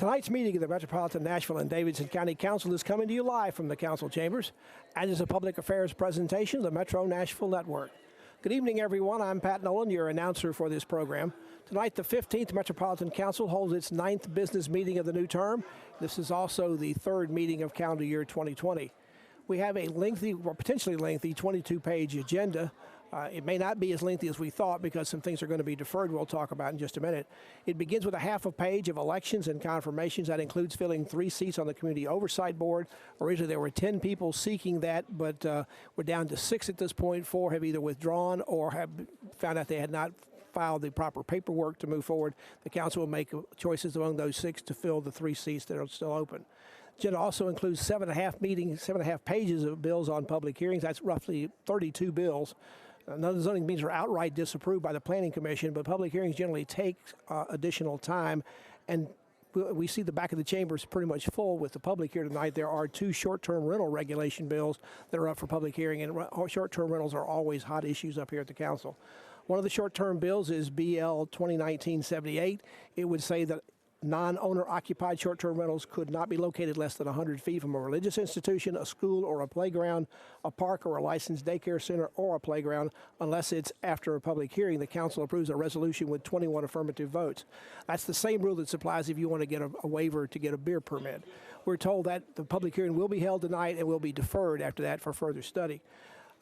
Tonight's meeting of the Metropolitan, Nashville, and Davidson County Council is coming to you live from the council chambers and is a public affairs presentation of the Metro Nashville Network. Good evening, everyone. I'm Pat Nolan, your announcer for this program. Tonight, the 15th Metropolitan Council holds its 9th business meeting of the new term. This is also the 3rd meeting of calendar year 2020. We have a lengthy, or potentially lengthy, 22-page agenda. It may not be as lengthy as we thought because some things are going to be deferred we'll talk about in just a minute. It begins with a half a page of elections and confirmations. That includes filling 3 seats on the Community Oversight Board. Originally there were 10 people seeking that, but we're down to 6 at this point. 4 have either withdrawn or have found out they had not filed the proper paperwork to move forward. The council will make choices among those 6 to fill the 3 seats that are still open. The agenda also includes 7.5 pages of bills on public hearings. That's roughly 32 bills. None of the zoning meetings are outright disapproved by the Planning Commission, but public hearings generally take additional time. And we see the back of the chamber is pretty much full with the public here tonight. There are 2 short-term rental regulation bills that are up for public hearing, and short-term rentals are always hot issues up here at the council. One of the short-term bills is BL 2019-78. It would say that non-owner occupied short-term rentals could not be located less than 100 feet from a religious institution, a school or a playground, a park or a licensed daycare center or a playground, unless it's after a public hearing. The council approves a resolution with 21 affirmative votes. That's the same rule that applies if you want to get a waiver to get a beer permit. We're told that the public hearing will be held tonight and will be deferred after that for further study.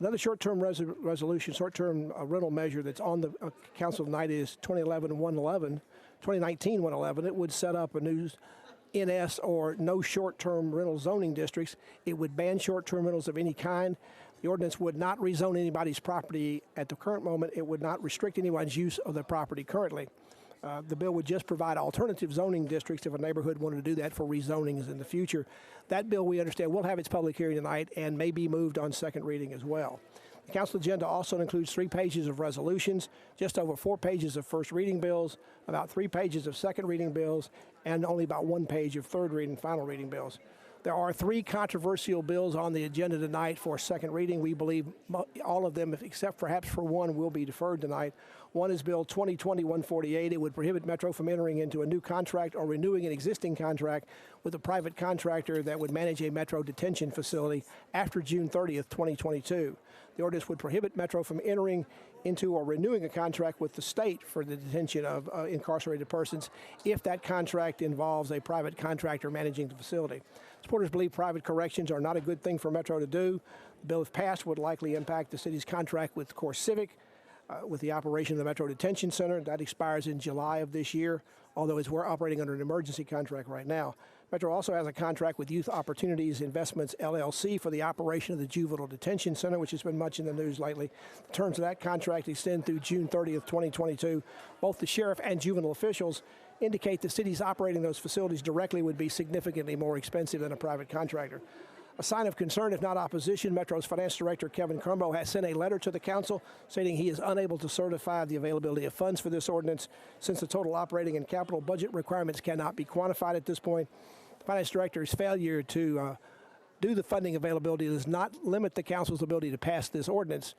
Another short-term resolution, short-term rental measure that's on the council tonight is 2019-111. It would set up a new NS or no short-term rental zoning districts. It would ban short-term rentals of any kind. The ordinance would not rezone anybody's property at the current moment. It would not restrict anyone's use of the property currently. The bill would just provide alternative zoning districts if a neighborhood wanted to do that for rezonings in the future. That bill, we understand, will have its public hearing tonight and may be moved on second reading as well. The council agenda also includes 3 pages of resolutions, just over 4 pages of first reading bills, about 3 pages of second reading bills, and only about 1 page of third reading, final reading bills. There are 3 controversial bills on the agenda tonight for second reading. We believe all of them, except perhaps for one, will be deferred tonight. One is Bill 2020-148. It would prohibit Metro from entering into a new contract or renewing an existing contract with a private contractor that would manage a Metro detention facility after June 30th, 2022. The ordinance would prohibit Metro from entering into or renewing a contract with the state for the detention of incarcerated persons if that contract involves a private contractor managing the facility. Supporters believe private corrections are not a good thing for Metro to do. The bill, if passed, would likely impact the city's contract with Core Civic, with the operation of the Metro Detention Center. That expires in July of this year, although we're operating under an emergency contract right now. Metro also has a contract with Youth Opportunities Investments, LLC, for the operation of the Juvenile Detention Center, which has been much in the news lately. The terms of that contract extend through June 30th, 2022. Both the sheriff and juvenile officials indicate the cities operating those facilities directly would be significantly more expensive than a private contractor. A sign of concern, if not opposition, Metro's Finance Director Kevin Crumbo has sent a letter to the council stating he is unable to certify the availability of funds for this ordinance since the total operating and capital budget requirements cannot be quantified at this point. The Finance Director's failure to do the funding availability does not limit the council's ability to pass this ordinance.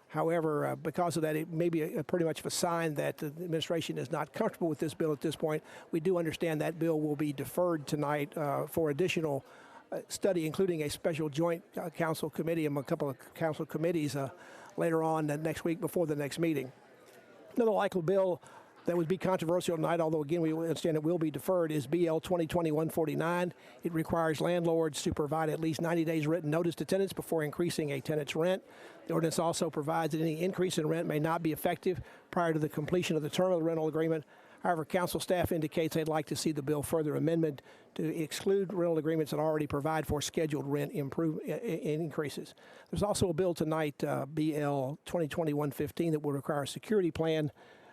However, because of that, it may be pretty much a sign that the administration is not comfortable with this bill at this point. We do understand that bill will be deferred tonight for additional study, including a special joint council committee and a couple of council committees later on next week before the next meeting. Another likely bill that would be controversial tonight, although again we understand it will be deferred, is BL 2020-149. It requires landlords to provide at least 90 days written notice to tenants before increasing a tenant's rent. The ordinance also provides that any increase in rent may not be effective prior to the completion of the term of the rental agreement. However, council staff indicates they'd like to see the bill further amended to exclude rental agreements that already provide for scheduled rent increases. There's also a bill tonight, BL 2020-115, that will require a security plan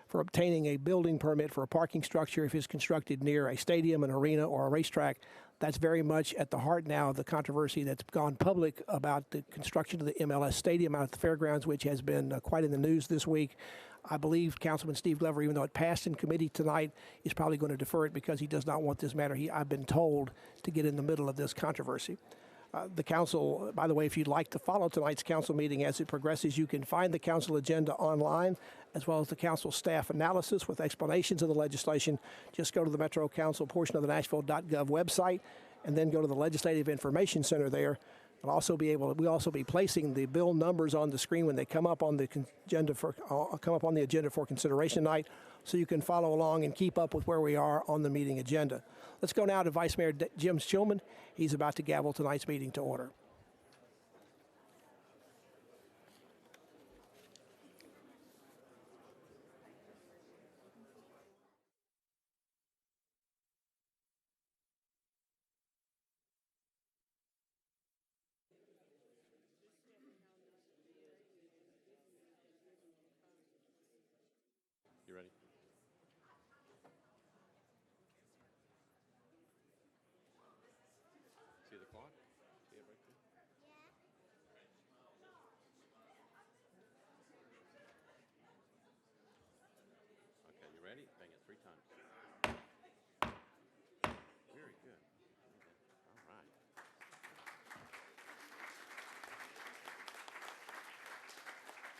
for obtaining a building permit for a parking structure if it's constructed near a stadium, an arena, or a racetrack. That's very much at the heart now of the controversy that's gone public about the construction of the MLS stadium out at the fairgrounds, which has been quite in the news this week. I believe Councilman Steve Glover, even though it passed in committee tonight, is probably going to defer it because he does not want this matter, I've been told, to get in the middle of this controversy. The council, by the way, if you'd like to follow tonight's council meeting as it progresses, you can find the council agenda online, as well as the council staff analysis with explanations of the legislation. Just go to the Metro Council portion of the Nashville.gov website, and then go to the Legislative Information Center there. We'll also be placing the bill numbers on the screen when they come up on the agenda for consideration tonight, so you can follow along and keep up with where we are on the meeting agenda. Let's go now to Vice Mayor Jim Schulman. He's about to gavel tonight's meeting to order. You ready? See the clock? See it right there? Okay, you ready? Bang it 3 times. Very good. All right.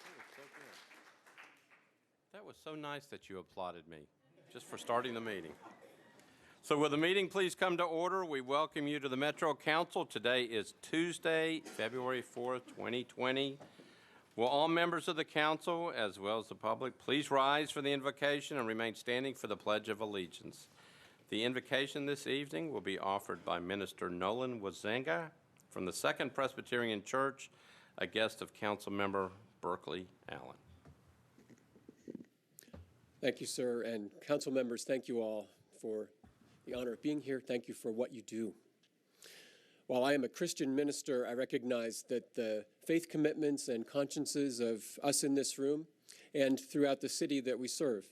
That was so good. That was so nice that you applauded me just for starting the meeting. So will the meeting please come to order? We welcome you to the Metro Council. Today is Tuesday, February 4th, 2020. Will all members of the council, as well as the public, please rise for the invocation and remain standing for the Pledge of Allegiance. The invocation this evening will be offered by Minister Nolan Wazenga from the Second Presbyterian Church, a guest of Council Member Berkeley Allen. Thank you, sir, and council members, thank you all for the honor of being here. Thank you for what you do. While I am a Christian minister, I recognize that the faith commitments and consciences of us in this room and throughout the city that we serve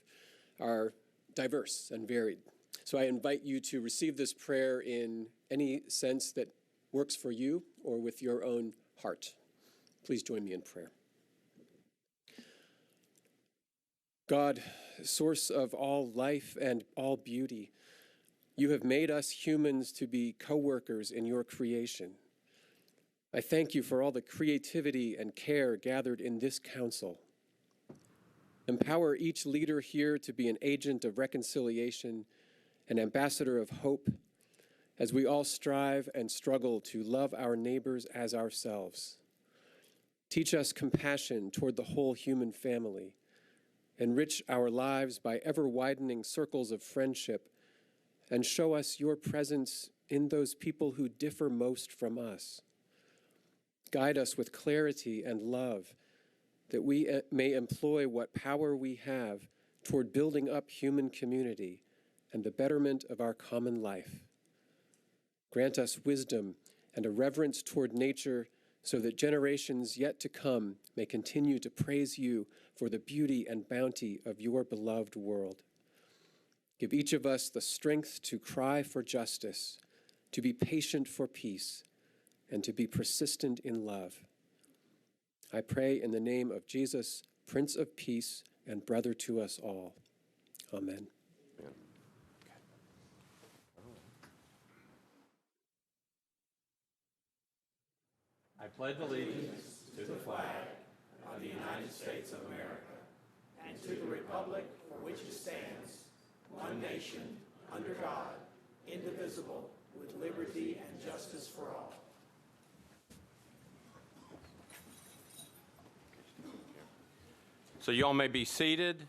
are diverse and varied. So I invite you to receive this prayer in any sense that works for you or with your own heart. Please join me in prayer. God, source of all life and all beauty, you have made us humans to be co-workers in your creation. I thank you for all the creativity and care gathered in this council. Empower each leader here to be an agent of reconciliation, an ambassador of hope, as we all strive and struggle to love our neighbors as ourselves. Teach us compassion toward the whole human family. Enrich our lives by ever-widening circles of friendship, and show us your presence in those people who differ most from us. Guide us with clarity and love, that we may employ what power we have toward building up human community and the betterment of our common life. Grant us wisdom and a reverence toward nature, so that generations yet to come may continue to praise you for the beauty and bounty of your beloved world. Give each of us the strength to cry for justice, to be patient for peace, and to be persistent in love. I pray in the name of Jesus, Prince of Peace and brother to us all. Amen. I pledge allegiance to the flag of the United States of America and to the republic for which it stands, one nation, under God, indivisible, with liberty and justice for all. So y'all may be seated.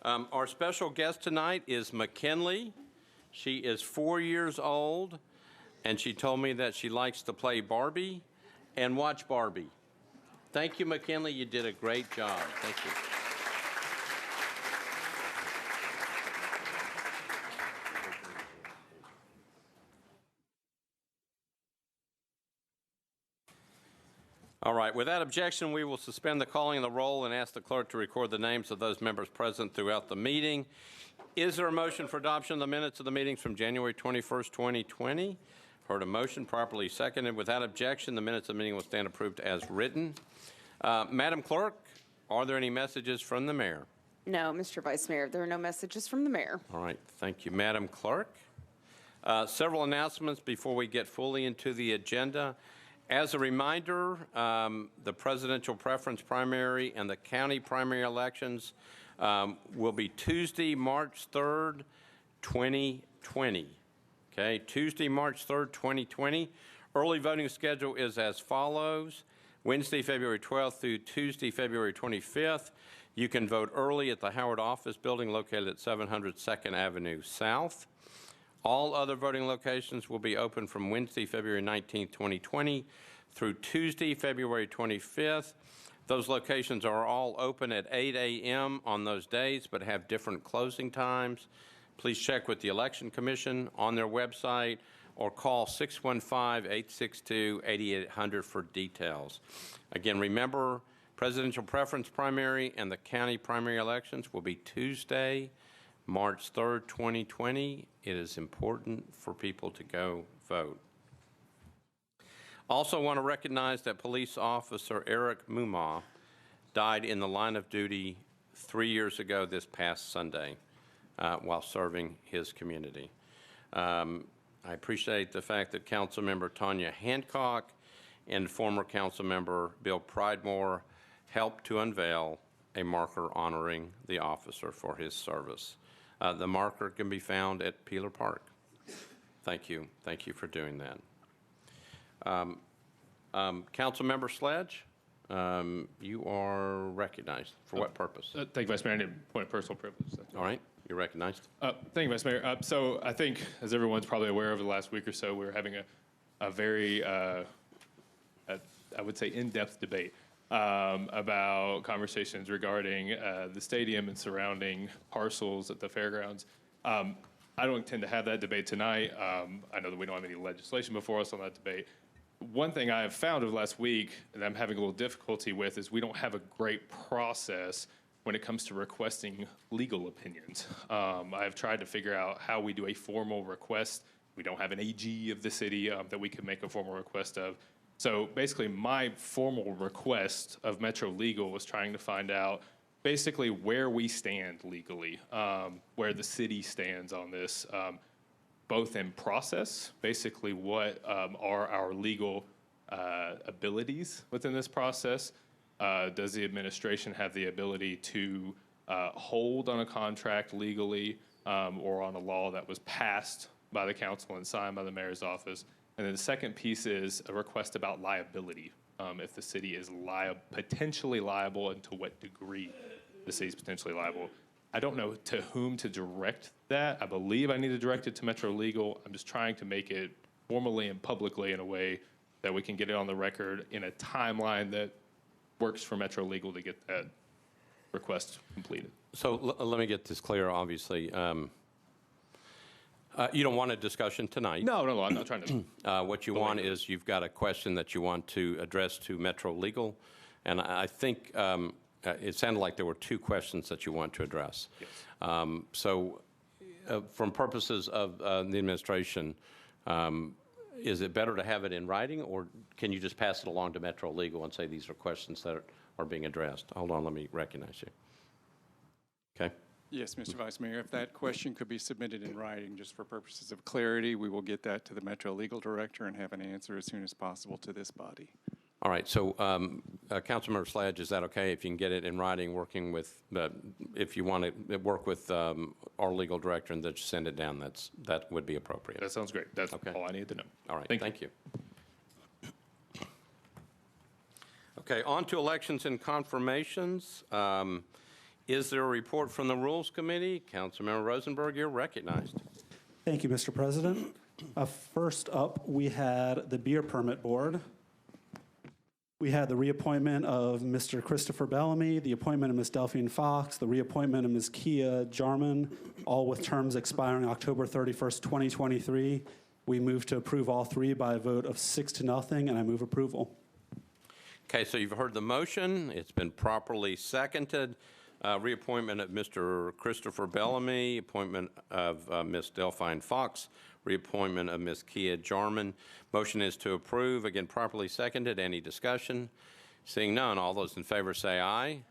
Our special guest tonight is McKinley. She is 4 years old, and she told me that she likes to play Barbie and watch Barbie. Thank you, McKinley. You did a great job. Thank you. All right, without objection, we will suspend the calling of the roll and ask the clerk to record the names of those members present throughout the meeting. Is there a motion for adoption of the minutes of the meetings from January 21st, 2020? Heard a motion, properly seconded. Without objection, the minutes of the meeting will stand approved as written. Madam Clerk, are there any messages from the mayor? No, Mr. Vice Mayor, there are no messages from the mayor. All right, thank you, Madam Clerk. Several announcements before we get fully into the agenda. As a reminder, the presidential preference primary and the county primary elections will be Tuesday, March 3rd, 2020. Okay, Tuesday, March 3rd, 2020. Early voting schedule is as follows. Wednesday, February 12th through Tuesday, February 25th. You can vote early at the Howard Office Building located at 700 2nd Avenue South. All other voting locations will be open from Wednesday, February 19th, 2020 through Tuesday, February 25th. Those locations are all open at 8 a.m. on those days but have different closing times. Please check with the Election Commission on their website or call 615-862-8800 for details. Again, remember, presidential preference primary and the county primary elections will be Tuesday, March 3rd, 2020. It is important for people to go vote. Also want to recognize that police officer Eric Mumma died in the line of duty 3 years ago this past Sunday while serving his community. I appreciate the fact that Councilmember Tanya Hancock and former Councilmember Bill Pridemore helped to unveil a marker honoring the officer for his service. The marker can be found at Peeler Park. Thank you. Thank you for doing that. Councilmember Sledge, you are recognized. For what purpose? Thank you, Vice Mayor. I need a point of personal privilege. All right, you're recognized. Thank you, Vice Mayor. So I think, as everyone's probably aware, over the last week or so, we're having a very, I would say, in-depth debate about conversations regarding the stadium and surrounding parcels at the fairgrounds. I don't intend to have that debate tonight. I know that we don't have any legislation before us on that debate. One thing I have found over the last week that I'm having a little difficulty with is we don't have a great process when it comes to requesting legal opinions. I've tried to figure out how we do a formal request. We don't have an AG of the city that we can make a formal request of. So basically, my formal request of Metro Legal was trying to find out basically where we stand legally, where the city stands on this, both in process, basically what are our legal abilities within this process. Does the administration have the ability to hold on a contract legally or on a law that was passed by the council and signed by the mayor's office? And then the second piece is a request about liability, if the city is potentially liable and to what degree the city is potentially liable. I don't know to whom to direct that. I believe I need to direct it to Metro Legal. I'm just trying to make it formally and publicly in a way that we can get it on the record in a timeline that works for Metro Legal to get that request completed. So let me get this clear, obviously. You don't want a discussion tonight. No, I'm not trying to. What you want is you've got a question that you want to address to Metro Legal. And I think it sounded like there were two questions that you want to address. Yes. So from purposes of the administration, is it better to have it in writing, or can you just pass it along to Metro Legal and say these are questions that are being addressed? Hold on, let me recognize you. Okay. Yes, Mr. Vice Mayor, if that question could be submitted in writing, just for purposes of clarity, we will get that to the Metro Legal Director and have an answer as soon as possible to this body. All right, so Councilmember Sledge, is that okay if you can get it in writing, working with, if you want to work with our legal director and then just send it down, that would be appropriate. That sounds great. That's okay. all I need to know. All right, thank you. Okay, on to elections and confirmations. Is there a report from the Rules Committee? Councilmember Rosenberg, you're recognized. Thank you, Mr. President. First up, we had the Beer Permit Board. We had the reappointment of Mr. Christopher Bellamy, the appointment of Ms. Delphine Fox, the reappointment of Ms. Kia Jarman, all with terms expiring October 31st, 2023. We move to approve all three by a vote of 6-0, and I move approval. Okay, so you've heard the motion. It's been properly seconded. Reappointment of Mr. Christopher Bellamy, appointment of Ms. Delphine Fox, reappointment of Ms. Kia Jarman. Motion is to approve. Again, properly seconded. Any discussion? Seeing none, all those in favor say aye.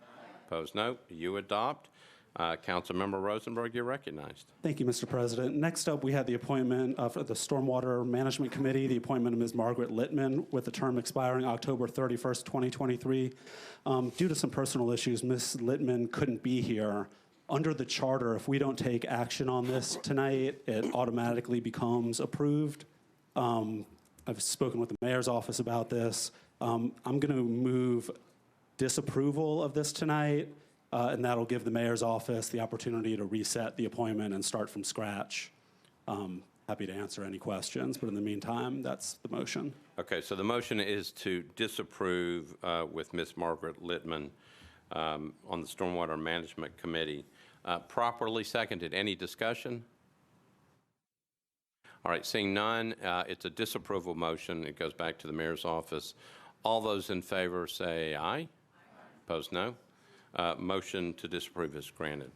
Opposed, no. You adopt. Councilmember Rosenberg, you're recognized. Thank you, Mr. President. Next up, we have the appointment for the Stormwater Management Committee, the appointment of Ms. Margaret Littman with the term expiring October 31st, 2023. Due to some personal issues, Ms. Littman couldn't be here. Under the charter, if we don't take action on this tonight, it automatically becomes approved. I've spoken with the mayor's office about this. I'm going to move disapproval of this tonight, and that'll give the mayor's office the opportunity to reset the appointment and start from scratch. Happy to answer any questions, but in the meantime, that's the motion. Okay, so the motion is to disapprove with Ms. Margaret Littman on the Stormwater Management Committee. Properly seconded. Any discussion? All right, seeing none, it's a disapproval motion. It goes back to the mayor's office. All those in favor say aye. Aye. Opposed, no. Motion to disapprove is granted.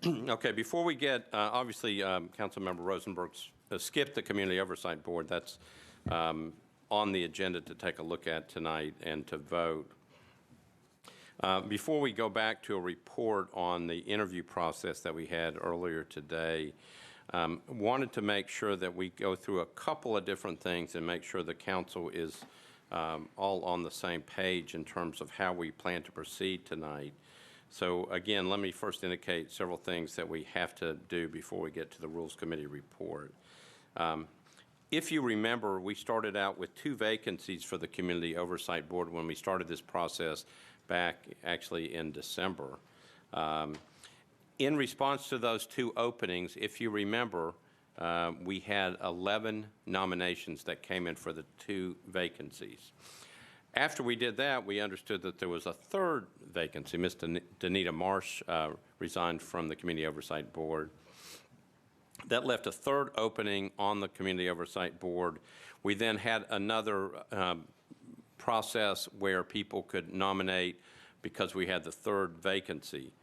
Okay, before we get, obviously, Councilmember Rosenberg skipped the Community Oversight Board. That's on the agenda to take a look at tonight and to vote. Before we go back to a report on the interview process that we had earlier today, wanted to make sure that we go through a couple of different things and make sure the council is all on the same page in terms of how we plan to proceed tonight. So again, let me first indicate several things that we have to do before we get to the Rules Committee report. If you remember, we started out with 2 vacancies for the Community Oversight Board when we started this process back actually in December. In response to those 2 openings, if you remember, we had 11 nominations that came in for the 2 vacancies. After we did that, we understood that there was a 3rd vacancy. Ms. Danita Marsh resigned from the Community Oversight Board. That left a 3rd opening on the Community Oversight Board. We then had another process where people could nominate because we had the 3rd vacancy.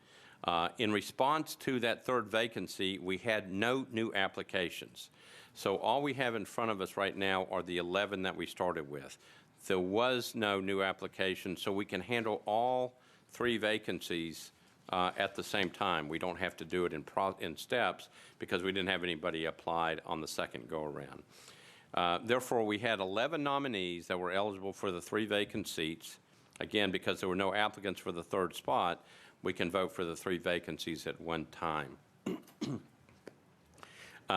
In response to that 3rd vacancy, we had no new applications. So all we have in front of us right now are the 11 that we started with. There was no new application, so we can handle all 3 vacancies at the same time. We don't have to do it in steps because we didn't have anybody applied on the second go-around. Therefore, we had 11 nominees that were eligible for the 3 vacant seats. Again, because there were no applicants for the 3rd spot, we can vote for the 3 vacancies at one time.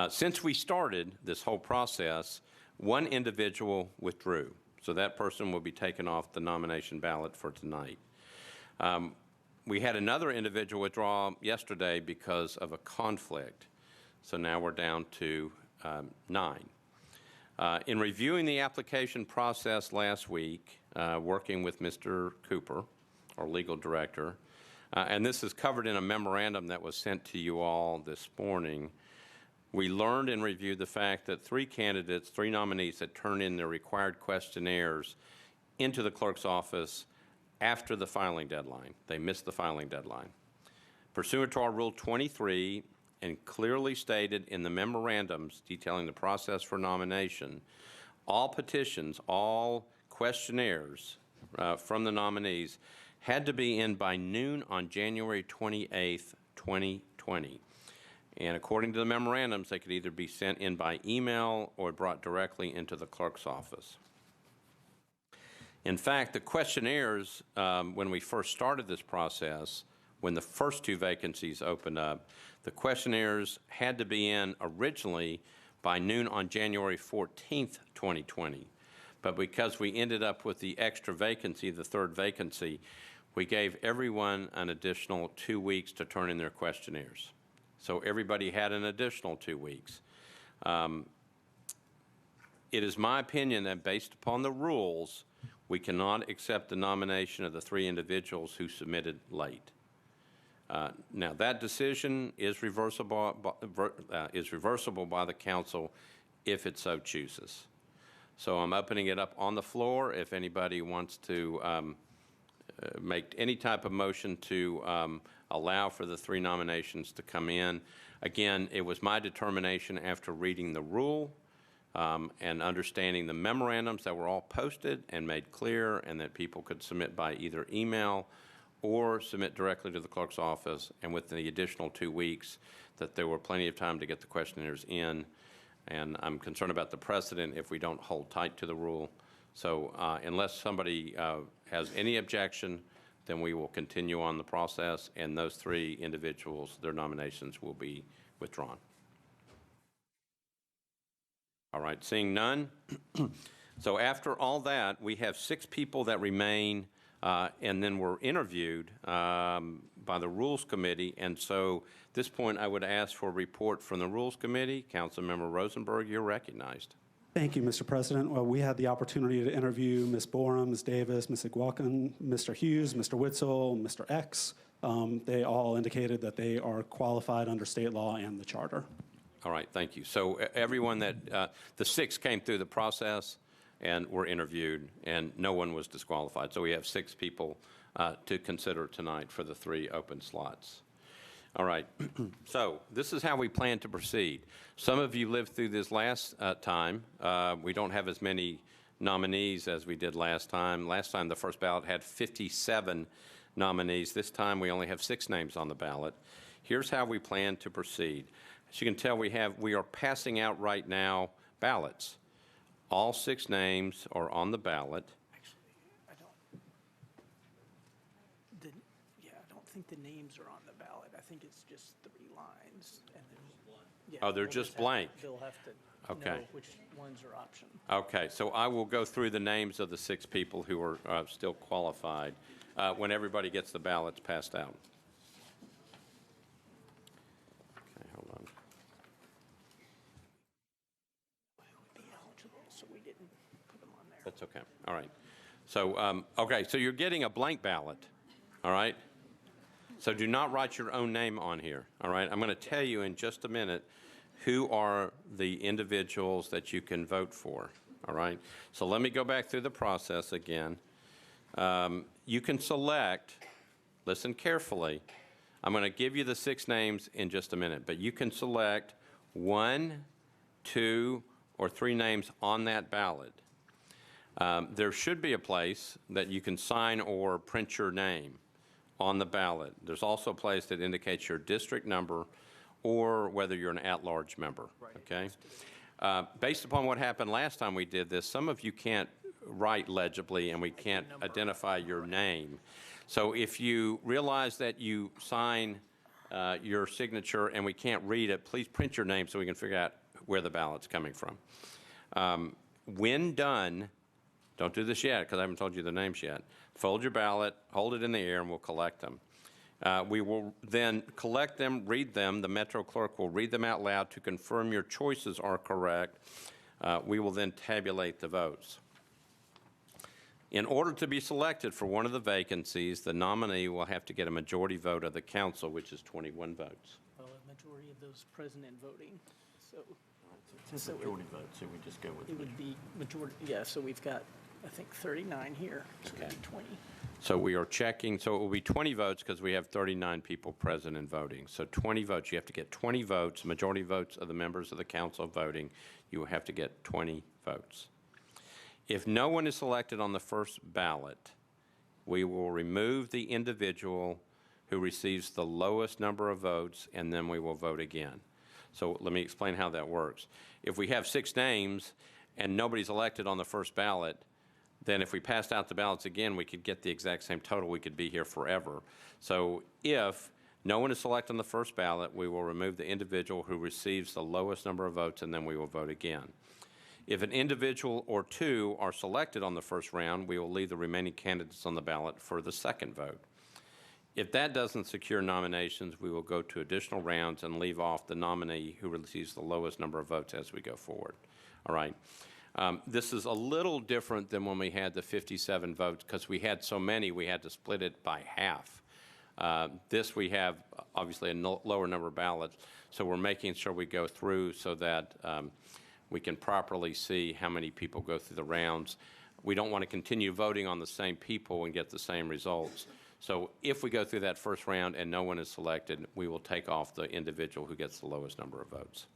Since we started this whole process, 1 individual withdrew. So that person will be taken off the nomination ballot for tonight. We had another individual withdraw yesterday because of a conflict. So now we're down to 9. In reviewing the application process last week, working with Mr. Cooper, our legal director, and this is covered in a memorandum that was sent to you all this morning, we learned and reviewed the fact that 3 candidates, 3 nominees had turned in their required questionnaires into the clerk's office after the filing deadline. They missed the filing deadline. Pursuant to our Rule 23 and clearly stated in the memorandums detailing the process for nomination, all petitions, all questionnaires from the nominees had to be in by noon on January 28th, 2020. And according to the memorandums, they could either be sent in by email or brought directly into the clerk's office. In fact, the questionnaires, when we first started this process, when the first 2 vacancies opened up, the questionnaires had to be in originally by noon on January 14th, 2020. But because we ended up with the extra vacancy, the 3rd vacancy, we gave everyone an additional 2 weeks to turn in their questionnaires. So everybody had an additional 2 weeks. It is my opinion that based upon the rules, we cannot accept the nomination of the 3 individuals who submitted late. Now, that decision is reversible by the council if it so chooses. So I'm opening it up on the floor if anybody wants to make any type of motion to allow for the 3 nominations to come in. Again, it was my determination after reading the rule and understanding the memorandums that were all posted and made clear and that people could submit by either email or submit directly to the clerk's office, and within the additional 2 weeks, that there were plenty of time to get the questionnaires in. And I'm concerned about the precedent if we don't hold tight to the rule. So unless somebody has any objection, then we will continue on the process, and those 3 individuals, their nominations will be withdrawn. All right, seeing none. So after all that, we have 6 people that remain and then were interviewed by the Rules Committee. And so at this point, I would ask for a report from the Rules Committee. Councilmember Rosenberg, you're recognized. Thank you, Mr. President. Well, we had the opportunity to interview Ms. Borum, Ms. Davis, Ms. Iguacan, Mr. Hughes, Mr. Witzel, Mr. X. They all indicated that they are qualified under state law and the charter. All right, thank you. So everyone that, the 6 came through the process and were interviewed, and no one was disqualified. So we have 6 people to consider tonight for the 3 open slots. All right, so this is how we plan to proceed. Some of you lived through this last time. We don't have as many nominees as we did last time. Last time, the first ballot had 57 nominees. This time, we only have 6 names on the ballot. Here's how we plan to proceed. As you can tell, we are passing out right now ballots. All 6 names are on the ballot. I don't think the names are on the ballot. I think it's just 3 lines. And yeah, Oh, they're just blank. They'll have to Okay. know which ones are option. Okay, so I will go through the names of the 6 people who are still qualified when everybody gets the ballots passed out. Okay, hold on. Be eligible, so we didn't put them on there. That's okay. All right. So, okay, so you're getting a blank ballot, all right? So do not write your own name on here, all right? I'm going to tell you in just a minute who are the individuals that you can vote for, all right? So let me go back through the process again. You can select, listen carefully, I'm going to give you the 6 names in just a minute, but you can select 1, 2, or 3 names on that ballot. There should be a place that you can sign or print your name on the ballot. There's also a place that indicates your district number or whether you're an at-large member, okay? Based upon what happened last time we did this, some of you can't write legibly and we can't identify your name. So if you realize that you sign your signature and we can't read it, please print your name so we can figure out where the ballot's coming from. When done, don't do this yet because I haven't told you the names yet. Fold your ballot, hold it in the air, and we'll collect them. We will then collect them, read them. The Metro Clerk will read them out loud to confirm your choices are correct. We will then tabulate the votes. In order to be selected for one of the vacancies, the nominee will have to get a majority vote of the council, which is 21 votes. Well, a majority of those present and voting, so. It's a majority vote, so we just go with it would be majority, yeah, so we've got, I think, 39 here, so Okay. 20. So we are checking, so it will be 20 votes because we have 39 people present and voting. So 20 votes, you have to get 20 votes, majority votes of the members of the council voting, you will have to get 20 votes. If no one is selected on the first ballot, we will remove the individual who receives the lowest number of votes, and then we will vote again. So let me explain how that works. If we have 6 names and nobody's elected on the first ballot, then if we passed out the ballots again, we could get the exact same total. We could be here forever. So if no one is selected on the first ballot, we will remove the individual who receives the lowest number of votes, and then we will vote again. If an individual or 2 are selected on the first round, we will leave the remaining candidates on the ballot for the second vote. If that doesn't secure nominations, we will go to additional rounds and leave off the nominee who receives the lowest number of votes as we go forward. All right. This is a little different than when we had the 57 votes because we had so many, we had to split it by half. This we have obviously a lower number of ballots, so we're making sure we go through so that we can properly see how many people go through the rounds. We don't want to continue voting on the same people and get the same results. So if we go through that first round and no one is selected, we will take off the individual who gets the lowest number of votes.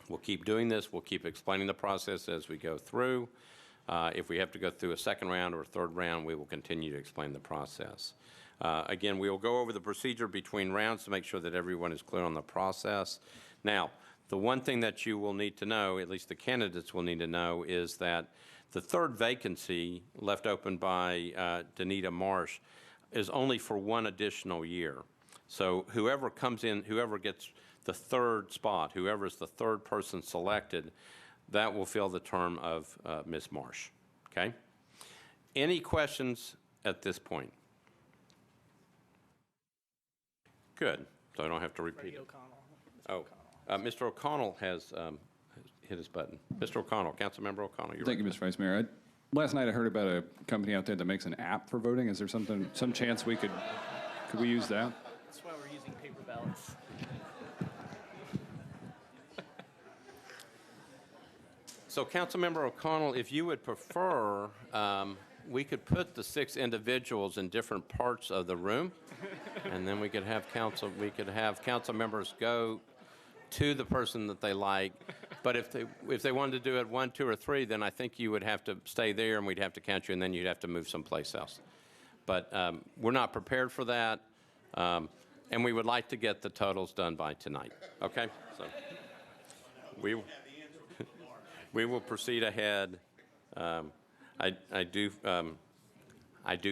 We'll keep doing this. We'll keep explaining the process as we go through. If we have to go through a second round or a third round, we will continue to explain the process. Again, we will go over the procedure between rounds to make sure that everyone is clear on the process. Now, the one thing that you will need to know, at least the candidates will need to know, is that the third vacancy left open by Danita Marsh is only for one additional year. So whoever comes in, whoever gets the third spot, whoever is the third person selected, that will fill the term of Ms. Marsh. Okay? Any questions at this point? Good. So I don't have to repeat it. Oh, Mr. O'Connell has hit his button. Mr. O'Connell, Councilmember O'Connell. Thank you, Mr. Vice Mayor. Last night I heard about a company out there that makes an app for voting. Is there some chance we could we use that? That's why we're using paper ballots. So, Councilmember O'Connell, if you would prefer, we could put the 6 individuals in different parts of the room, and then we could have council members go to the person that they like. But if they wanted to do it 1, 2, or 3, then I think you would have to stay there, and we'd have to count you, and then you'd have to move someplace else. But we're not prepared for that, and we would like to get the totals done by tonight. Okay? So we will proceed ahead. I do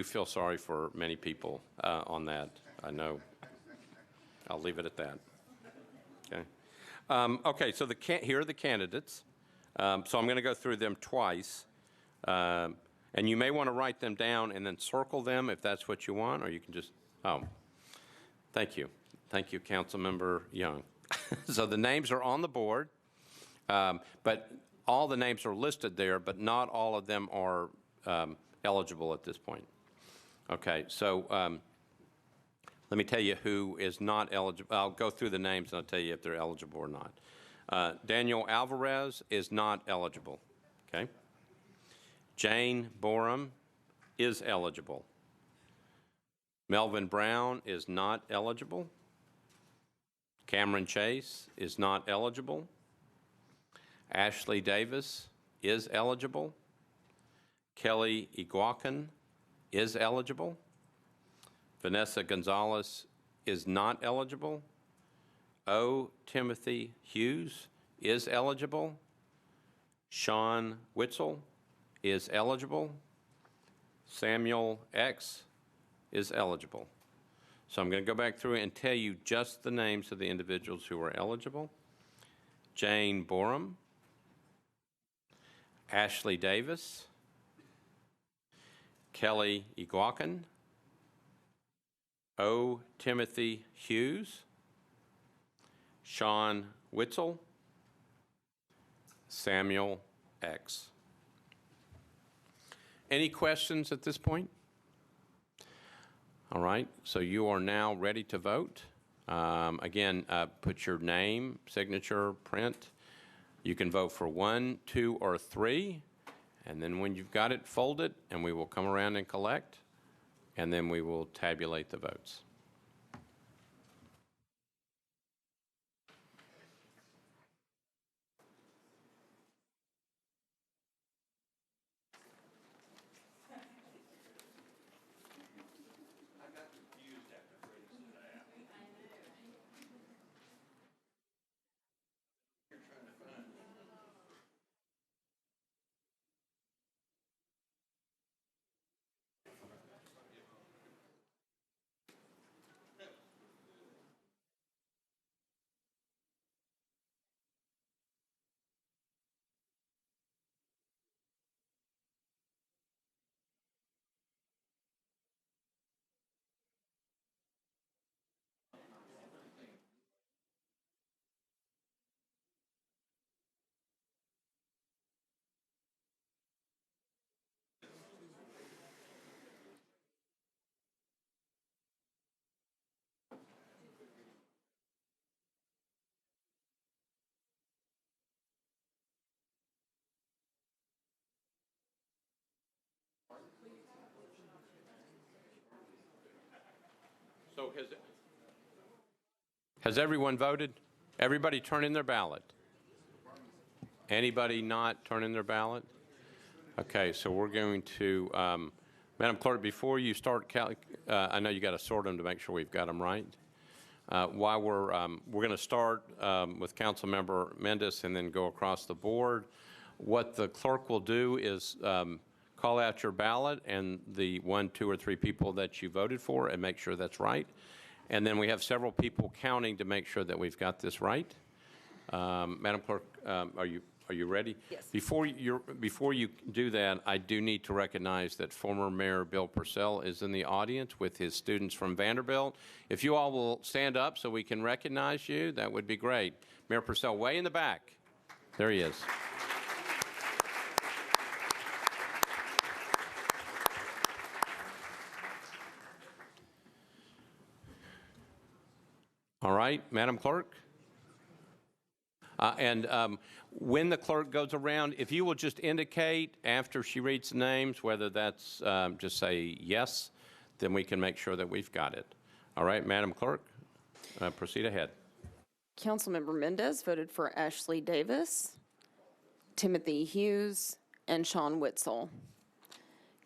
feel sorry for many people on that. I know. I'll leave it at that. Okay. Okay. So here are the candidates. So I'm going to go through them twice, and you may want to write them down and then circle them if that's what you want, or you can just. Oh, thank you, Councilmember Young. So the names are on the board, but all the names are listed there, but not all of them are eligible at this point. Okay, so let me tell you who is not eligible. I'll go through the names and I'll tell you if they're eligible or not. Daniel Alvarez is not eligible. Okay. Jane Borum is eligible. Melvin Brown is not eligible. Cameron Chase is not eligible. Ashley Davis is eligible. Kelly Iguacan is eligible. Vanessa Gonzalez is not eligible. O. Timothy Hughes is eligible. Sean Witzel is eligible. Samuel X is eligible. So I'm going to go back through and tell you just the names of the individuals who are eligible. Jane Borum, Ashley Davis, Kelly Iguacan, O. Timothy Hughes, Sean Witzel, Samuel X. Any questions at this point? All right, so you are now ready to vote. Again, put your name, signature, print. You can vote for 1, 2, or 3, and then when you've got it, fold it, and we will come around and collect, and then we will tabulate the votes. So has everyone voted? Everybody turn in their ballot? Anybody not turn in their ballot? Okay, so we're going to Madam Clerk, before you start, I know you got to sort them to make sure we've got them right. While we're going to start with Councilmember Mendez and then go across the board. What the clerk will do is call out your ballot and the 1, 2, or 3 people that you voted for and make sure that's right. And then we have several people counting to make sure that we've got this right. Madam Clerk, are you ready? Yes. Before you do that, I do need to recognize that former Mayor Bill Purcell is in the audience with his students from Vanderbilt. If you all will stand up so we can recognize you, that would be great. Mayor Purcell, way in the back. There he is. All right, Madam Clerk. When the clerk goes around, if you will just indicate after she reads the names, whether that's just say yes, then we can make sure that we've got it. All right, Madam Clerk, proceed ahead. Councilmember Mendez voted for Ashley Davis, Timothy Hughes, and Sean Witzel.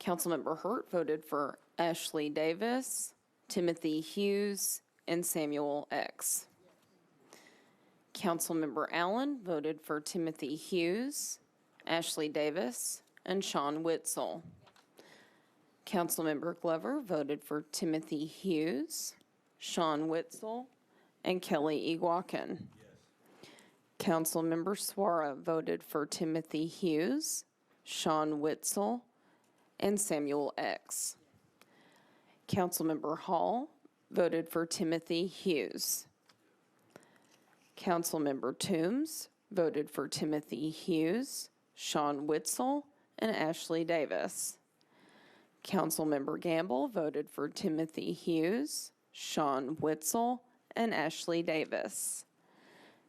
Councilmember Hurt voted for Ashley Davis, Timothy Hughes, and Samuel X. Councilmember Allen voted for Timothy Hughes, Ashley Davis, and Sean Witzel. Councilmember Glover voted for Timothy Hughes, Sean Witzel, and Kelly Iguacan. Councilmember Suara voted for Timothy Hughes, Sean Witzel, and Samuel X. Councilmember Hall voted for Timothy Hughes. Councilmember Toombs voted for Timothy Hughes, Sean Witzel, and Ashley Davis. Councilmember Gamble voted for Timothy Hughes, Sean Witzel, and Ashley Davis.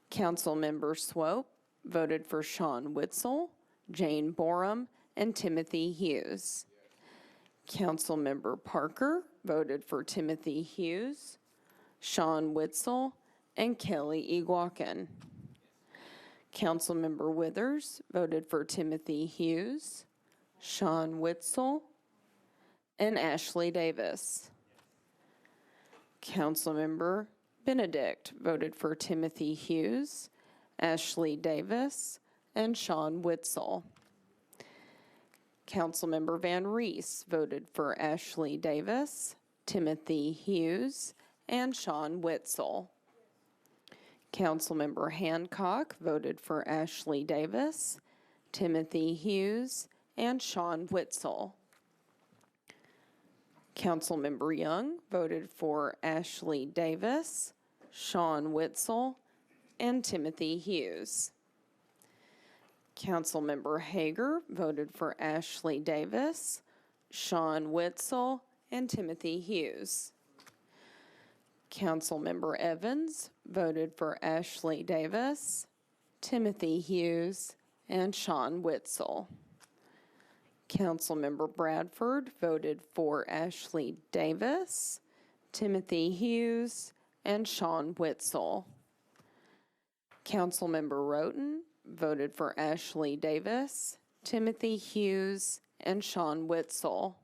Councilmember Swope voted for Sean Witzel, Jane Borum, and Timothy Hughes. Councilmember Parker voted for Timothy Hughes, Sean Witzel, and Kelly Iguacan. Councilmember Withers voted for Timothy Hughes, Sean Witzel, and Ashley Davis. Councilmember Benedict voted for Timothy Hughes, Ashley Davis, and Sean Witzel. Councilmember Van Rees voted for Ashley Davis, Timothy Hughes, and Sean Witzel. Councilmember Hancock voted for Ashley Davis, Timothy Hughes, and Sean Witzel. Councilmember Young voted for Ashley Davis, Sean Witzel, and Timothy Hughes. Councilmember Hager voted for Ashley Davis, Sean Witzel, and Timothy Hughes. Councilmember Evans voted for Ashley Davis, Timothy Hughes, and Sean Witzel. Councilmember Bradford voted for Ashley Davis, Timothy Hughes, and Sean Witzel. Councilmember Roten voted for Ashley Davis, Timothy Hughes, and Sean Witzel.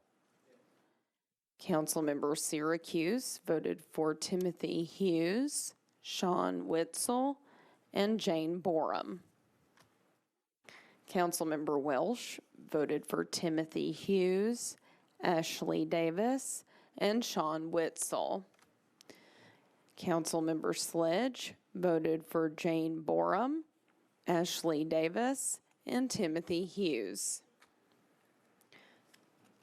Councilmember Syracuse voted for Timothy Hughes, Sean Witzel, and Jane Borum. Councilmember Welsh voted for Timothy Hughes, Ashley Davis, and Sean Witzel. Councilmember Sledge voted for Jane Borum, Ashley Davis, and Timothy Hughes.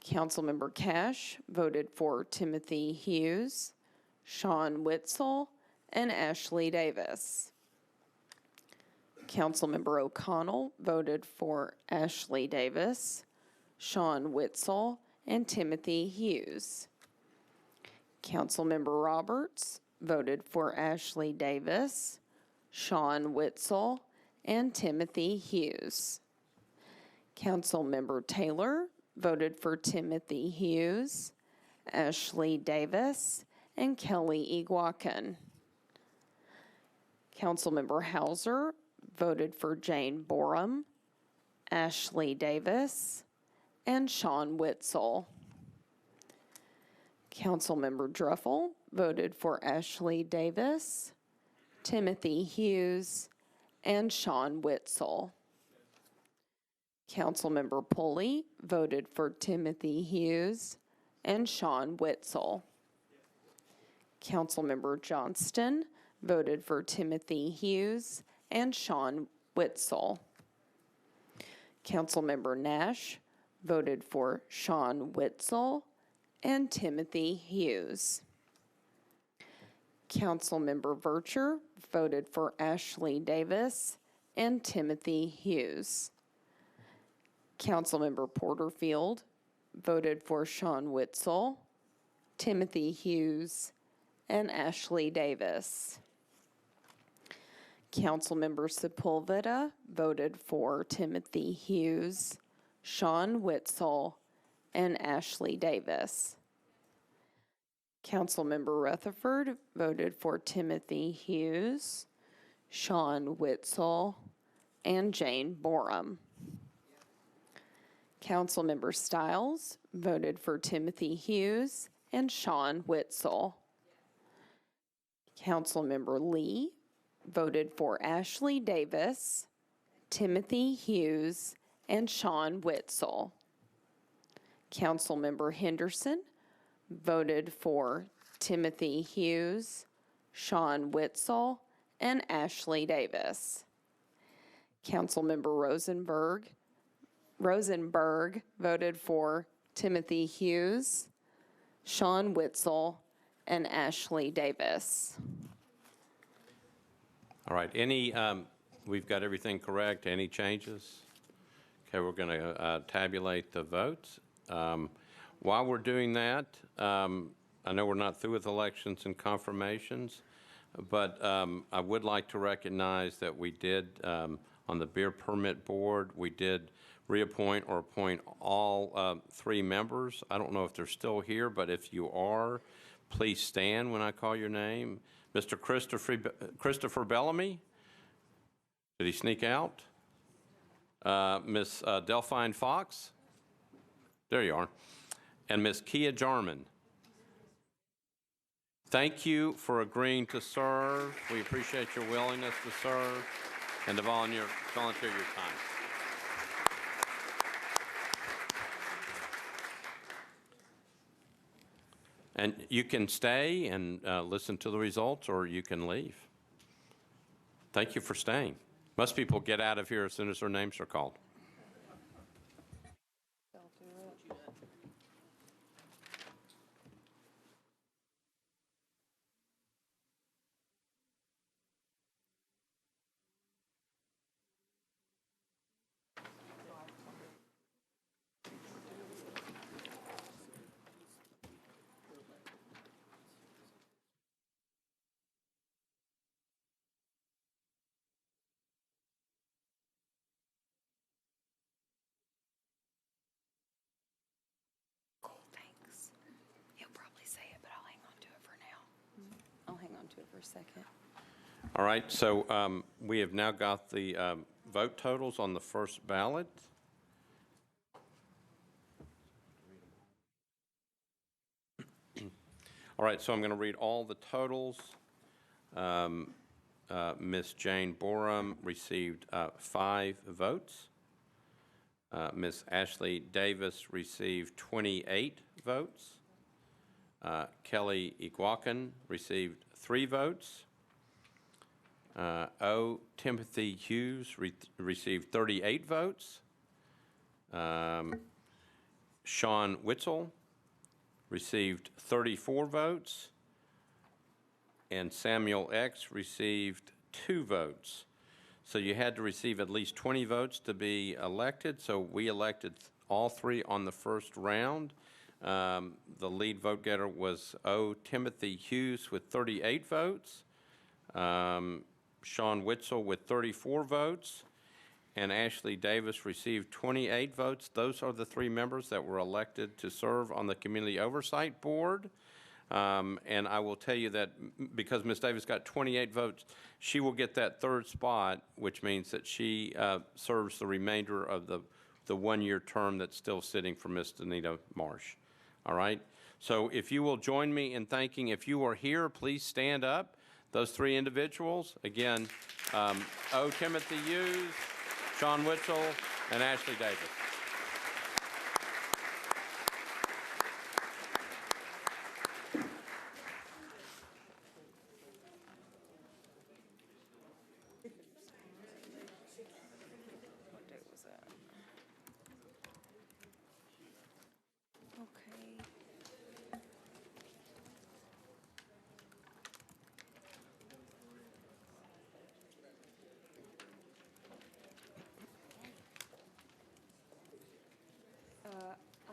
Councilmember Cash voted for Timothy Hughes, Sean Witzel, and Ashley Davis. Councilmember O'Connell voted for Ashley Davis, Sean Witzel, and Timothy Hughes. Councilmember Roberts voted for Ashley Davis, Sean Witzel, and Timothy Hughes. Councilmember Taylor voted for Timothy Hughes, Ashley Davis, and Kelly Iguacan. Councilmember Hauser voted for Jane Borum, Ashley Davis, and Sean Witzel. Councilmember Druffel voted for Ashley Davis, Timothy Hughes, and Sean Witzel. Councilmember Pulley voted for Timothy Hughes and Sean Witzel. Councilmember Johnston voted for Timothy Hughes and Sean Witzel. Councilmember Nash voted for Sean Witzel and Timothy Hughes. Councilmember Vercher voted for Ashley Davis and Timothy Hughes. Councilmember Porterfield voted for Sean Witzel, Timothy Hughes, and Ashley Davis. Councilmember Sepulveda voted for Timothy Hughes, Sean Witzel, and Ashley Davis. Councilmember Rutherford voted for Timothy Hughes, Sean Witzel, and Jane Borum. Councilmember Stiles voted for Timothy Hughes and Sean Witzel. Councilmember Lee voted for Ashley Davis, Timothy Hughes, and Sean Witzel. Councilmember Henderson voted for Timothy Hughes, Sean Witzel, and Ashley Davis. Councilmember Rosenberg voted for Timothy Hughes, Sean Witzel, and Ashley Davis. All right, we've got everything correct. Any changes? Okay, we're going to tabulate the votes. While we're doing that, I know we're not through with elections and confirmations, but I would like to recognize that we did, on the beer permit board, we did reappoint or appoint all 3 members. I don't know if they're still here, but if you are, please stand when I call your name. Mr. Christopher Bellamy, did he sneak out? Miss Delphine Fox, there you are, and Miss Kia Jarman. Thank you for agreeing to serve. We appreciate your willingness to serve and to volunteer your time. And you can stay and listen to the results, or you can leave. Thank you for staying. Most people get out of here as soon as their names are called. For a second. All right, so we have now got the vote totals on the first ballot. All right, so I'm going to read all the totals. Ms. Jane Borum received 5 votes. Ms. Ashley Davis received 28 votes. Kelly Iguacan received 3 votes. Timothy Hughes received 38 votes. Sean Witzel received 34 votes. And Samuel X received 2 votes. So you had to receive at least 20 votes to be elected. So we elected all 3 on the first round. The lead vote getter was Timothy Hughes with 38 votes, Sean Witzel with 34 votes, and Ashley Davis received 28 votes. Those are the 3 members that were elected to serve on the Community Oversight Board. And I will tell you that because Ms. Davis got 28 votes, she will get that 3rd spot, which means that she serves the remainder of the 1-year term that's still sitting for Ms. Danita Marsh. All right? So if you will join me in thanking, if you are here, please stand up. Those three individuals, again, O. Timothy Hughes, Sean Witzel, and Ashley Davis. What day was that? Okay.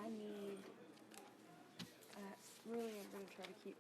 I need, really, I'm going to try to keep.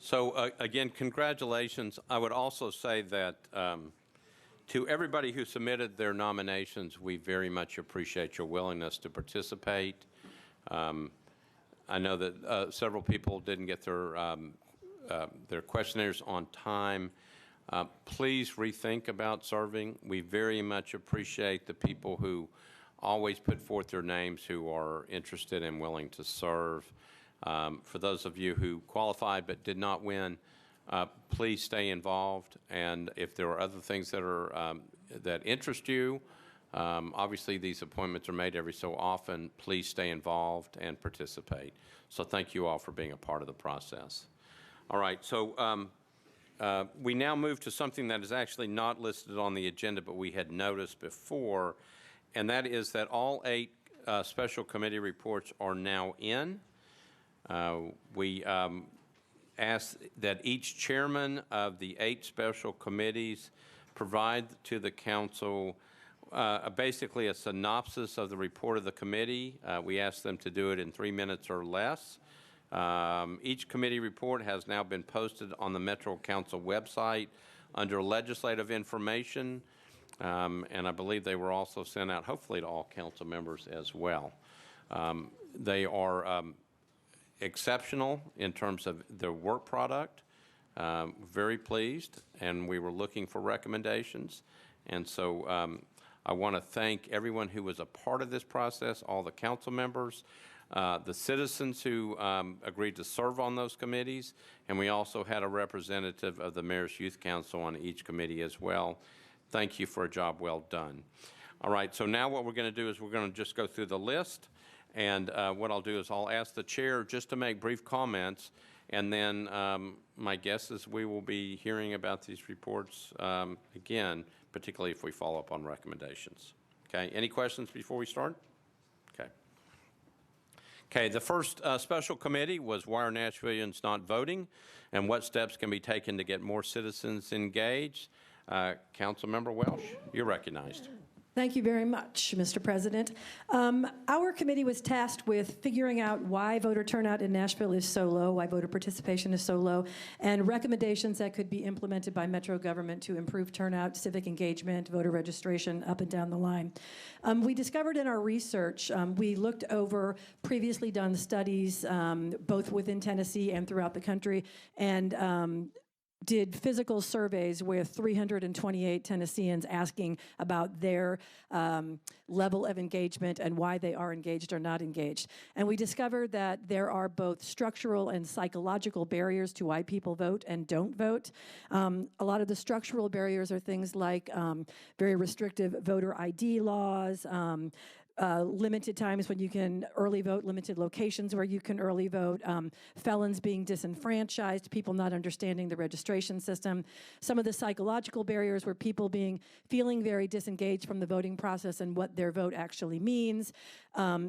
So again, congratulations. I would also say that to everybody who submitted their nominations, we very much appreciate your willingness to participate. I know that several people didn't get their questionnaires on time. Please rethink about serving. We very much appreciate the people who always put forth their names who are interested and willing to serve. For those of you who qualified but did not win, please stay involved. And if there are other things that are that interest you, obviously these appointments are made every so often. Please stay involved and participate. So thank you all for being a part of the process. All right. So we now move to something that is actually not listed on the agenda, but we had noticed before, and that is that all 8 special committee reports are now in. We ask that each chairman of the 8 special committees provide to the council basically a synopsis of the report of the committee. We ask them to do it in 3 minutes or less. Each committee report has now been posted on the Metro Council website under legislative information, and I believe they were also sent out, hopefully, to all council members as well. They are exceptional in terms of their work product. Very pleased, and we were looking for recommendations. And so I want to thank everyone who was a part of this process, all the council members, the citizens who agreed to serve on those committees, and we also had a representative of the Mayor's Youth Council on each committee as well. Thank you for a job well done. All right, so now what we're going to do is we're going to just go through the list. And what I'll do is I'll ask the chair just to make brief comments, and then my guess is we will be hearing about these reports again, particularly if we follow up on recommendations. Okay, any questions before we start? Okay. Okay, the first special committee was Why Are Nashvillians Not Voting, and what steps can be taken to get more citizens engaged. Councilmember Welsh, you're recognized. Thank you very much, Mr. President. Our committee was tasked with figuring out why voter turnout in Nashville is so low, why voter participation is so low, and recommendations that could be implemented by Metro government to improve turnout, civic engagement, voter registration, up and down the line. We discovered in our research, we looked over previously done studies, both within Tennessee and throughout the country, and did physical surveys with 328 Tennesseans asking about their level of engagement and why they are engaged or not engaged. And we discovered that there are both structural and psychological barriers to why people vote and don't vote. A lot of the structural barriers are things like very restrictive voter ID laws, limited times when you can early vote, limited locations where you can early vote, felons being disenfranchised, people not understanding the registration system. Some of the psychological barriers were people feeling very disengaged from the voting process and what their vote actually means,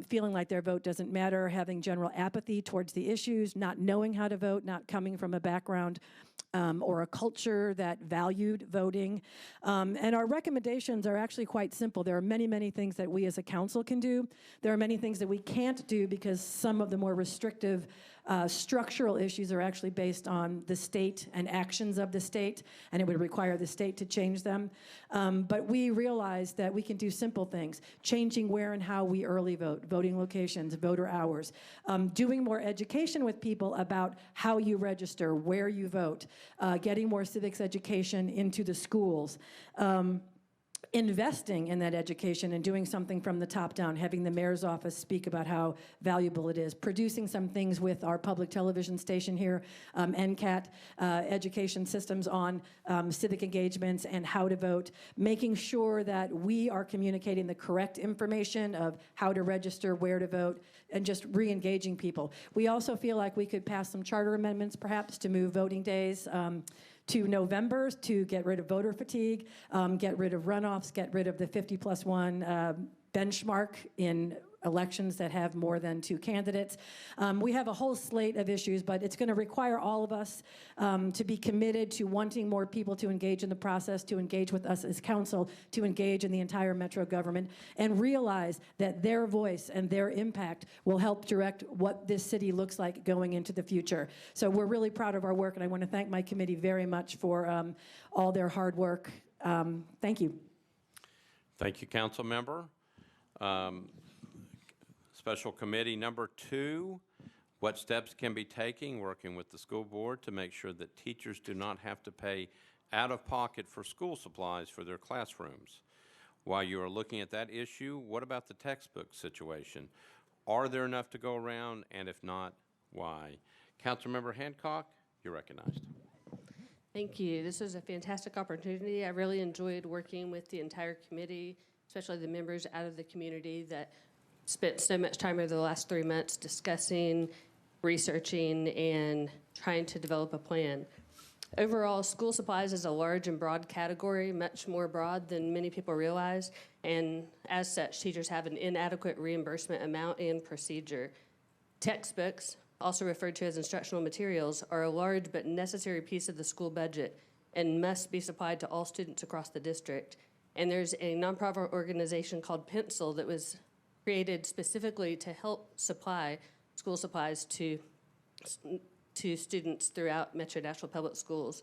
feeling like their vote doesn't matter, having general apathy towards the issues, not knowing how to vote, not coming from a background or a culture that valued voting. And our recommendations are actually quite simple. There are many, many things that we as a council can do. There are many things that we can't do because some of the more restrictive structural issues are actually based on the state and actions of the state, and it would require the state to change them. But we realize that we can do simple things, changing where and how we early vote, voting locations, voter hours, doing more education with people about how you register, where you vote, getting more civics education into the schools, investing in that education and doing something from the top down, having the mayor's office speak about how valuable it is, producing some things with our public television station here, NCAT, education systems on civic engagements and how to vote, making sure that we are communicating the correct information of how to register, where to vote, and just re-engaging people. We also feel like we could pass some charter amendments perhaps to move voting days to November to get rid of voter fatigue, get rid of runoffs, get rid of the 50+1 benchmark in elections that have more than 2 candidates. We have a whole slate of issues, but it's going to require all of us to be committed to wanting more people to engage in the process, to engage with us as council, to engage in the entire Metro government, and realize that their voice and their impact will help direct what this city looks like going into the future. So we're really proud of our work, and I want to thank my committee very much for all their hard work. Thank you. Thank you, Council Member. Special Committee number 2, what steps can be taken working with the school board to make sure that teachers do not have to pay out of pocket for school supplies for their classrooms? While you are looking at that issue, what about the textbook situation? Are there enough to go around, and if not, why? Councilmember Hancock, you're recognized. Thank you. This was a fantastic opportunity. I really enjoyed working with the entire committee, especially the members out of the community that spent so much time over the last 3 months discussing, researching, and trying to develop a plan. Overall, school supplies is a large and broad category, much more broad than many people realize, and as such, teachers have an inadequate reimbursement amount and procedure. Textbooks, also referred to as instructional materials, are a large but necessary piece of the school budget and must be supplied to all students across the district. And there's a nonprofit organization called Pencil that was created specifically to help supply school supplies to students throughout Metro Nashville Public Schools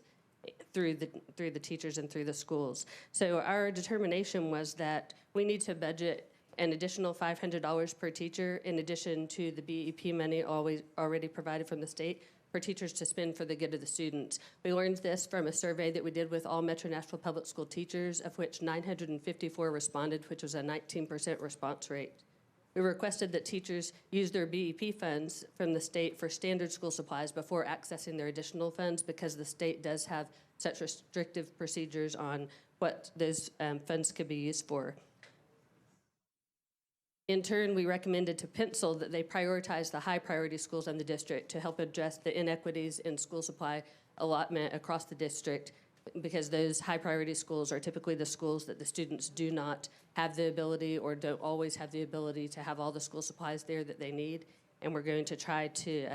through the teachers and through the schools. So our determination was that we need to budget an additional $500 per teacher in addition to the BEP money already provided from the state for teachers to spend for the good of the students. We learned this from a survey that we did with all Metro Nashville Public School teachers, of which 954 responded, which was a 19% response rate. We requested that teachers use their BEP funds from the state for standard school supplies before accessing their additional funds because the state does have such restrictive procedures on what those funds could be used for. In turn, we recommended to Pencil that they prioritize the high priority schools in the district to help address the inequities in school supply allotment across the district, because those high priority schools are typically the schools that the students do not have the ability or don't always have the ability to have all the school supplies there that they need. And we're going to try to,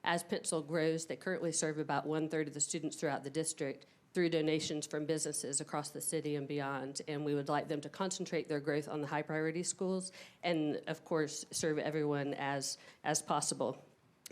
as Pencil grows, they currently serve about 1/3 of the students throughout the district through donations from businesses across the city and beyond. And we would like them to concentrate their growth on the high priority schools and, of course, serve everyone as possible.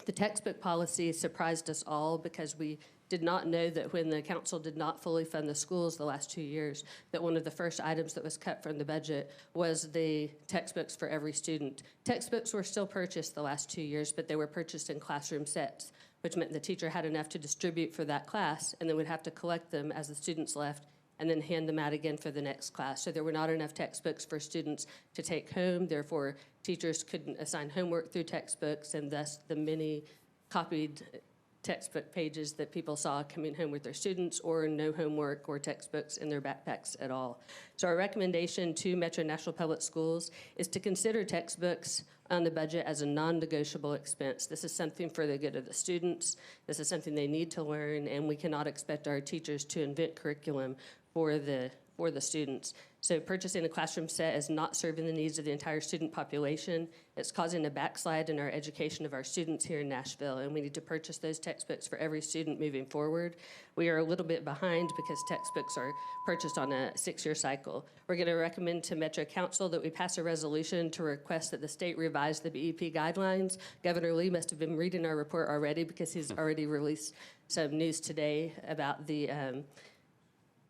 The textbook policy surprised us all because we did not know that when the council did not fully fund the schools the last 2 years, that one of the first items that was cut from the budget was the textbooks for every student. Textbooks were still purchased the last 2 years, but they were purchased in classroom sets, which meant the teacher had enough to distribute for that class and then would have to collect them as the students left and then hand them out again for the next class. So there were not enough textbooks for students to take home. Therefore, teachers couldn't assign homework through textbooks, and thus the many copied textbook pages that people saw coming home with their students, or no homework or textbooks in their backpacks at all. So our recommendation to Metro Nashville Public Schools is to consider textbooks on the budget as a non-negotiable expense. This is something for the good of the students. This is something they need to learn, and we cannot expect our teachers to invent curriculum for the for the students. So purchasing a classroom set is not serving the needs of the entire student population. It's causing a backslide in our education of our students here in Nashville, and we need to purchase those textbooks for every student moving forward. We are a little bit behind because textbooks are purchased on a 6-year cycle. We're going to recommend to Metro Council that we pass a resolution to request that the state revise the BEP guidelines. Governor Lee must have been reading our report already because he's already released some news today about the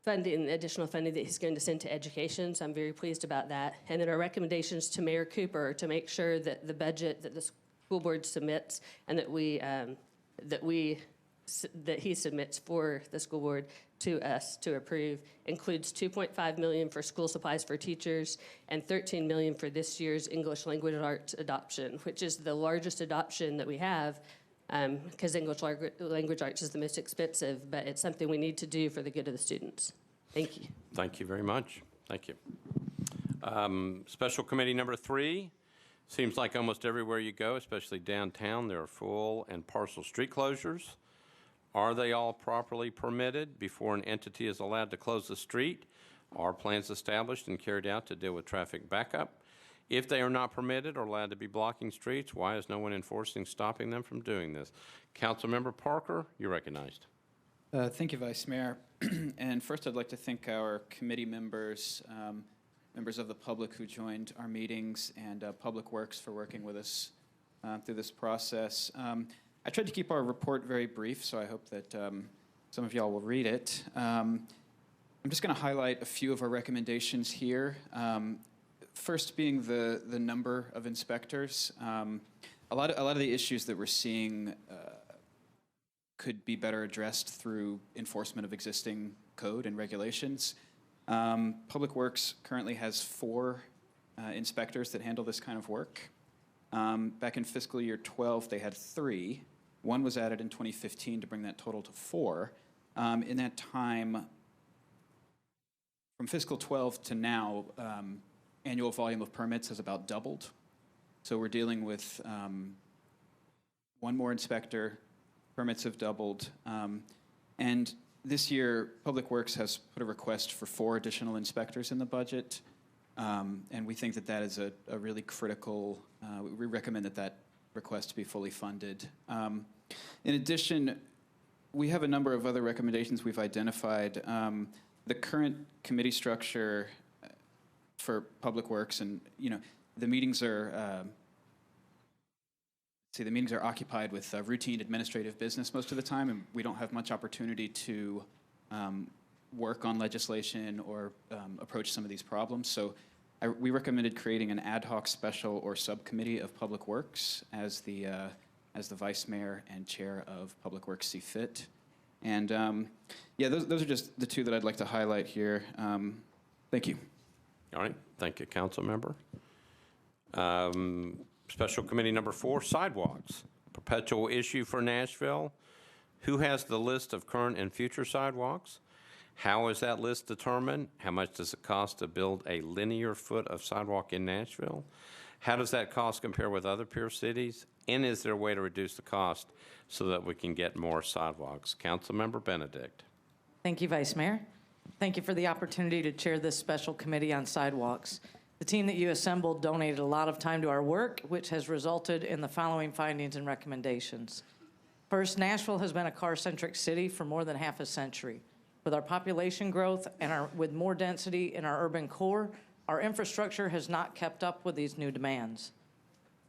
funding, additional funding that he's going to send to education, so I'm very pleased about that. And then our recommendations to Mayor Cooper to make sure that the budget that the school board submits and that he submits for the school board to us to approve includes $2.5 million for school supplies for teachers and $13 million for this year's English language arts adoption, which is the largest adoption that we have, because English language arts is the most expensive, but it's something we need to do for the good of the students. Thank you. Thank you very much. Thank you. Special committee number 3. Seems like almost everywhere you go, especially downtown, there are full and partial street closures. Are they all properly permitted before an entity is allowed to close the street? Are plans established and carried out to deal with traffic backup? If they are not permitted or allowed to be blocking streets, why is no one enforcing stopping them from doing this? Councilmember Parker, you're recognized. Thank you, Vice Mayor. And first, I'd like to thank our committee members, members of the public who joined our meetings, and Public Works for working with us through this process. I tried to keep our report very brief, so I hope that some of y'all will read it. I'm just going to highlight a few of our recommendations here. First being the number of inspectors. A lot of the issues that we're seeing could be better addressed through enforcement of existing code and regulations. Public Works currently has 4 inspectors that handle this kind of work. Back in fiscal year 12, they had 3. 1 was added in 2015 to bring that total to 4. In that time, from fiscal 12 to now, annual volume of permits has about doubled. So we're dealing with 1 more inspector, permits have doubled. And this year, Public Works has put a request for 4 additional inspectors in the budget. And we think that that is a really critical, we recommend that request be fully funded. In addition, we have a number of other recommendations we've identified. The current committee structure for Public Works, and the meetings are occupied with routine administrative business most of the time, and we don't have much opportunity to work on legislation or approach some of these problems. So we recommended creating an ad hoc special or subcommittee of Public Works as the vice mayor and chair of Public Works see fit. And yeah, those are just the 2 that I'd like to highlight here. Thank you. All right. Thank you, council member. Special committee number 4, sidewalks. Perpetual issue for Nashville. Who has the list of current and future sidewalks? How is that list determined? How much does it cost to build a linear foot of sidewalk in Nashville? How does that cost compare with other peer cities? And is there a way to reduce the cost so that we can get more sidewalks? Councilmember Benedict. Thank you, Vice Mayor. Thank you for the opportunity to chair this special committee on sidewalks. The team that you assembled donated a lot of time to our work, which has resulted in the following findings and recommendations. First, Nashville has been a car-centric city for more than half a century. With our population growth and with more density in our urban core, our infrastructure has not kept up with these new demands.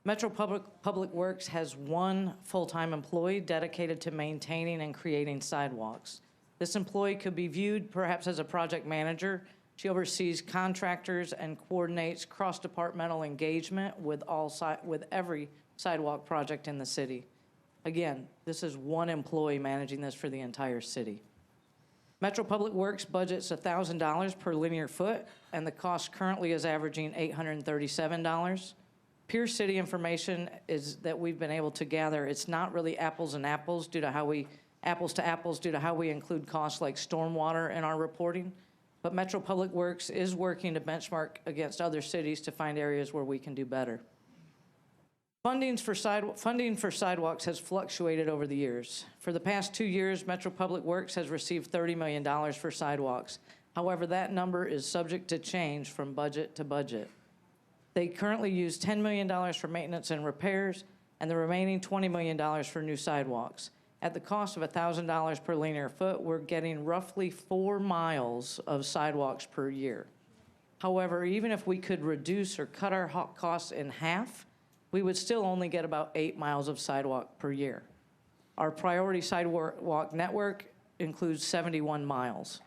Metro Public Works has 1 full-time employee dedicated to maintaining and creating sidewalks. This employee could be viewed perhaps as a project manager. She oversees contractors and coordinates cross-departmental engagement with every sidewalk project in the city. Again, this is 1 employee managing this for the entire city. Metro Public Works budgets $1,000 per linear foot, and the cost currently is averaging $837. Peer city information is that we've been able to gather. It's not really apples to apples due to how we include costs like stormwater in our reporting. But Metro Public Works is working to benchmark against other cities to find areas where we can do better. Funding for sidewalks has fluctuated over the years. For the past 2 years, Metro Public Works has received $30 million for sidewalks. However, that number is subject to change from budget to budget. They currently use $10 million for maintenance and repairs, and the remaining $20 million for new sidewalks. At the cost of $1,000 per linear foot, we're getting roughly 4 miles of sidewalks per year. However, even if we could reduce or cut our costs in half, we would still only get about 8 miles of sidewalk per year. Our priority sidewalk network includes 71 miles.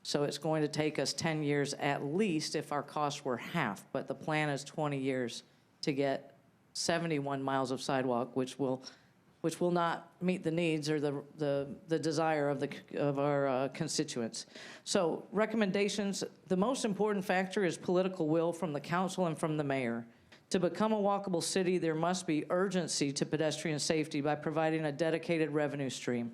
So it's going to take us 10 years at least if our costs were half, but the plan is 20 years to get 71 miles of sidewalk, which will not meet the needs or the desire of our constituents. So recommendations, the most important factor is political will from the council and from the mayor. To become a walkable city, there must be urgency to pedestrian safety by providing a dedicated revenue stream.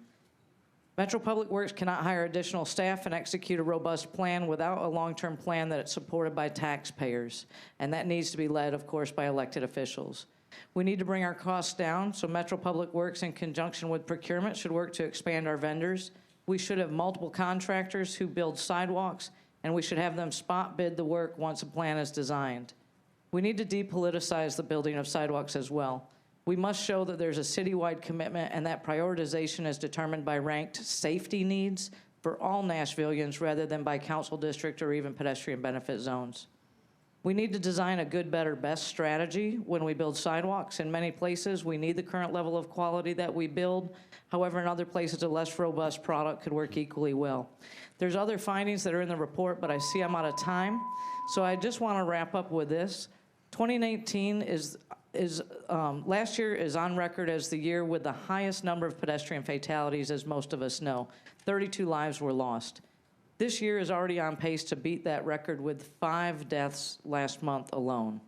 Metro Public Works cannot hire additional staff and execute a robust plan without a long-term plan that is supported by taxpayers. And that needs to be led, of course, by elected officials. We need to bring our costs down, so Metro Public Works, in conjunction with procurement, should work to expand our vendors. We should have multiple contractors who build sidewalks, and we should have them spot bid the work once a plan is designed. We need to depoliticize the building of sidewalks as well. We must show that there's a citywide commitment and that prioritization is determined by ranked safety needs for all Nashvillians rather than by council district or even pedestrian benefit zones. We need to design a good, better, best strategy when we build sidewalks. In many places, we need the current level of quality that we build. However, in other places, a less robust product could work equally well. There's other findings that are in the report, but I see I'm out of time. So I just want to wrap up with this. 2019 last year is on record as the year with the highest number of pedestrian fatalities, as most of us know. 32 lives were lost. This year is already on pace to beat that record with 5 deaths last month alone.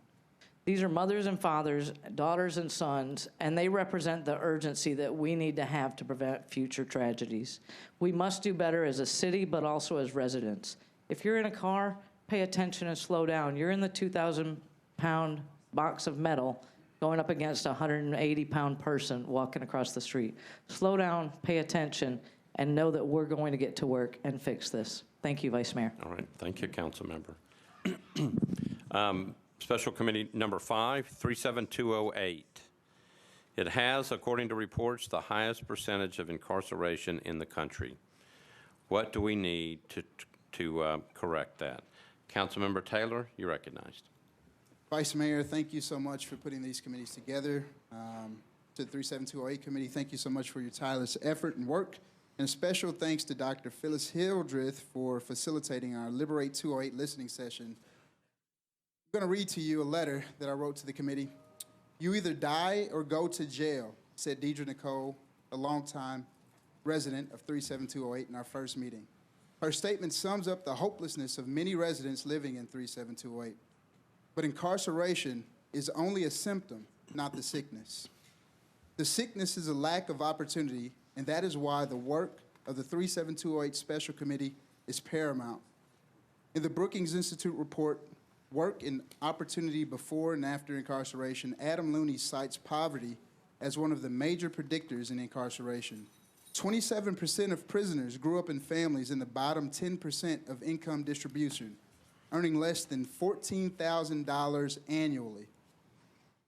These are mothers and fathers, daughters and sons, and they represent the urgency that we need to have to prevent future tragedies. We must do better as a city, but also as residents. If you're in a car, pay attention and slow down. You're in the 2,000-pound box of metal going up against a 180-pound person walking across the street. Slow down, pay attention, and know that we're going to get to work and fix this. Thank you, Vice Mayor. All right. Thank you, Council Member. Special Committee Number 5, 37208. It has, according to reports, the highest percentage of incarceration in the country. What do we need to correct that? Councilmember Taylor, you're recognized. Vice Mayor, thank you so much for putting these committees together. To the 37208 Committee, thank you so much for your tireless effort and work. And a special thanks to Dr. Phyllis Hildreth for facilitating our Liberate 208 listening session. I'm going to read to you a letter that I wrote to the committee. You either die or go to jail, said Deidre Nicole, a longtime resident of 37208 in our first meeting. Her statement sums up the hopelessness of many residents living in 37208. But incarceration is only a symptom, not the sickness. The sickness is a lack of opportunity, and that is why the work of the 37208 Special Committee is paramount. In the Brookings Institute report, Work and Opportunity Before and After Incarceration, Adam Looney cites poverty as one of the major predictors in incarceration. 27% of prisoners grew up in families in the bottom 10% of income distribution, earning less than $14,000 annually.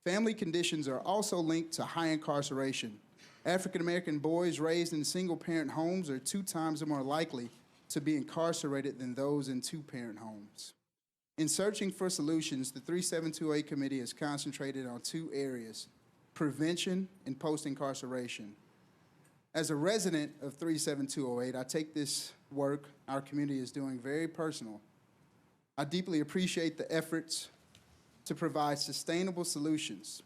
Family conditions are also linked to high incarceration. African-American boys raised in single-parent homes are 2 times more likely to be incarcerated than those in 2-parent homes. In searching for solutions, the 3728 Committee has concentrated on 2 areas: prevention and post-incarceration. As a resident of 37208, I take this work our community is doing very personal. I deeply appreciate the efforts to provide sustainable solutions.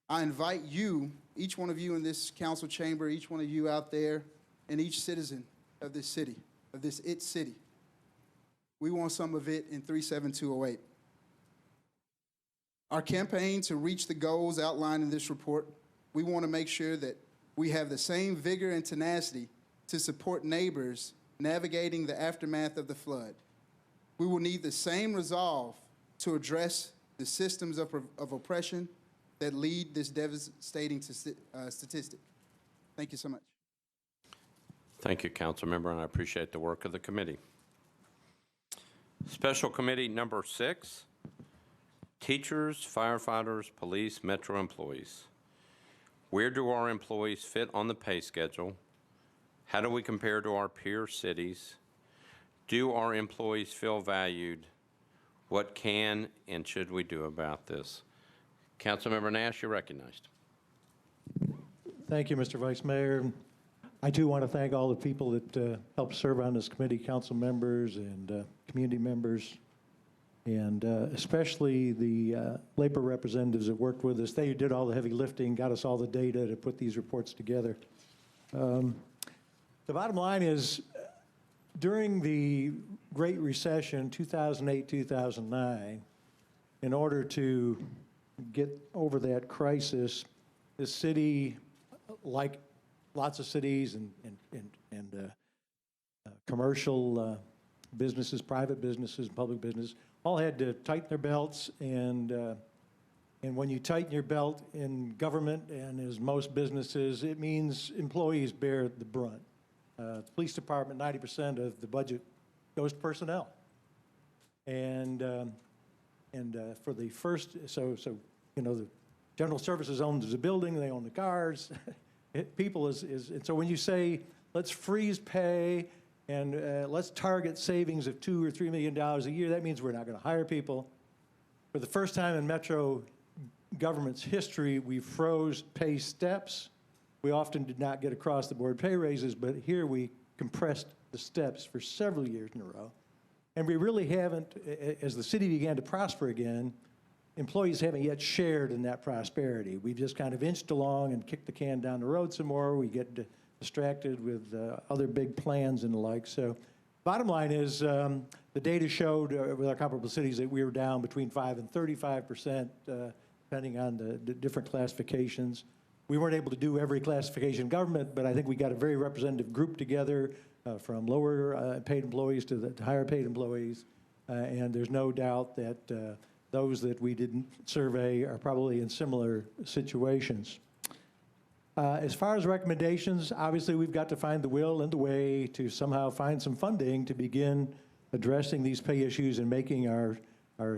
I invite you, each one of you in this council chamber, each one of you out there, and each citizen of this city, of this IT city. We want some of it in 37208. Our campaign to reach the goals outlined in this report, we want to make sure that we have the same vigor and tenacity to support neighbors navigating the aftermath of the flood. We will need the same resolve to address the systems of oppression that lead this devastating statistic. Thank you so much. Thank you, Council Member, and I appreciate the work of the committee. Special Committee number 6, teachers, firefighters, police, Metro employees. Where do our employees fit on the pay schedule? How do we compare to our peer cities? Do our employees feel valued? What can and should we do about this? Councilmember Nash, you're recognized. Thank you, Mr. Vice Mayor. I too want to thank all the people that helped serve on this committee, council members and community members, and especially the labor representatives that worked with us. They did all the heavy lifting, got us all the data to put these reports together. The bottom line is, during the Great Recession, 2008, 2009, in order to get over that crisis, the city, like lots of cities and commercial businesses, private businesses, public business, all had to tighten their belts. And when you tighten your belt in government, and as most businesses, it means employees bear the brunt. The police department, 90% of the budget goes to personnel. And for the first, so you know, the general services owns the building, they own the cars. People and so when you say, let's freeze pay and let's target savings of $2 or $3 million a year, that means we're not going to hire people. For the first time in Metro government's history, we froze pay steps. We often did not get across-the-board pay raises, but here we compressed the steps for several years in a row. And we really haven't, as the city began to prosper again, employees haven't yet shared in that prosperity. We've just kind of inched along and kicked the can down the road some more. We get distracted with other big plans and the like. So bottom line is the data showed with our comparable cities that we were down between 5 and 35%, depending on the different classifications. We weren't able to do every classification in government, but I think we got a very representative group together from lower paid employees to higher paid employees. And there's no doubt that those that we didn't survey are probably in similar situations. As far as recommendations, obviously we've got to find the will and the way to somehow find some funding to begin addressing these pay issues and making our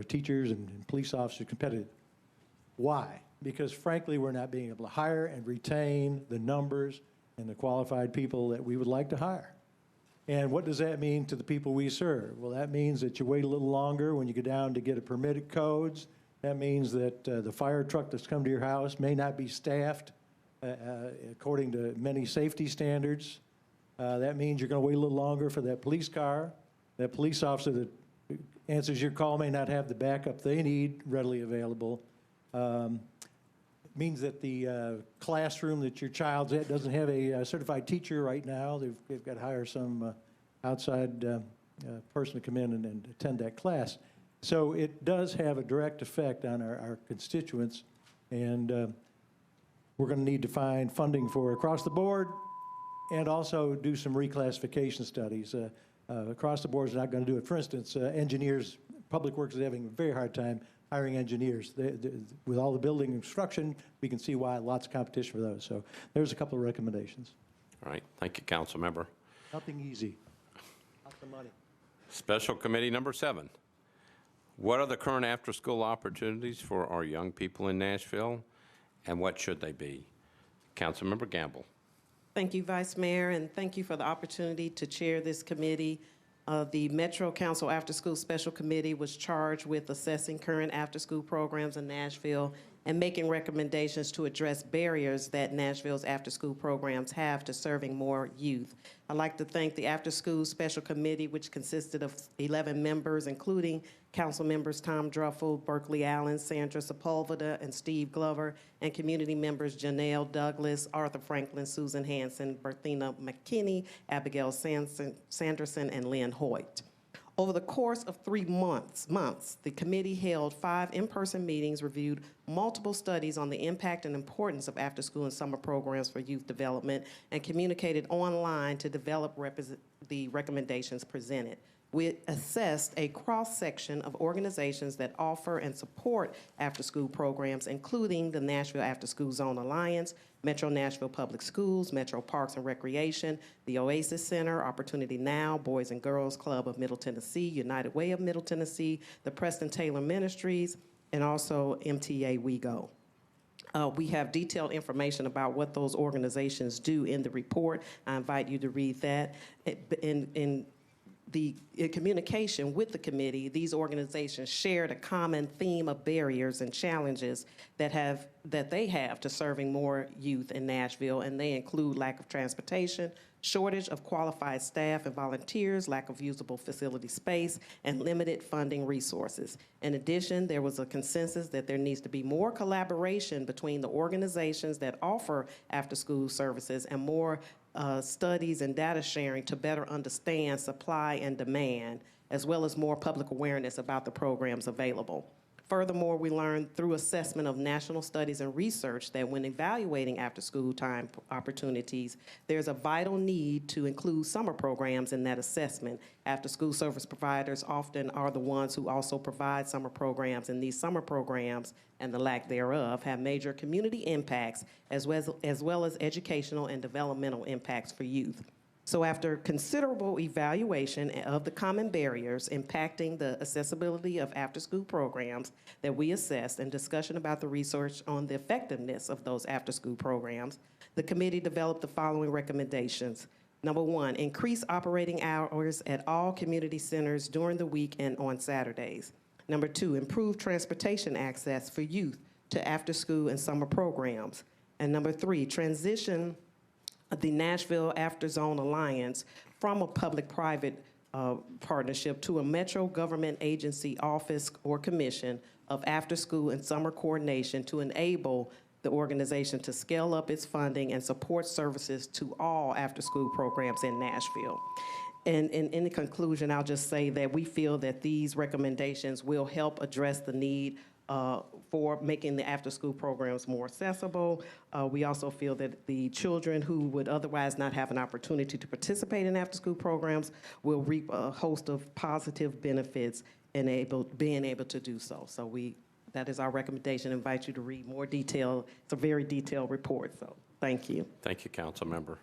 teachers and police officers competitive. Why? Because frankly, we're not being able to hire and retain the numbers and the qualified people that we would like to hire. And what does that mean to the people we serve? Well, that means that you wait a little longer when you go down to get a permitted codes. That means that the fire truck that's come to your house may not be staffed according to many safety standards. That means you're going to wait a little longer for that police car. That police officer that answers your call may not have the backup they need readily available. It means that the classroom that your child's at doesn't have a certified teacher right now. They've got to hire some outside person to come in and attend that class. So it does have a direct effect on our constituents, and we're going to need to find funding for across the board and also do some reclassification studies. Across the board is not going to do it. For instance, engineers, Public Works is having a very hard time hiring engineers. With all the building construction, we can see why lots of competition for those. So there's a couple of recommendations. All right. Thank you, Council Member. Nothing easy. Lots of money. Special Committee number 7. What are the current after-school opportunities for our young people in Nashville, and what should they be? Councilmember Gamble. Thank you, Vice Mayor, and thank you for the opportunity to chair this committee. The Metro Council After School Special Committee was charged with assessing current after-school programs in Nashville and making recommendations to address barriers that Nashville's after-school programs have to serving more youth. I'd like to thank the After School Special Committee, which consisted of 11 members, including Council members Tom Druffel, Berkeley Allen, Sandra Sepulveda, and Steve Glover, and community members Janelle Douglas, Arthur Franklin, Susan Hanson, Berthina McKinney, Abigail Sanderson, and Lynn Hoyt. Over the course of 3 months, the committee held 5 in-person meetings, reviewed multiple studies on the impact and importance of after-school and summer programs for youth development, and communicated online to develop the recommendations presented. we assessed a cross-section of organizations that offer and support after-school programs, including the Nashville After School Zone Alliance, Metro Nashville Public Schools, Metro Parks and Recreation, the Oasis Center, Opportunity Now, Boys and Girls Club of Middle Tennessee, United Way of Middle Tennessee, the Preston Taylor Ministries, and also MTA We Go. We have detailed information about what those organizations do in the report. I invite you to read that. In communication with the committee, these organizations shared a common theme of barriers and challenges that they have to serving more youth in Nashville, and they include lack of transportation, shortage of qualified staff and volunteers, lack of usable facility space, and limited funding resources. In addition, there was a consensus that there needs to be more collaboration between the organizations that offer after-school services and more studies and data sharing to better understand supply and demand, as well as more public awareness about the programs available. Furthermore, we learned through assessment of national studies and research that when evaluating after-school time opportunities, there's a vital need to include summer programs in that assessment. After-school service providers often are the ones who also provide summer programs, and these summer programs, and the lack thereof, have major community impacts as well as educational and developmental impacts for youth. So after considerable evaluation of the common barriers impacting the accessibility of after-school programs that we assessed and discussion about the research on the effectiveness of those after-school programs, the committee developed the following recommendations. Number one, increase operating hours at all community centers during the week and on Saturdays. Number two, improve transportation access for youth to after-school and summer programs. And number three, transition the Nashville After Zone Alliance from a public-private partnership to a Metro government agency office or commission of after-school and summer coordination to enable the organization to scale up its funding and support services to all after-school programs in Nashville. And in the conclusion, I'll just say that we feel that these recommendations will help address the need for making the after-school programs more accessible. We also feel that the children who would otherwise not have an opportunity to participate in after-school programs will reap a host of positive benefits in being able to do so. So that is our recommendation. I invite you to read more detail. It's a very detailed report, so thank you. Thank you, Council Member.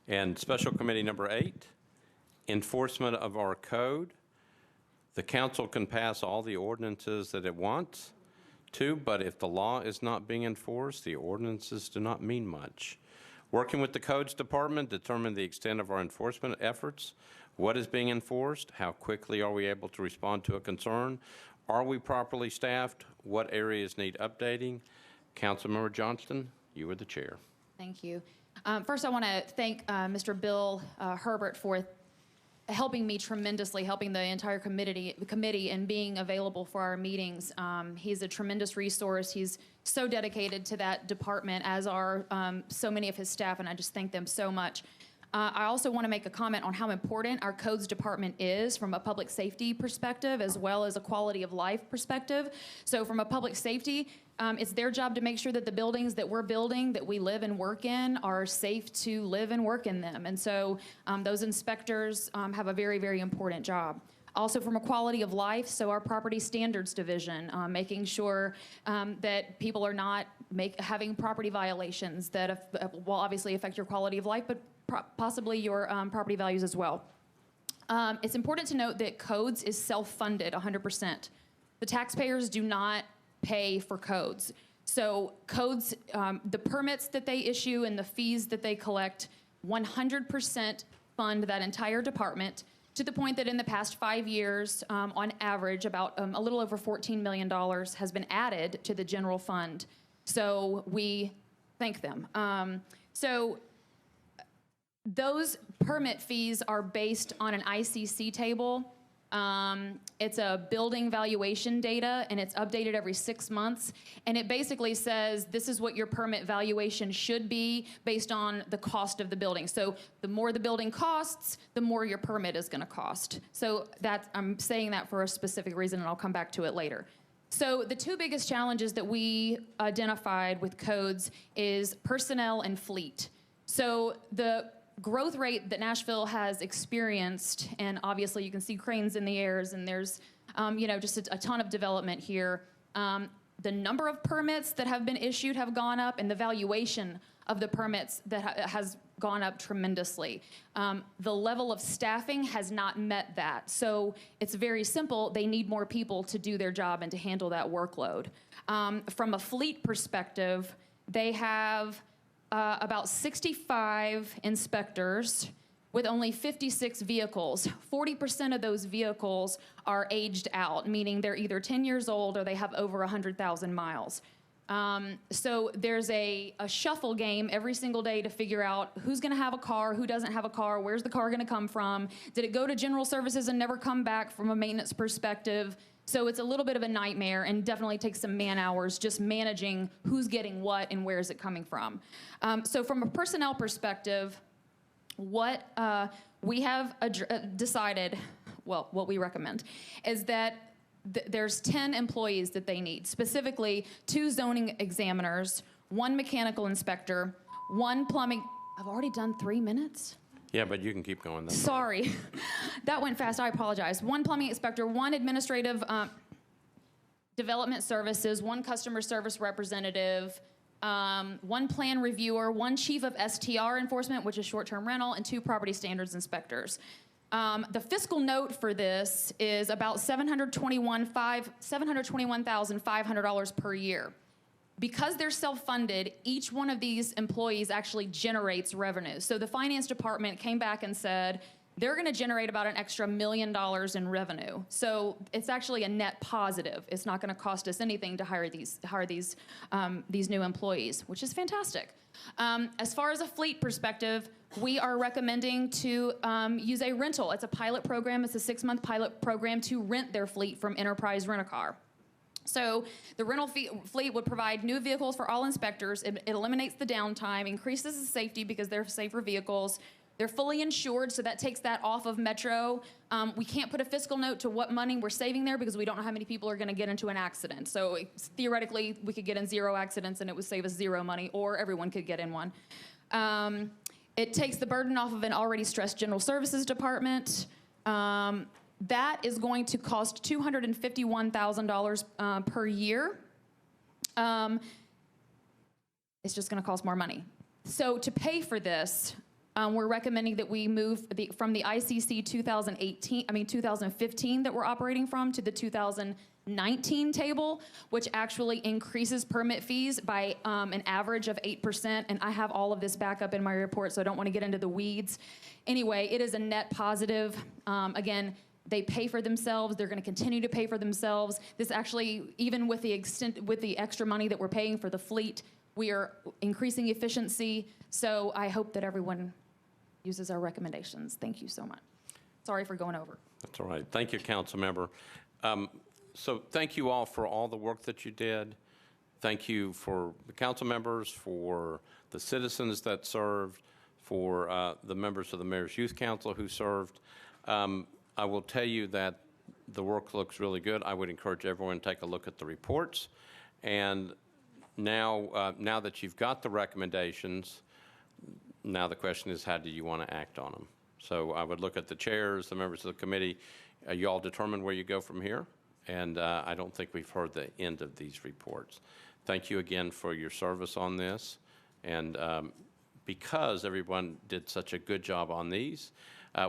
And Special Committee number 8, enforcement of our code. The council can pass all the ordinances that it wants to, but if the law is not being enforced, the ordinances do not mean much. Working with the Codes Department, determine the extent of our enforcement efforts. What is being enforced? How quickly are we able to respond to a concern? Are we properly staffed? What areas need updating? Councilmember Johnston, you are the chair. Thank you. First, I want to thank Mr. Bill Herbert for helping me tremendously, helping the entire committee and being available for our meetings. He's a tremendous resource. He's so dedicated to that department, as are so many of his staff, and I just thank them so much. I also want to make a comment on how important our codes department is from a public safety perspective, as well as a quality of life perspective. So from a public safety, it's their job to make sure that the buildings that we're building, that we live and work in, are safe to live and work in them. And so those inspectors have a very, very important job. Also from a quality of life, so our property standards division, making sure that people are not having property violations that will obviously affect your quality of life, but possibly your property values as well. It's important to note that codes is self-funded 100%. The taxpayers do not pay for codes. So codes, the permits that they issue and the fees that they collect 100% fund that entire department, to the point that in the past 5 years, on average, about a little over $14 million has been added to the general fund. So we thank them. So those permit fees are based on an ICC table. It's a building valuation data, and it's updated every 6 months. And it basically says this is what your permit valuation should be based on the cost of the building. So the more the building costs, the more your permit is going to cost. So I'm saying that for a specific reason, and I'll come back to it later. So the two biggest challenges that we identified with codes is personnel and fleet. So the growth rate that Nashville has experienced, and obviously you can see cranes in the airs, and there's just a ton of development here. The number of permits that have been issued have gone up, and the valuation of the permits that has gone up tremendously. The level of staffing has not met that. So it's very simple. They need more people to do their job and to handle that workload. From a fleet perspective, they have about 65 inspectors with only 56 vehicles. 40% of those vehicles are aged out, meaning they're either 10 years old or they have over 100,000 miles. So there's a shuffle game every single day to figure out who's gonna have a car, who doesn't have a car, where's the car gonna come from, did it go to general services and never come back from a maintenance perspective? So it's a little bit of a nightmare and definitely takes some man hours just managing who's getting what and where is it coming from. So from a personnel perspective, what we have decided, well, what we recommend is that there's 10 employees that they need, specifically 2 zoning examiners, 1 mechanical inspector, 1 plumbing. I've already done 3 minutes? Yeah, but you can keep going. That's Sorry. That went fast. I apologize. 1 plumbing inspector, 1 administrative development services, 1 customer service representative, 1 plan reviewer, 1 chief of STR enforcement, which is short-term rental, and 2 property standards inspectors. The fiscal note for this is about $721,500 per year. Because they're self-funded, each one of these employees actually generates revenue. So the finance department came back and said they're going to generate about an extra $1 million in revenue. So it's actually a net positive. It's not going to cost us anything to hire these new employees, which is fantastic. As far as a fleet perspective, we are recommending to use a rental. It's a pilot program. It's a 6-month pilot program to rent their fleet from Enterprise Rent-A-Car. So the rental fleet would provide new vehicles for all inspectors. It eliminates the downtime, increases the safety because they're safer vehicles. They're fully insured, so that takes that off of Metro. We can't put a fiscal note to what money we're saving there because we don't know how many people are going to get into an accident. So theoretically, we could get in 0 accidents and it would save us 0 money, or everyone could get in one. It takes the burden off of an already stressed general services department. That is going to cost $251,000 per year. It's just going to cost more money. So to pay for this, we're recommending that we move from the ICC 2015 that we're operating from to the 2019 table, which actually increases permit fees by an average of 8%. And I have all of this back up in my report, so I don't want to get into the weeds. Anyway, it is a net positive. Again, they pay for themselves. They're going to continue to pay for themselves. This actually, even with the extra money that we're paying for the fleet, we are increasing efficiency. So I hope that everyone uses our recommendations. Thank you so much. Sorry for going over. That's all right. Thank you, council member. So thank you all for all the work that you did. Thank you for the council members, for the citizens that served, for the members of the Mayor's Youth Council who served. I will tell you that the work looks really good. I would encourage everyone to take a look at the reports. And now that you've got the recommendations, now the question is, how do you want to act on them? So I would look at the chairs, the members of the committee. You all determine where you go from here. And I don't think we've heard the end of these reports. Thank you again for your service on this. And because everyone did such a good job on these,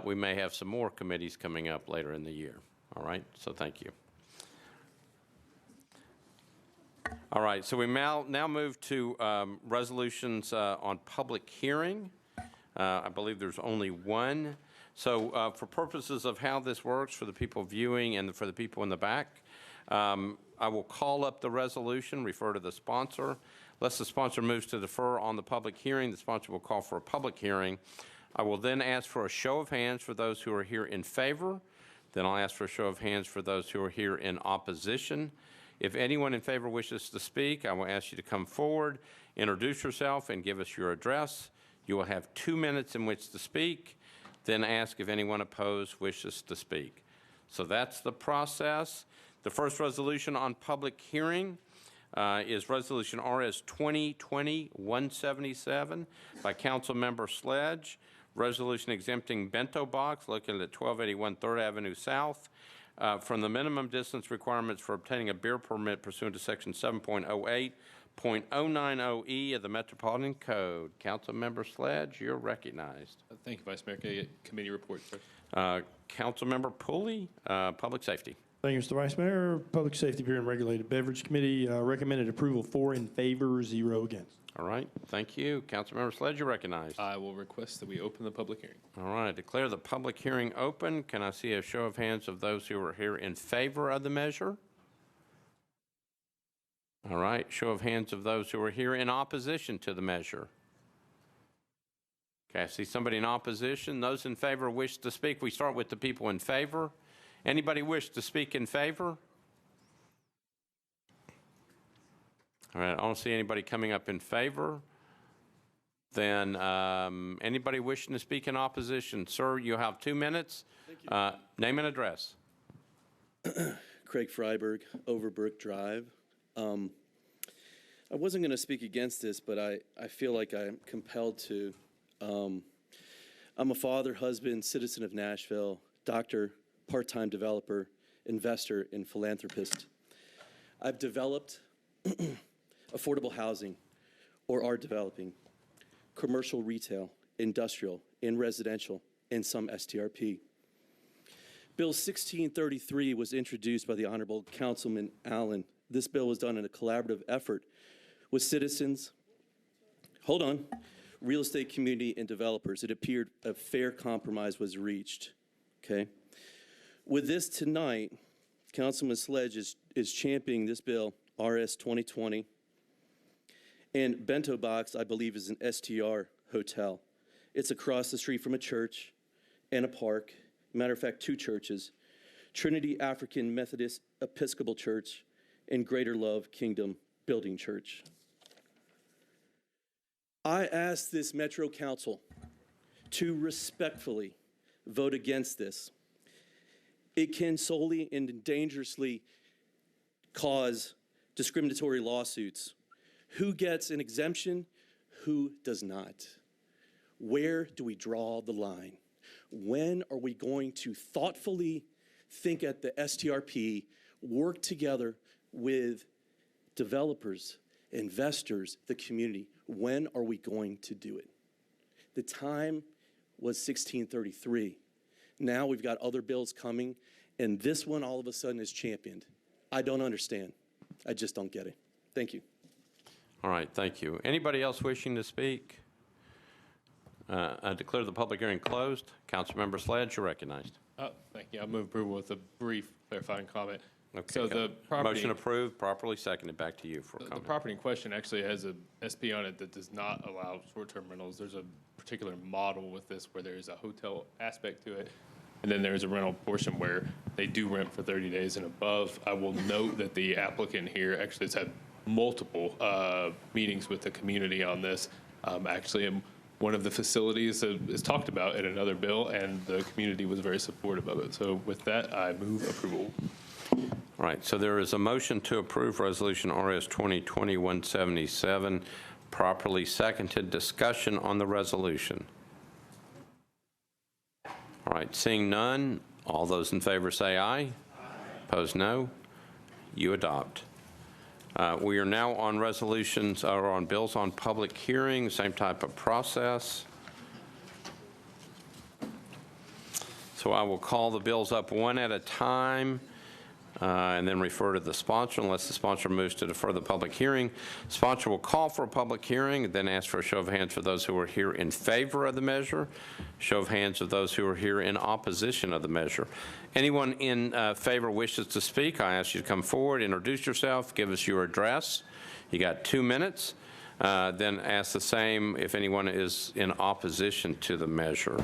we may have some more committees coming up later in the year. All right, so thank you. All right, so we now move to resolutions on public hearing. I believe there's only one. So for purposes of how this works for the people viewing and for the people in the back, I will call up the resolution, refer to the sponsor. Unless the sponsor moves to defer on the public hearing, the sponsor will call for a public hearing. I will then ask for a show of hands for those who are here in favor. Then I'll ask for a show of hands for those who are here in opposition. If anyone in favor wishes to speak, I will ask you to come forward, introduce yourself, and give us your address. You will have 2 minutes in which to speak. Then ask if anyone opposed wishes to speak. So that's the process. The first resolution on public hearing is Resolution RS 2020-177 by Council Member Sledge, resolution exempting bento box located at 1281 3rd Avenue South from the minimum distance requirements for obtaining a beer permit pursuant to Section 7.08.090E of the Metropolitan Code. Councilmember Sledge, you're recognized. Thank you, Vice Mayor. Can I get committee reports, sir? Councilmember Pulley, Public Safety. Thank you, Mr. Vice Mayor. Public Safety, Beer and Regulated Beverage Committee recommended approval, 4 in favor, 0 against. All right, thank you. Councilmember Sledge, you're recognized. I will request that we open the public hearing. All right, I declare the public hearing open. Can I see a show of hands of those who are here in favor of the measure? All right, show of hands of those who are here in opposition to the measure. Okay, I see somebody in opposition. Those in favor wish to speak. We start with the people in favor. Anybody wish to speak in favor? All right, I don't see anybody coming up in favor. Then anybody wishing to speak in opposition? Sir, you have 2 minutes. Name and address. Craig Freiberg, Overbrook Drive. I wasn't going to speak against this, but I feel like I'm compelled to. I'm a father, husband, citizen of Nashville, doctor, part-time developer, investor, and philanthropist. I've developed affordable housing, or are developing, commercial retail, industrial, and residential, and some STRP. Bill 1633 was introduced by the Honorable Councilman Allen. This bill was done in a collaborative effort with citizens, real estate community, and developers. It appeared a fair compromise was reached, okay? With this tonight, Councilman Sledge is championing this bill, RS 2020, and Bento Box, I believe, is an STR hotel. It's across the street from a church and a park. Matter of fact, 2 churches, Trinity African Methodist Episcopal Church and Greater Love Kingdom Building Church. I ask this Metro Council to respectfully vote against this. It can solely and dangerously cause discriminatory lawsuits. Who gets an exemption? Who does not? Where do we draw the line? When are we going to thoughtfully think at the STRP, work together with developers, investors, the community? When are we going to do it? The time was 1633. Now we've got other bills coming, and this one all of a sudden is championed. I don't understand. I just don't get it. Thank you. All right, thank you. Anybody else wishing to speak? I declare the public hearing closed. Councilmember Sledge, you're recognized. Thank you. I'll move approval with a brief clarifying comment. Okay. So the property, motion approved, properly seconded. Back to you for comment. The property in question actually has a SP on it that does not allow short-term rentals. There's a particular model with this where there is a hotel aspect to it, and then there's a rental portion where they do rent for 30 days and above. I will note that the applicant here actually has had multiple meetings with the community on this. Actually, one of the facilities is talked about in another bill, and the community was very supportive of it. So with that, I move approval. All right, so there is a motion to approve Resolution RS 2020-177, properly seconded. Discussion on the resolution. All right, seeing none, all those in favor say aye. Aye. Opposed, no. You adopt. We are now on resolutions, or on bills on public hearing, same type of process. So I will call the bills up one at a time and then refer to the sponsor unless the sponsor moves to defer the public hearing. Sponsor will call for a public hearing and then ask for a show of hands for those who are here in favor of the measure, show of hands of those who are here in opposition of the measure. Anyone in favor wishes to speak, I ask you to come forward, introduce yourself, give us your address. You got 2 minutes. Then ask the same if anyone is in opposition to the measure.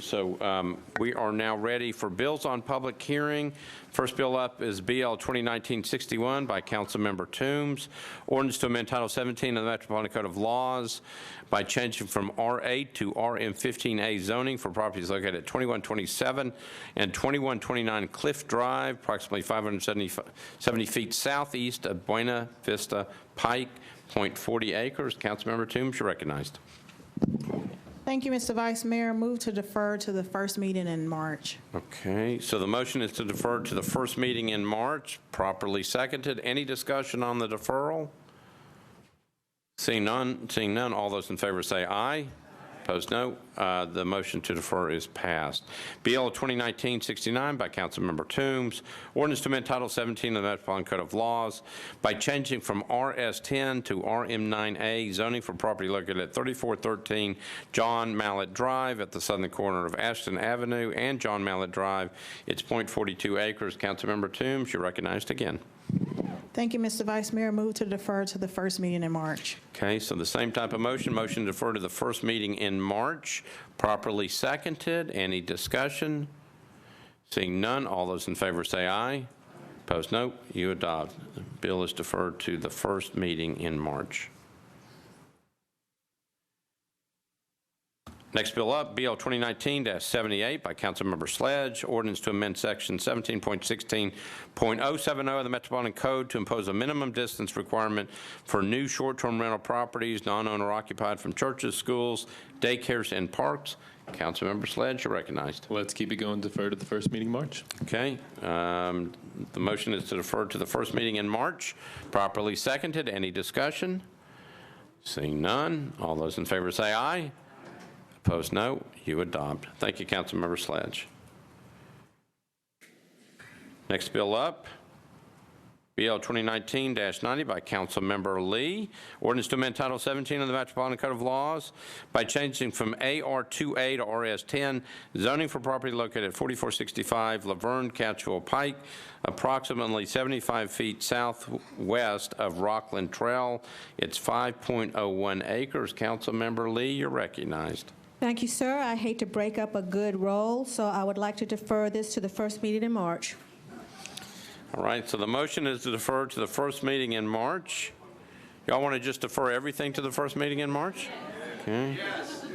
So we are now ready for bills on public hearing. First bill up is BL 2019-61 by Councilmember Toombs. Ordinance to amend Title 17 of the Metropolitan Code of Laws by changing from R8 to RM15A zoning for properties located at 2127 and 2129 Cliff Drive, approximately 570 feet southeast of Buena Vista Pike, .40 acres. Councilmember Toombs, you're recognized. Thank you, Mr. Vice Mayor. Move to defer to the first meeting in March. Okay, so the motion is to defer to the first meeting in March, properly seconded. Any discussion on the deferral? Seeing none, all those in favor say aye. Opposed, no. The motion to defer is passed. BL 2019-69 by Councilmember Toombs. Ordinance to amend Title 17 of the Metropolitan Code of Laws by changing from RS10 to RM9A, zoning for property located at 3413 John Mallet Drive at the southern corner of Ashton Avenue and John Mallet Drive. It's .42 acres. Councilmember Toombs, you're recognized again. Thank you, Mr. Vice Mayor. Move to defer to the first meeting in March. Okay, so the same type of motion to defer to the first meeting in March, properly seconded. Any discussion? Seeing none, all those in favor say aye. Opposed, no. You adopt. The bill is deferred to the first meeting in March. Next bill up, BL 2019-78 by Councilmember Sledge, ordinance to amend section 17.16.070 of the Metropolitan Code to impose a minimum distance requirement for new short-term rental properties, non-owner occupied, from churches, schools, daycares, and parks. Councilmember Sledge, you're recognized. Let's keep it going, defer to the first meeting in March. Okay. The motion is to defer to the first meeting in March, properly seconded. Any discussion? Seeing none, all those in favor say aye. Opposed, no. You adopt. Thank you, Councilmember Sledge. Next bill up, BL 2019-90 by Councilmember Lee. Ordinance to amend Title 17 of the Metropolitan Code of Laws by changing from AR2A to RS10, zoning for property located at 4465 Laverne Catchwell Pike, approximately 75 feet southwest of Rockland Trail. It's 5.01 acres. Councilmember Lee, you're recognized. Thank you, sir. I hate to break up a good roll, so I would like to defer this to the first meeting in March. All right, so the motion is to defer to the first meeting in March. Y'all want to just defer everything to the first meeting in March? Okay. Yes.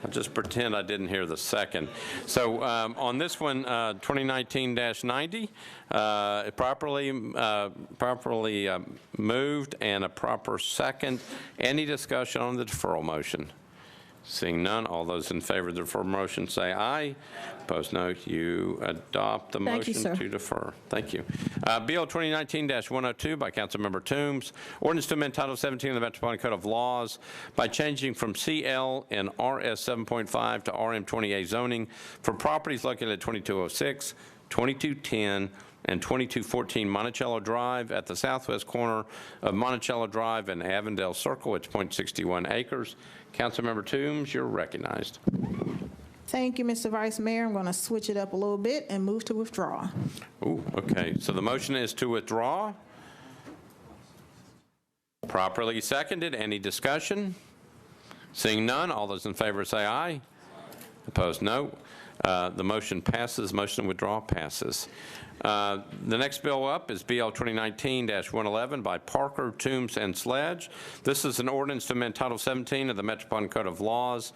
I'll just pretend I didn't hear the second. So on this one, 2019-90, properly moved and a proper second. Any discussion on the deferral motion? Seeing none, all those in favor of the deferral motion say aye. Opposed, no. You adopt the motion to defer. Thank you. BL 2019-102 by Councilmember Toombs. Ordinance to amend Title 17 of the Metropolitan Code of Laws by changing from CL and RS 7.5 to RM20A zoning for properties located at 2206, 2210, and 2214 Monticello Drive at the southwest corner of Monticello Drive and Avondale Circle. It's .61 acres. Councilmember Toombs, you're recognized. Thank you, Mr. Vice Mayor. I'm going to switch it up a little bit and move to withdraw. Ooh, okay. So the motion is to withdraw. Properly seconded. Any discussion? Seeing none, all those in favor say aye. Opposed, no. The motion passes. Motion to withdraw passes. The next bill up is BL 2019-111 by Parker, Toombs, and Sledge. This is an ordinance to amend Title 17 of the Metropolitan Code of Laws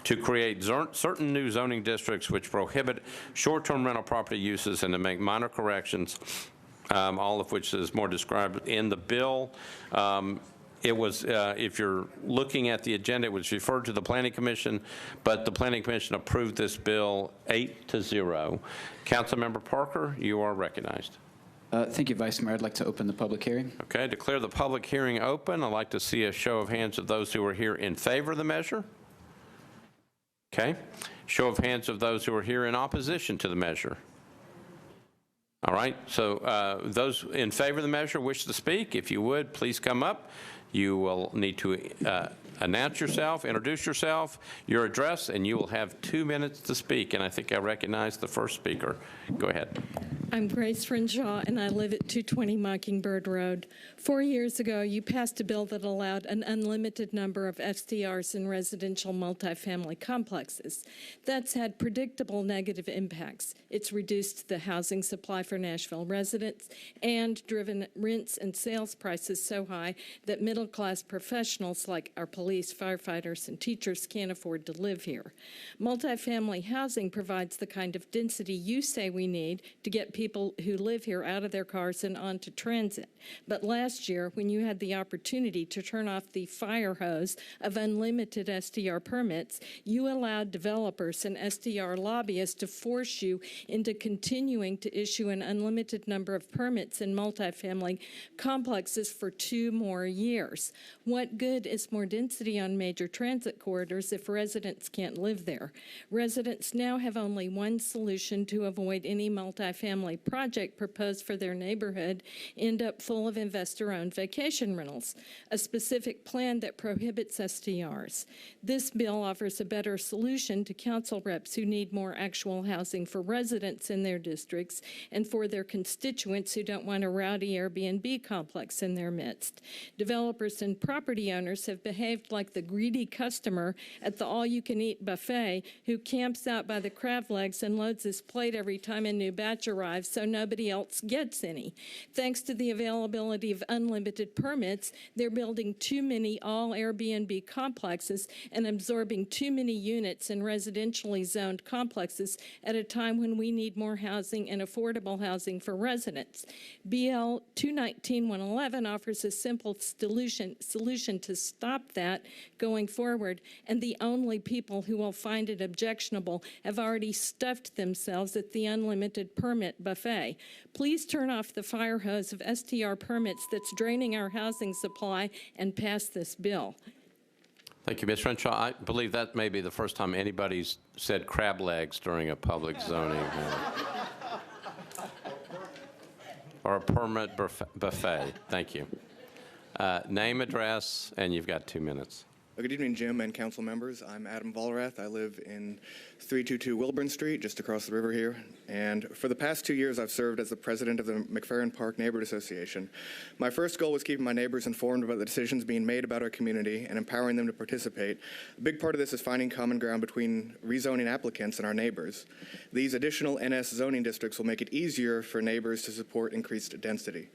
to create certain new zoning districts which prohibit short-term rental property uses and to make minor corrections, all of which is more described in the bill. It was, if you're looking at the agenda, it was referred to the Planning Commission, but the Planning Commission approved this bill 8-0. Councilmember Parker, you are recognized. Thank you, Vice Mayor. I'd like to open the public hearing. Okay, declare the public hearing open. I'd like to see a show of hands of those who are here in favor of the measure. Okay, show of hands of those who are here in opposition to the measure. All right, so those in favor of the measure wish to speak. If you would, please come up. You will need to announce yourself, introduce yourself, your address, and you will have 2 minutes to speak. And I think I recognize the first speaker. Go ahead. I'm Grace Frenshaw, and I live at 220 Mockingbird Road. 4 years ago, you passed a bill that allowed an unlimited number of SDRs in residential multifamily complexes. That's had predictable negative impacts. It's reduced the housing supply for Nashville residents and driven rents and sales prices so high that middle middle-class professionals like our police, firefighters, and teachers can't afford to live here. Multifamily housing provides the kind of density you say we need to get people who live here out of their cars and onto transit. But last year, when you had the opportunity to turn off the fire hose of unlimited STR permits, you allowed developers and STR lobbyists to force you into continuing to issue an unlimited number of permits in multifamily complexes for 2 more years. What good is more density on major transit corridors if residents can't live there? Residents now have only one solution to avoid any multifamily project proposed for their neighborhood end up full of investor-owned vacation rentals, a specific plan that prohibits STRs. This bill offers a better solution to council reps who need more actual housing for residents in their districts and for their constituents who don't want a rowdy Airbnb complex in their midst. Developers and property owners have behaved like the greedy customer at the all-you-can-eat buffet who camps out by the crab legs and loads his plate every time a new batch arrives so nobody else gets any. Thanks to the availability of unlimited permits, they're building too many all-Airbnb complexes and absorbing too many units in residentially zoned complexes at a time when we need more housing and affordable housing for residents. BL 219-111 offers a simple solution to stop that going forward, and the only people who will find it objectionable have already stuffed themselves at the unlimited permit buffet. Please turn off the fire hose of STR permits that's draining our housing supply and pass this bill. Thank you, Ms. Renshaw. I believe that may be the first time anybody's said crab legs during a public zoning or a permit buffet. Thank you. Name, address, and you've got 2 minutes. Good evening, Jim and council members. I'm Adam Vollrath. I live in 322 Wilburn Street, just across the river here. And for the past 2 years, I've served as the president of the McFerrin Park Neighborhood Association. My first goal was keeping my neighbors informed about the decisions being made about our community and empowering them to participate. A big part of this is finding common ground between rezoning applicants and our neighbors. These additional NS zoning districts will make it easier for neighbors to support increased density.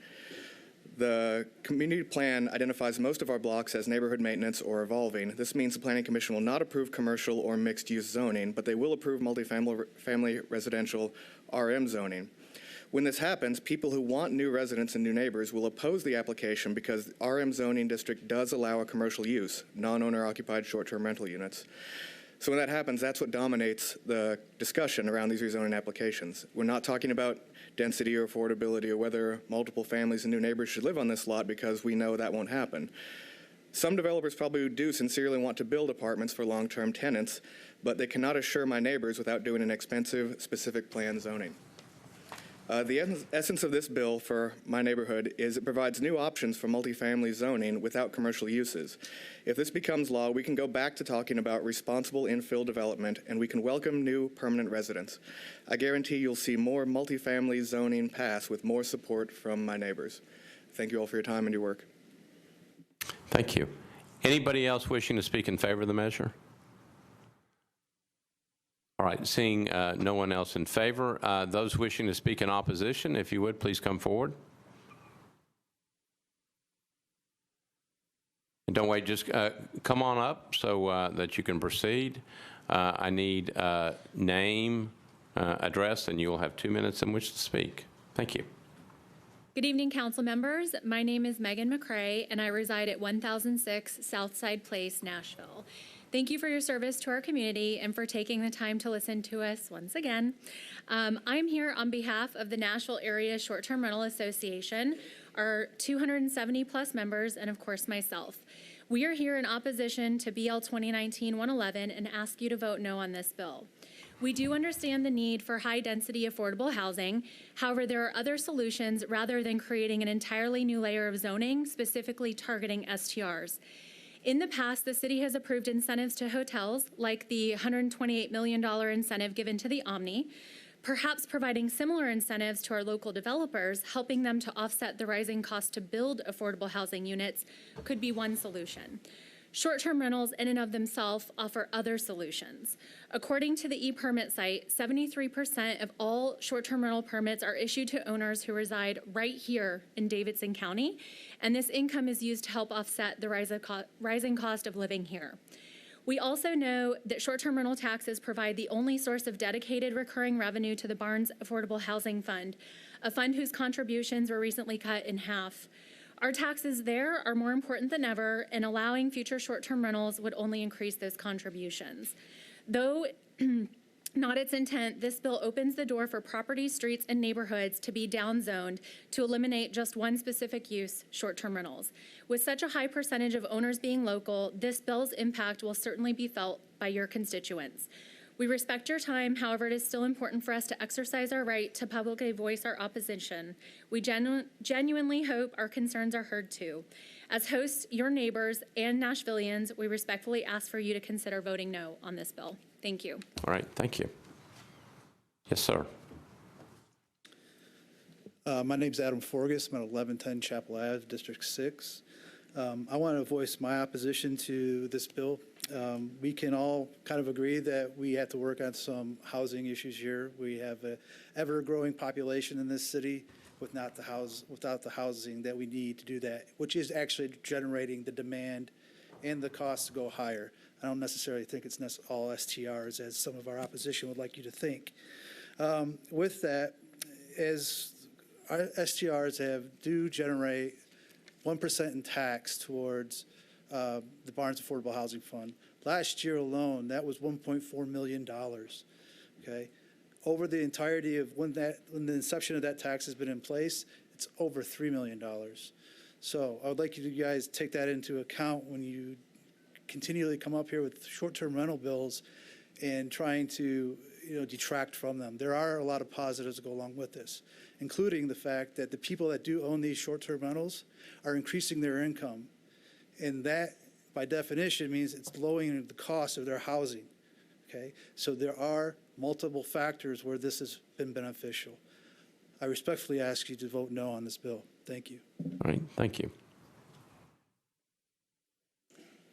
The community plan identifies most of our blocks as neighborhood maintenance or evolving. This means the Planning Commission will not approve commercial or mixed-use zoning, but they will approve multifamily residential RM zoning. When this happens, people who want new residents and new neighbors will oppose the application because the RM zoning district does allow a commercial use, non-owner occupied short-term rental units. So when that happens, that's what dominates the discussion around these rezoning applications. We're not talking about density or affordability or whether multiple families and new neighbors should live on this lot because we know that won't happen. Some developers probably do sincerely want to build apartments for long-term tenants, but they cannot assure my neighbors without doing an expensive, specific plan zoning. The essence of this bill for my neighborhood is it provides new options for multifamily zoning without commercial uses. If this becomes law, we can go back to talking about responsible infill development, and we can welcome new permanent residents. I guarantee you'll see more multifamily zoning pass with more support from my neighbors. Thank you all for your time and your work. Thank you. Anybody else wishing to speak in favor of the measure? All right, seeing no one else in favor, those wishing to speak in opposition, if you would, please come forward. And don't wait, just come on up so that you can proceed. I need name, address, and you will have 2 minutes in which to speak. Thank you. Good evening, council members. My name is Megan McCrae, and I reside at 1006 Southside Place, Nashville. Thank you for your service to our community and for taking the time to listen to us once again. I'm here on behalf of the Nashville Area Short-Term Rental Association, our 270 plus members, and of course myself. We are here in opposition to BL 2019-111 and ask you to vote no on this bill. We do understand the need for high-density affordable housing. However, there are other solutions rather than creating an entirely new layer of zoning, specifically targeting STRs. In the past, the city has approved incentives to hotels, like the $128 million incentive given to the Omni. Perhaps providing similar incentives to our local developers, helping them to offset the rising cost to build affordable housing units, could be one solution. Short-term rentals in and of themselves offer other solutions. According to the e-permit site, 73% of all short-term rental permits are issued to owners who reside right here in Davidson County, and this income is used to help offset the rising cost of living here. We also know that short-term rental taxes provide the only source of dedicated recurring revenue to the Barnes Affordable Housing Fund, a fund whose contributions were recently cut in half. Our taxes there are more important than ever, and allowing future short-term rentals would only increase those contributions. Though not its intent, this bill opens the door for properties, streets, and neighborhoods to be downzoned to eliminate just one specific use, short-term rentals. With such a high percentage of owners being local, this bill's impact will certainly be felt by your constituents. We respect your time, however, it is still important for us to exercise our right to publicly voice our opposition. We genuinely hope our concerns are heard too. As hosts, your neighbors, and Nashvillians, we respectfully ask for you to consider voting no on this bill. Thank you. All right, thank you. Yes, sir. My name's Adam Forgas. I'm at 1110 Chapel Ave, District 6. I want to voice my opposition to this bill. We can all kind of agree that we have to work on some housing issues here. We have an ever-growing population in this city without the housing that we need to do that, which is actually generating the demand and the cost to go higher. I don't necessarily think it's all STRs, as some of our opposition would like you to think. With that, as our STRs do generate 1% in tax towards the Barnes Affordable Housing Fund. Last year alone, that was $1.4 million. Okay, over the entirety of when the inception of that tax has been in place, it's over $3 million. So I would like you guys to take that into account when you continually come up here with short-term rental bills and trying to detract from them. There are a lot of positives that go along with this, including the fact that the people that do own these short-term rentals are increasing their income. And that, by definition, means it's lowering the cost of their housing. Okay? So there are multiple factors where this has been beneficial. I respectfully ask you to vote no on this bill. Thank you. All right, thank you.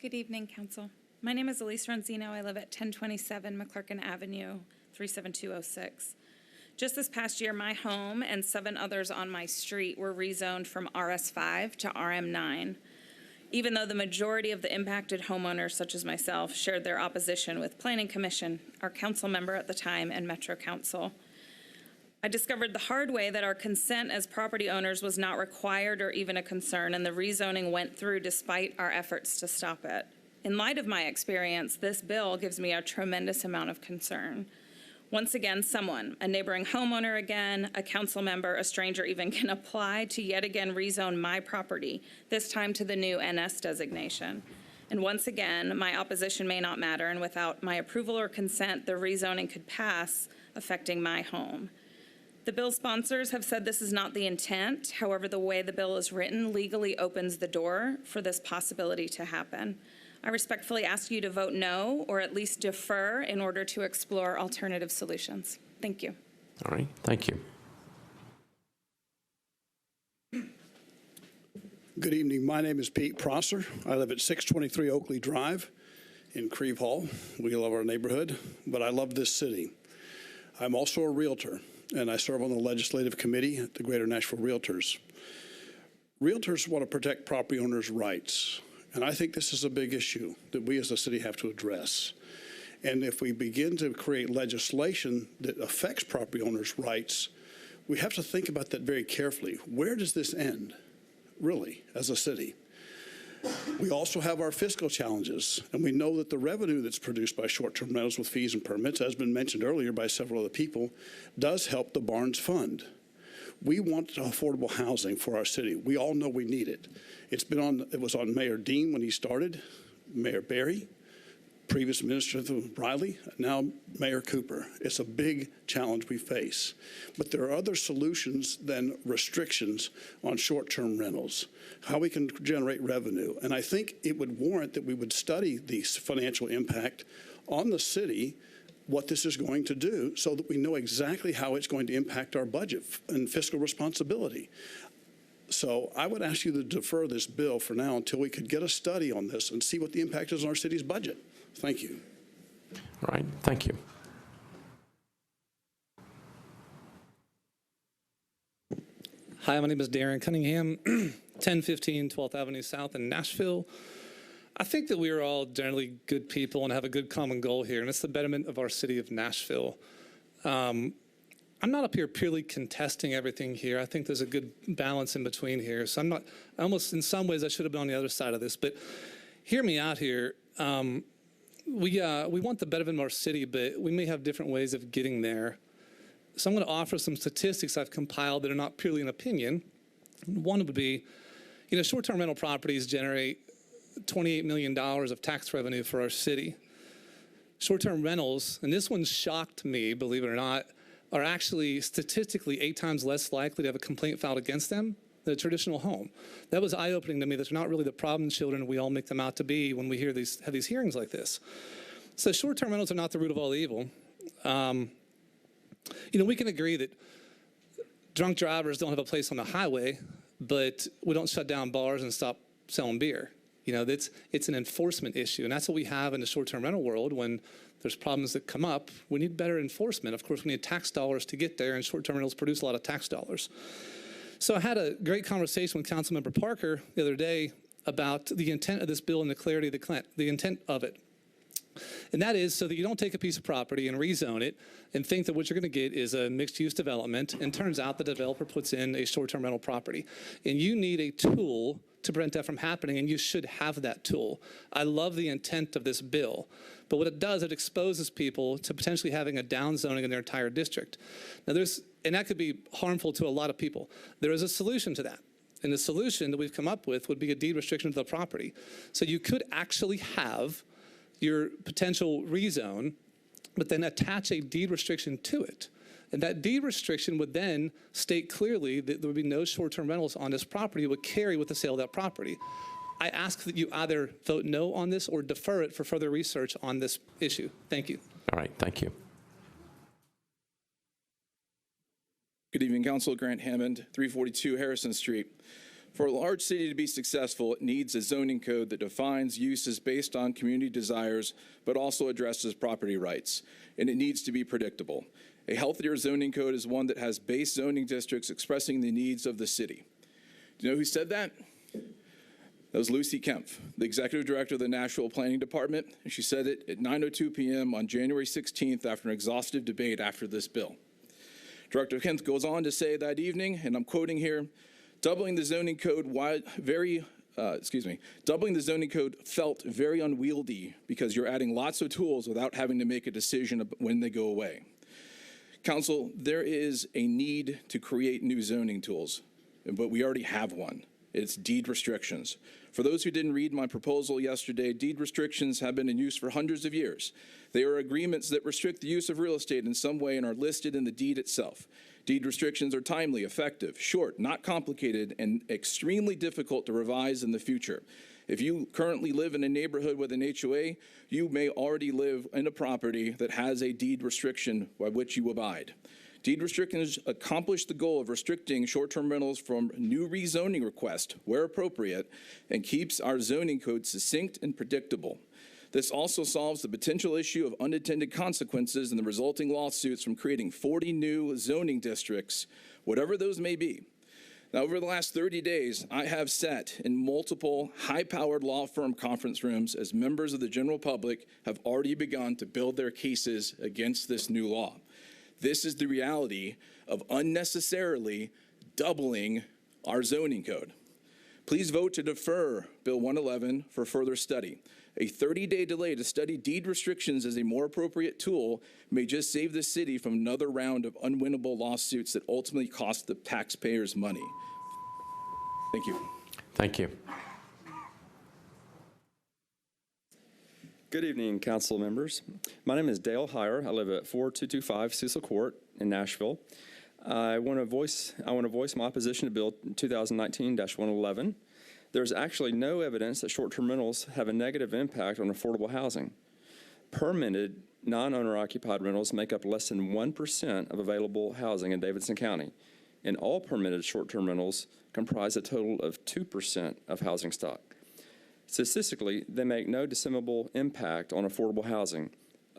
Good evening, Council. My name is Elise Ronzino. I live at 1027 McClurkin Avenue, 37206. Just this past year, my home and 7 others on my street were rezoned from RS5 to RM9. Even though the majority of the impacted homeowners, such as myself, shared their opposition with Planning Commission, our council member at the time, and Metro Council. I discovered the hard way that our consent as property owners was not required or even a concern, and the rezoning went through despite our efforts to stop it. In light of my experience, this bill gives me a tremendous amount of concern. Once again, someone, a neighboring homeowner again, a council member, a stranger even, can apply to yet again rezone my property, this time to the new NS designation. And once again, my opposition may not matter, and without my approval or consent, the rezoning could pass, affecting my home. The bill sponsors have said this is not the intent. However, the way the bill is written legally opens the door for this possibility to happen. I respectfully ask you to vote no, or at least defer, in order to explore alternative solutions. Thank you. All right, thank you. Good evening. My name is Pete Prosser. I live at 623 Oakley Drive in Creve Hall. We love our neighborhood, but I love this city. I'm also a realtor, and I serve on the legislative committee at the Greater Nashville Realtors. Realtors want to protect property owners' rights. And I think this is a big issue that we as a city have to address. And if we begin to create legislation that affects property owners' rights, we have to think about that very carefully. Where does this end, really, as a city? We also have our fiscal challenges, and we know that the revenue that's produced by short-term rentals with fees and permits, as has been mentioned earlier by several other people, does help the Barnes Fund. We want affordable housing for our city. We all know we need it. It was on Mayor Dean when he started, Mayor Berry, previous Minister Riley, now Mayor Cooper. It's a big challenge we face. But there are other solutions than restrictions on short-term rentals, how we can generate revenue. And I think it would warrant that we would study the financial impact on the city, what this is going to do, so that we know exactly how it's going to impact our budget and fiscal responsibility. So I would ask you to defer this bill for now until we could get a study on this and see what the impact is on our city's budget. Thank you. All right, thank you. Hi, my name is Darren Cunningham, 1015 12th Avenue South in Nashville. I think that we are all generally good people and have a good common goal here, and it's the betterment of our city of Nashville. I'm not up here purely contesting everything here. I think there's a good balance in between here. So I'm not, almost in some ways I should have been on the other side of this, but hear me out here. We want the betterment of our city, but we may have different ways of getting there. So I'm going to offer some statistics I've compiled that are not purely an opinion. One would be, short-term rental properties generate $28 million of tax revenue for our city. Short-term rentals, and this one shocked me, believe it or not, are actually statistically 8 times less likely to have a complaint filed against them than a traditional home. That was eye-opening to me. That's not really the problem children we all make them out to be when we have these hearings like this. So short-term rentals are not the root of all evil. We can agree that drunk drivers don't have a place on the highway, but we don't shut down bars and stop selling beer. It's an enforcement issue, and that's what we have in the short-term rental world. When there's problems that come up, we need better enforcement. Of course, we need tax dollars to get there, and short-term rentals produce a lot of tax dollars. So I had a great conversation with Councilmember Parker the other day about the intent of this bill and the clarity of the intent of it. And that is so that you don't take a piece of property and rezone it and think that what you're going to get is a mixed-use development, and turns out the developer puts in a short-term rental property. And you need a tool to prevent that from happening, and you should have that tool. I love the intent of this bill, but what it does, it exposes people to potentially having a downzoning in their entire district. Now and that could be harmful to a lot of people. There is a solution to that. And the solution that we've come up with would be a deed restriction to the property. So you could actually have your potential rezone, but then attach a deed restriction to it. And that deed restriction would then state clearly that there would be no short-term rentals on this property. It would carry with the sale of that property. I ask that you either vote no on this or defer it for further research on this issue. Thank you. All right, thank you. Good evening, Council. Grant Hammond, 342 Harrison Street. For a large city to be successful, it needs a zoning code that defines uses based on community desires, but also addresses property rights. And it needs to be predictable. A healthier zoning code is one that has base zoning districts expressing the needs of the city. Do you know who said that? That was Lucy Kempf, the executive director of the Nashville Planning Department. And she said it at 9:02 p.m. on January 16th after an exhaustive debate after this bill. Director Kempf goes on to say that evening, and I'm quoting here, doubling the zoning code felt very unwieldy because you're adding lots of tools without having to make a decision when they go away. Council, there is a need to create new zoning tools, but we already have one. It's deed restrictions. For those who didn't read my proposal yesterday, deed restrictions have been in use for hundreds of years. They are agreements that restrict the use of real estate in some way and are listed in the deed itself. Deed restrictions are timely, effective, short, not complicated, and extremely difficult to revise in the future. If you currently live in a neighborhood with an HOA, you may already live in a property that has a deed restriction by which you abide. Deed restrictions accomplish the goal of restricting short-term rentals from new rezoning requests where appropriate and keeps our zoning code succinct and predictable. This also solves the potential issue of unintended consequences and the resulting lawsuits from creating 40 new zoning districts, whatever those may be. Now, over the last 30 days, I have sat in multiple high-powered law firm conference rooms as members of the general public have already begun to build their cases against this new law. This is the reality of unnecessarily doubling our zoning code. Please vote to defer Bill 111 for further study. A 30-day delay to study deed restrictions as a more appropriate tool may just save the city from another round of unwinnable lawsuits that ultimately cost the taxpayers money. Thank you. Thank you. Good evening, council members. My name is Dale Heyer. I live at 4225 Cecil Court in Nashville. I want to voice my opposition to Bill 2019-111. There's actually no evidence that short-term rentals have a negative impact on affordable housing. Permitted non-owner occupied rentals make up less than 1% of available housing in Davidson County. and all permitted short-term rentals comprise a total of 2% of housing stock. Statistically, they make no discernible impact on affordable housing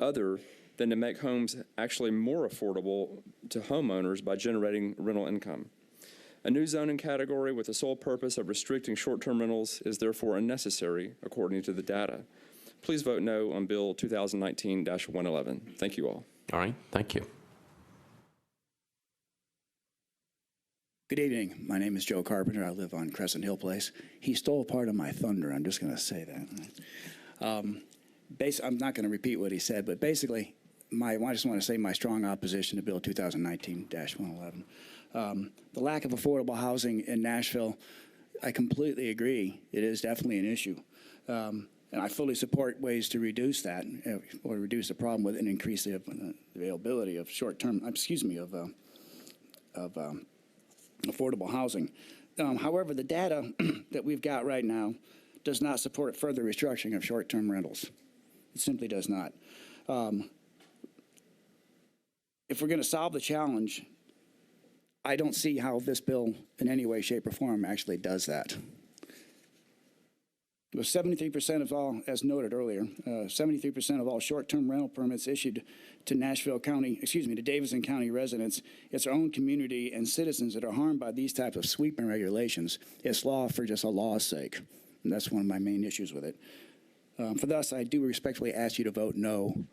other than to make homes actually more affordable to homeowners by generating rental income. A new zoning category with the sole purpose of restricting short-term rentals is therefore unnecessary, according to the data. Please vote no on Bill 2019-111. Thank you all. All right, thank you. Good evening. My name is Joe Carpenter. I live on Crescent Hill Place. He stole part of my thunder. I'm just going to say that. I'm not going to repeat what he said, but basically, I just want to say my strong opposition to Bill 2019-111. The lack of affordable housing in Nashville, I completely agree. It is definitely an issue. And I fully support ways to reduce that, or reduce the problem with and increase the availability of affordable housing. However, the data that we've got right now does not support further restructuring of short-term rentals. It simply does not. If we're going to solve the challenge, I don't see how this bill in any way, shape, or form actually does that. It was 73% of all, as noted earlier, 73% of all short-term rental permits issued to to Davidson County residents. It's our own community and citizens that are harmed by these types of sweeping regulations. It's law for just a law's sake, and that's one of my main issues with it. For thus, I do respectfully ask you to vote no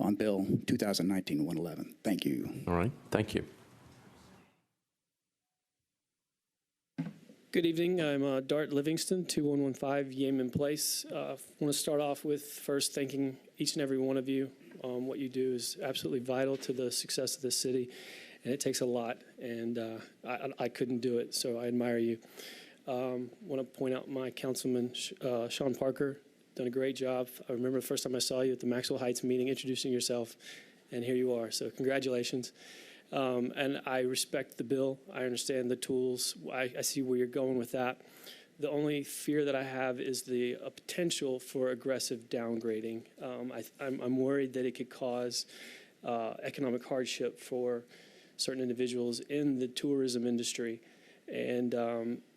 on Bill 2019-111. Thank you. All right, thank you. Good evening. I'm Dart Livingston, 2115 Yeaman Place. I want to start off with first thanking each and every one of you. What you do is absolutely vital to the success of this city, and it takes a lot, and I couldn't do it, so I admire you. Want to point out my councilman, Sean Parker, done a great job. I remember the first time I saw you at the Maxwell Heights meeting, introducing yourself, and here you are, so congratulations. And I respect the bill. I understand the tools. I see where you're going with that. The only fear that I have is the potential for aggressive downgrading. I'm worried that it could cause economic hardship for certain individuals in the tourism industry. And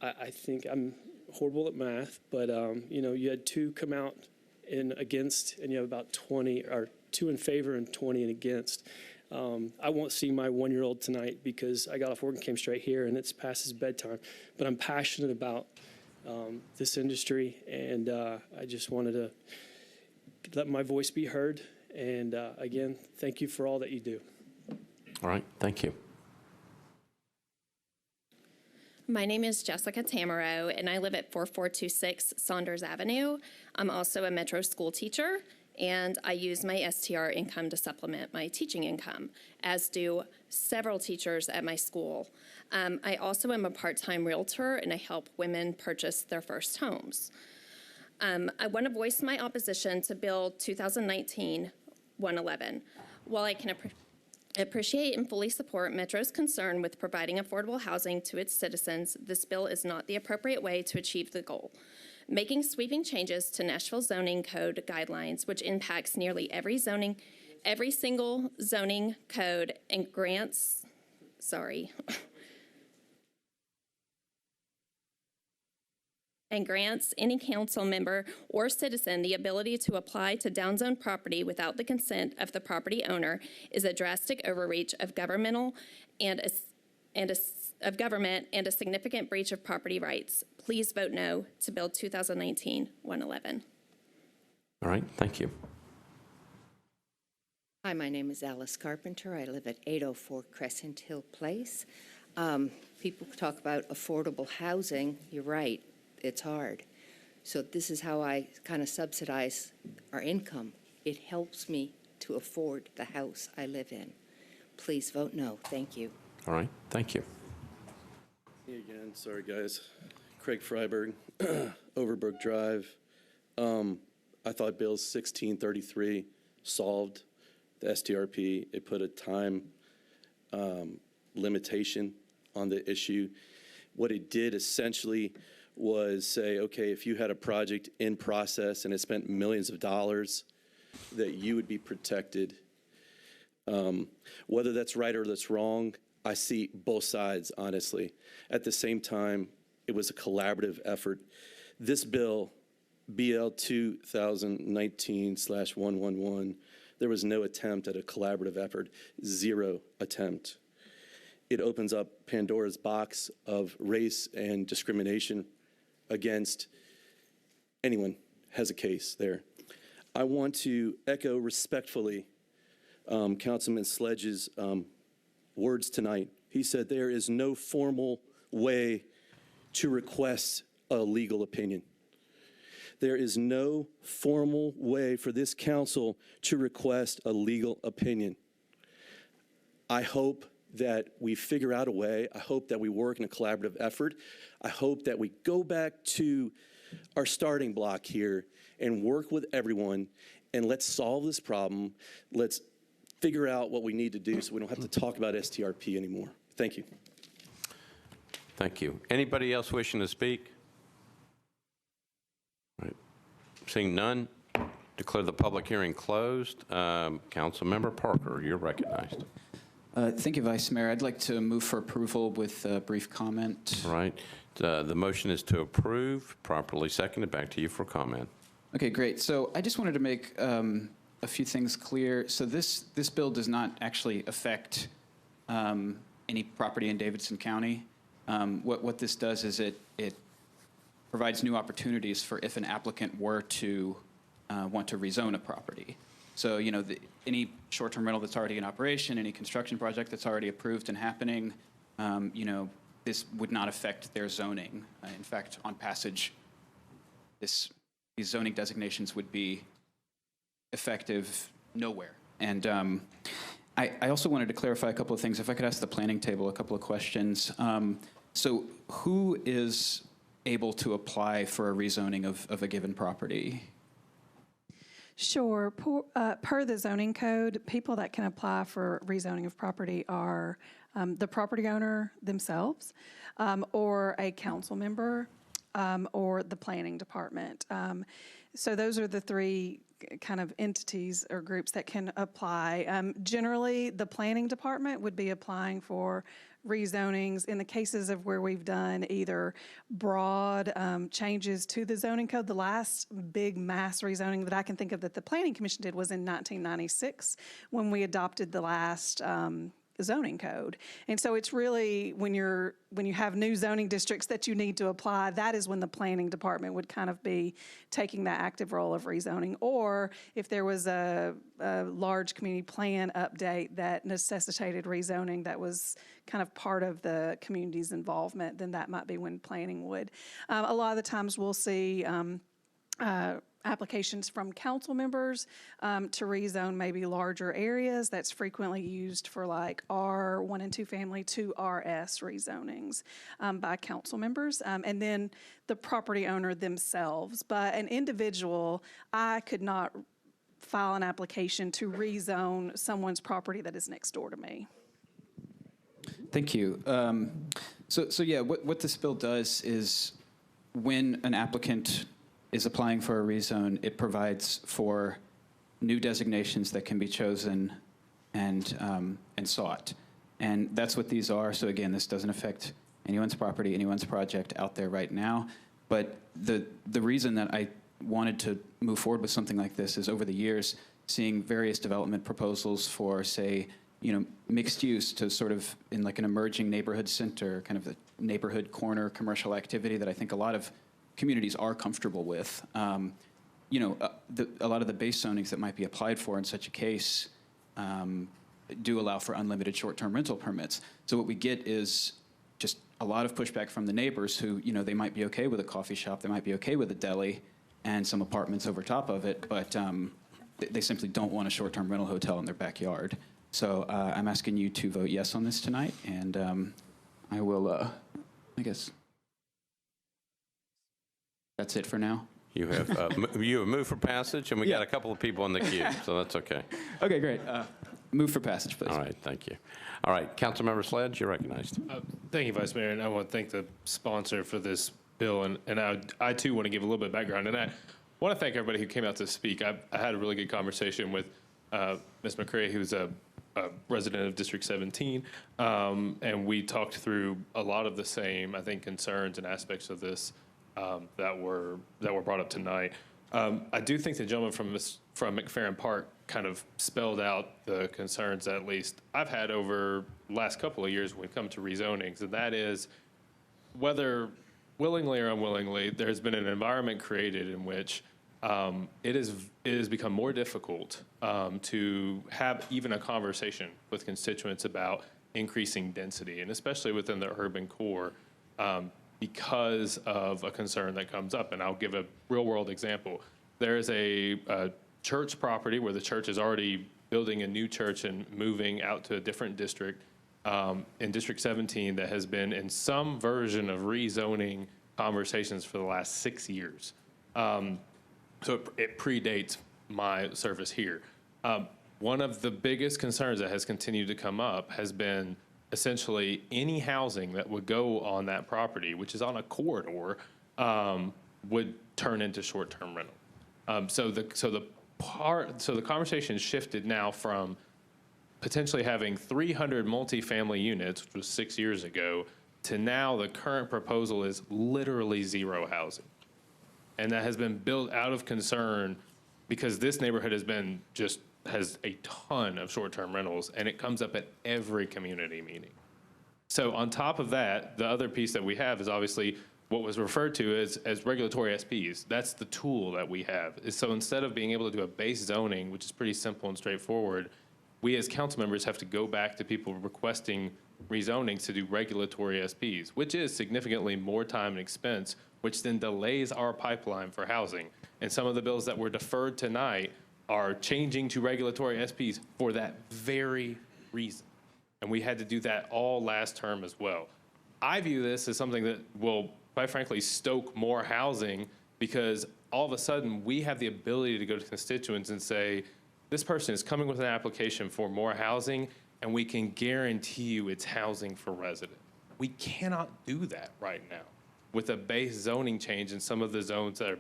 I think I'm horrible at math, but you had 2 come out against, and you have about 20, or 2 in favor and 20 in against. I won't see my 1-year-old tonight because I got off work and came straight here, and it's past his bedtime. But I'm passionate about this industry, and I just wanted to let my voice be heard. And again, thank you for all that you do. All right, thank you. My name is Jessica Tamaro, and I live at 4426 Saunders Avenue. I'm also a Metro school teacher, and I use my STR income to supplement my teaching income, as do several teachers at my school. I also am a part-time realtor, and I help women purchase their first homes. I want to voice my opposition to Bill 2019-111. While I can appreciate and fully support Metro's concern with providing affordable housing to its citizens, this bill is not the appropriate way to achieve the goal. Making sweeping changes to Nashville zoning code guidelines, which impacts nearly every single zoning code and grants any council member or citizen the ability to apply to downzone property without the consent of the property owner, is a drastic overreach of government and a significant breach of property rights. Please vote no to Bill 2019-111. All right, thank you. Hi, my name is Alice Carpenter. I live at 804 Crescent Hill Place. People talk about affordable housing. You're right, it's hard. So this is how I kind of subsidize our income. It helps me to afford the house I live in. Please vote no. Thank you. All right, thank you. Me again, sorry guys. Craig Freiberg, Overbrook Drive. I thought Bill 1633 solved the STRP. It put a time limitation on the issue. What it did essentially was say, okay, if you had a project in process and it spent millions of dollars, that you would be protected. Whether that's right or that's wrong, I see both sides, honestly. At the same time, it was a collaborative effort. This bill, BL 2019/111, there was no attempt at a collaborative effort, zero attempt. It opens up Pandora's box of race and discrimination against anyone has a case there. I want to echo respectfully Councilman Sledge's words tonight. He said there is no formal way to request a legal opinion. There is no formal way for this council to request a legal opinion. I hope that we figure out a way. I hope that we work in a collaborative effort. I hope that we go back to our starting block here and work with everyone, and let's solve this problem. Let's figure out what we need to do so we don't have to talk about STRP anymore. Thank you. Thank you. Anybody else wishing to speak? All right. Seeing none, declare the public hearing closed. Councilmember Parker, you're recognized. Thank you, Vice Mayor. I'd like to move for approval with a brief comment. All right. The motion is to approve, properly seconded. Back to you for comment. Okay, great. So I just wanted to make a few things clear. So this bill does not actually affect any property in Davidson County. What this does is it provides new opportunities for if an applicant were to want to rezone a property. So, you know, any short-term rental that's already in operation, any construction project that's already approved and happening, you know, this would not affect their zoning. In fact, on passage, these zoning designations would be effective nowhere. And I also wanted to clarify a couple of things. If I could ask the planning table a couple of questions. So who is able to apply for a rezoning of a given property? Sure. Per the zoning code, people that can apply for rezoning of property are the property owner themselves, or a council member, or the planning department. So those are the three kind of entities or groups that can apply. Generally, the planning department would be applying for rezonings in the cases of where we've done either broad changes to the zoning code. The last big mass rezoning that I can think of that the Planning Commission did was in 1996 when we adopted the last zoning code. And so it's really when you have new zoning districts that you need to apply, that is when the planning department would kind of be taking that active role of rezoning. Or if there was a large community plan update that necessitated rezoning that was kind of part of the community's involvement, then that might be when planning would. A lot of the times we'll see applications from council members to rezone maybe larger areas. That's frequently used for like R1 and 2 family to RS rezonings by council members. And then the property owner themselves. But an individual, I could not file an application to rezone someone's property that is next door to me. Thank you. So yeah, what this bill does is when an applicant is applying for a rezone, it provides for new designations that can be chosen and sought. And that's what these are. So again, this doesn't affect anyone's property, anyone's project out there right now. But the reason that I wanted to move forward with something like this is over the years, seeing various development proposals for, say, you know, mixed use to sort of in like an emerging neighborhood center, kind of a neighborhood corner commercial activity that I think a lot of communities are comfortable with. You know, a lot of the base zonings that might be applied for in such a case do allow for unlimited short-term rental permits. So what we get is just a lot of pushback from the neighbors who, you know, they might be okay with a coffee shop, they might be okay with a deli and some apartments over top of it, but they simply don't want a short-term rental hotel in their backyard. So I'm asking you to vote yes on this tonight, and I will, I guess, that's it for now. You have moved for passage, and we got a couple of people in the queue, so that's okay. Okay, great. Move for passage, please. All right, thank you. All right, Councilmember Sledge, you're recognized. Thank you, Vice Mayor, and I want to thank the sponsor for this bill, and I too want to give a little bit of background, and I want to thank everybody who came out to speak. I had a really good conversation with Ms. McCrae, who's a a resident of District 17, and we talked through a lot of the same, I think, concerns and aspects of this that were brought up tonight. I do think the gentleman from McFerrin Park kind of spelled out the concerns that at least I've had over the last couple of years when it comes to rezonings, and that is whether willingly or unwillingly, there's been an environment created in which it has become more difficult to have even a conversation with constituents about increasing density, and especially within the urban core, because of a concern that comes up. And I'll give a real-world example. There is a church property where the church is already building a new church and moving out to a different district in District 17 that has been in some version of rezoning conversations for the last 6 years. So it predates my service here. One of the biggest concerns that has continued to come up has been essentially any housing that would go on that property, which is on a corridor, would turn into short-term rental. So the conversation shifted now from potentially having 300 multifamily units, which was 6 years ago, to now the current proposal is literally zero housing. And that has been built out of concern because this neighborhood has a ton of short-term rentals, and it comes up at every community meeting. So on top of that, the other piece that we have is obviously what was referred to as regulatory SPs. That's the tool that we have. So instead of being able to do a base zoning, which is pretty simple and straightforward, we as council members have to go back to people requesting rezonings to do regulatory SPs, which is significantly more time and expense, which then delays our pipeline for housing. And some of the bills that were deferred tonight are changing to regulatory SPs for that very reason. And we had to do that all last term as well. I view this as something that will, quite frankly, stoke more housing because all of a sudden we have the ability to go to constituents and say, this person is coming with an application for more housing, and we can guarantee you it's housing for residents. We cannot do that right now with a base zoning change in some of the zones that are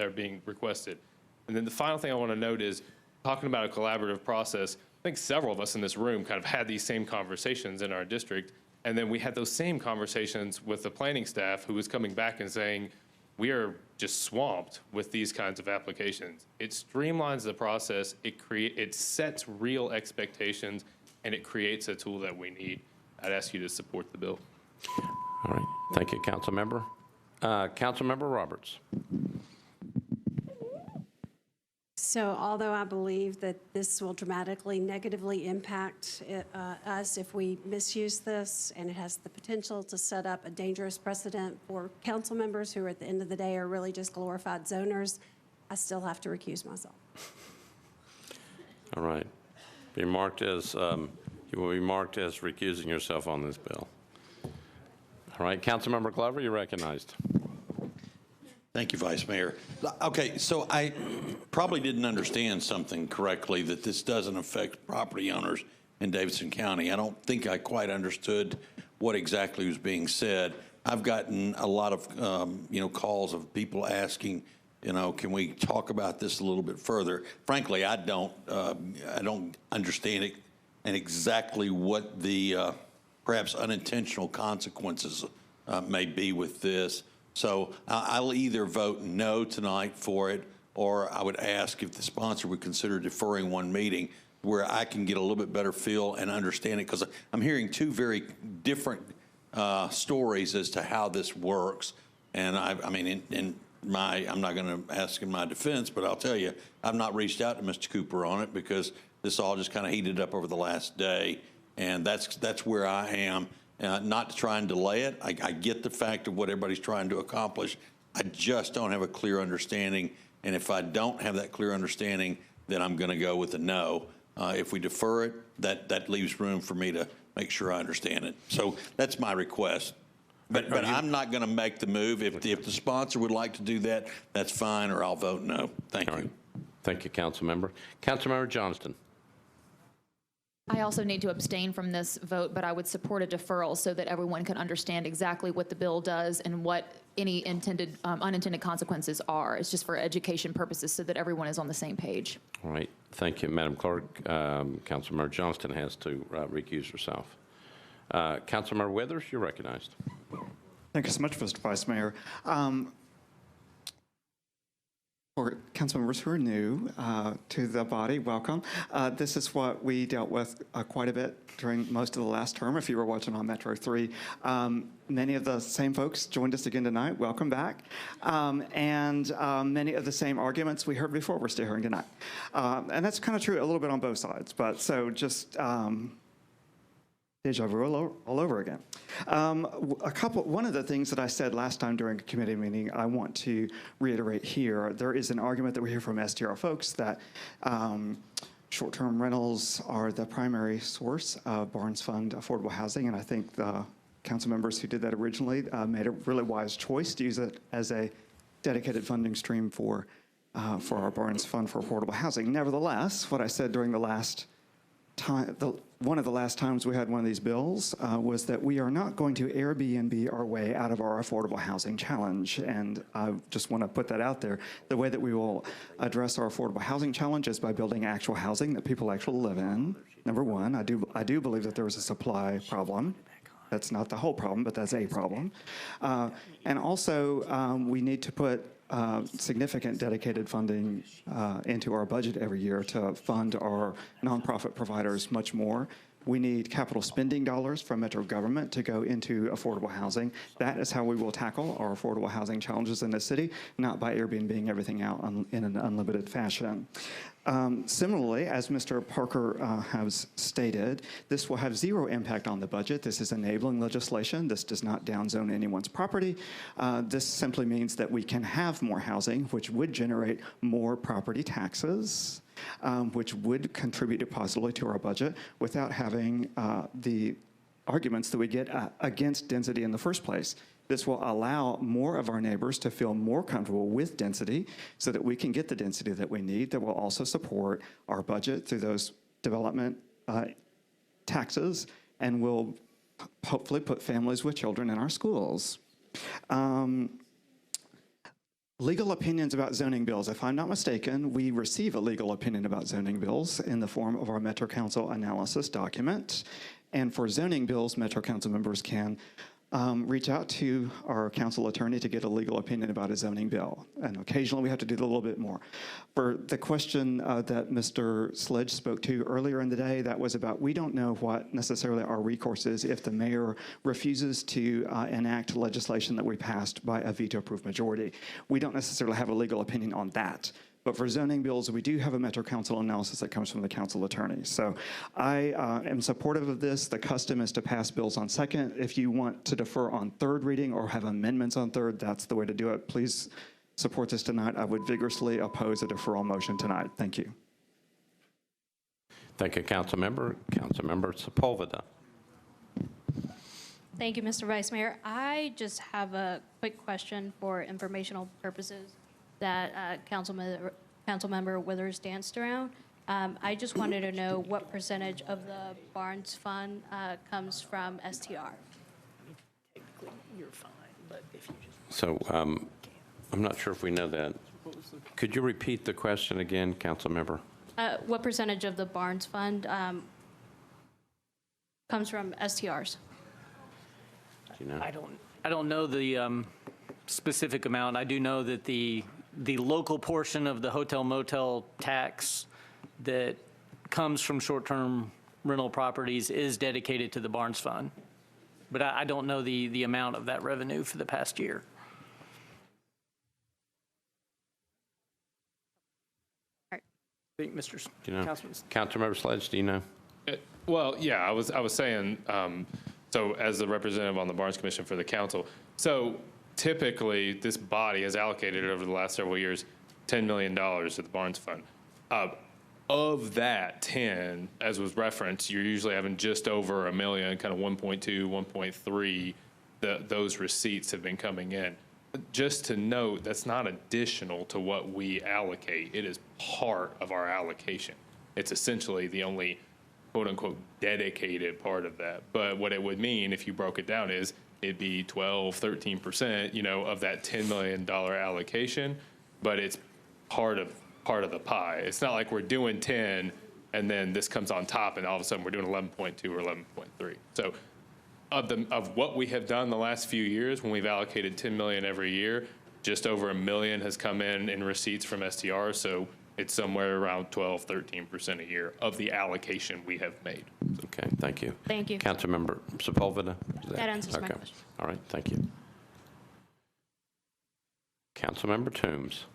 being requested. And then the final thing I want to note is talking about a collaborative process. I think several of us in this room kind of had these same conversations in our district, and then we had those same conversations with the planning staff who was coming back and saying, we are just swamped with these kinds of applications. It streamlines the process, it sets real expectations, and it creates a tool that we need. I'd ask you to support the bill. All right, thank you, Council Member. Council Member Roberts. So although I believe that this will dramatically negatively impact us if we misuse this, and it has the potential to set up a dangerous precedent for council members who at the end of the day are really just glorified zoners, I still have to recuse myself. All right. You will be marked as recusing yourself on this bill. All right, Councilmember Glover, you're recognized. Thank you, Vice Mayor. Okay, so I probably didn't understand something correctly, that this doesn't affect property owners in Davidson County. I don't think I quite understood what exactly was being said. I've gotten a lot of, calls of people asking, can we talk about this a little bit further? Frankly, I don't understand it and exactly what the perhaps unintentional consequences may be with this. So I'll either vote no tonight for it, or I would ask if the sponsor would consider deferring one meeting where I can get a little bit better feel and understand it, because I'm hearing two very different stories as to how this works. And I'm not going to ask in my defense, but I'll tell you, I've not reached out to Mr. Cooper on it because this all just kind of heated up over the last day, and that's where I am. Not to try and delay it. I get the fact of what everybody's trying to accomplish. I just don't have a clear understanding. And if I don't have that clear understanding, then I'm going to go with a no. If we defer it, that leaves room for me to make sure I understand it. So that's my request. But I'm not going to make the move. If the sponsor would like to do that, that's fine, or I'll vote no. Thank you. Thank you, Councilmember. Councilmember Johnston. I also need to abstain from this vote, but I would support a deferral so that everyone can understand exactly what the bill does and what any unintended consequences are. It's just for education purposes so that everyone is on the same page. All right. Thank you, Madam Clerk. Councilmember Johnston has to recuse herself. Councilmember Withers, you're recognized. Thank you so much, Mr. Vice Mayor. For council members who are new to the body, welcome. This is what we dealt with quite a bit during most of the last term, if you were watching on Metro 3. Many of the same folks joined us again tonight. Welcome back. And many of the same arguments we heard before we're still hearing tonight. And that's kind of true a little bit on both sides. But so just deja vu all over again. One of the things that I said last time during a committee meeting, I want to reiterate here. There is an argument that we hear from STR folks that short-term rentals are the primary source of Barnes Fund affordable housing, and I think the council members who did that originally made a really wise choice to use it as a dedicated funding stream for our Barnes Fund for affordable housing. Nevertheless, what I said during the last time, one of the last times we had one of these bills was that we are not going to Airbnb our way out of our affordable housing challenge. And I just want to put that out there. The way that we will address our affordable housing challenge is by building actual housing that people actually live in. Number one, I do believe that there is a supply problem. That's not the whole problem, but that's a problem. And also, we need to put significant dedicated funding into our budget every year to fund our nonprofit providers much more. We need capital spending dollars from Metro government to go into affordable housing. That is how we will tackle our affordable housing challenges in the city, not by Airbnb-ing everything out in an unlimited fashion. Similarly, as Mr. Parker has stated, this will have zero impact on the budget. This is enabling legislation. This does not downzone anyone's property. This simply means that we can have more housing, which would generate more property taxes, which would contribute positively to our budget without having the arguments that we get against density in the first place. This will allow more of our neighbors to feel more comfortable with density so that we can get the density that we need that will also support our budget through those development taxes and will hopefully put families with children in our schools. Legal opinions about zoning bills. If I'm not mistaken, we receive a legal opinion about zoning bills in the form of our Metro Council analysis document. And for zoning bills, Metro Council members can reach out to our council attorney to get a legal opinion about a zoning bill. And occasionally we have to do a little bit more. For the question that Mr. Sledge spoke to earlier in the day, that was about we don't know what necessarily our recourse is if the mayor refuses to enact legislation that we passed by a veto-proof majority. We don't necessarily have a legal opinion on that. But for zoning bills, we do have a Metro Council analysis that comes from the council attorney. So I am supportive of this. The custom is to pass bills on second. If you want to defer on third reading or have amendments on third, that's the way to do it. Please support this tonight. I would vigorously oppose a deferral motion tonight. Thank you. Thank you, Councilmember. Councilmember Sepulveda. Thank you, Mr. Vice Mayor. I just have a quick question for informational purposes that Councilmember Withers danced around. I just wanted to know what percentage of the Barnes Fund comes from STR. You're fine, but if you just... So I'm not sure if we know that. Could you repeat the question again, Councilmember? What percentage of the Barnes Fund comes from STRs? Do you know? I don't know the specific amount. I do know that the local portion of the hotel motel tax that comes from short-term rental properties is dedicated to the Barnes Fund. But I don't know the amount of that revenue for the past year. I think Mr. Do you know? Councilman. Councilmember Sledge, do you know? Well, yeah, I was saying, so as the representative on the Barnes Commission for the council, so typically this body has allocated over the last several years $10 million to the Barnes Fund. Of that 10, as was referenced, you're usually having just over $1 million, kind of 1.2, 1.3, those receipts have been coming in. Just to note, that's not additional to what we allocate. It is part of our allocation. It's essentially the only quote unquote dedicated part of that. But what it would mean if you broke it down is it'd be 12, 13%, of that $10 million allocation, but it's part of part of the pie. It's not like we're doing 10 and then this comes on top and all of a sudden we're doing 11.2 or 11.3. So of what we have done the last few years, when we've allocated 10 million every year, just over $1 million has come in receipts from STR. So it's somewhere around 12, 13% a year of the allocation we have made. Okay, thank you. Thank you. Councilmember Sepulveda? That answers my question. All right, thank you. Councilmember Toombs.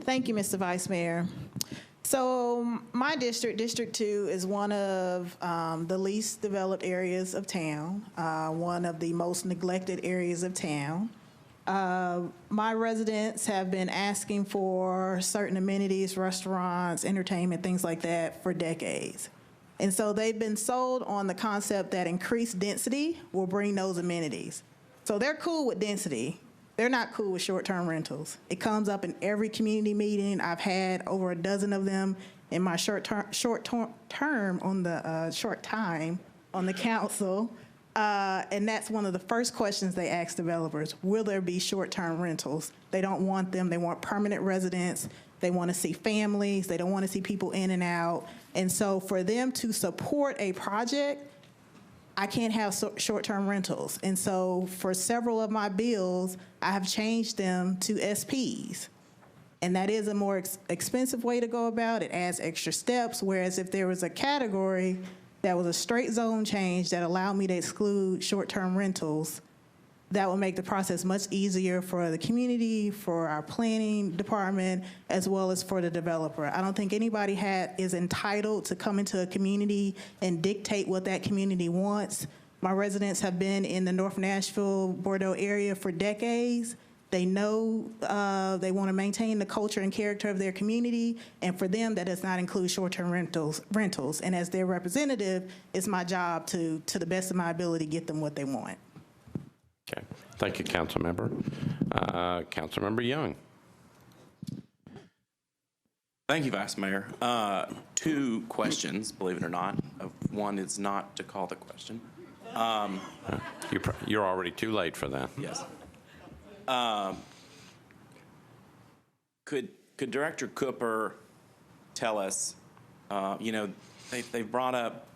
Thank you, Mr. Vice Mayor. So my district, District 2, is one of the least developed areas of town, one of the most neglected areas of town. My residents have been asking for certain amenities, restaurants, entertainment, things like that for decades. And so they've been sold on the concept that increased density will bring those amenities. So they're cool with density. They're not cool with short-term rentals. It comes up in every community meeting. I've had over a dozen of them in my short time on the council. And that's one of the first questions they ask developers. Will there be short-term rentals? They don't want them. They want permanent residents. They want to see families. They don't want to see people in and out. And so for them to support a project, I can't have short-term rentals. And so for several of my bills, I have changed them to SPs. And that is a more expensive way to go about it. It adds extra steps, whereas if there was a category that was a straight zone change that allowed me to exclude short-term rentals, that would make the process much easier for the community, for our planning department, as well as for the developer. I don't think anybody is entitled to come into a community and dictate what that community wants. My residents have been in the North Nashville, Bordeaux area for decades. They know they want to maintain the culture and character of their community, and for them, that does not include short-term rentals. And as their representative, it's my job to the best of my ability, get them what they want. Okay, thank you, Councilmember. Councilmember Young. Thank you, Vice Mayor. 2 questions, believe it or not. One is not to call the question. You're already too late for that. Yes. Could Director Cooper tell us, they brought up,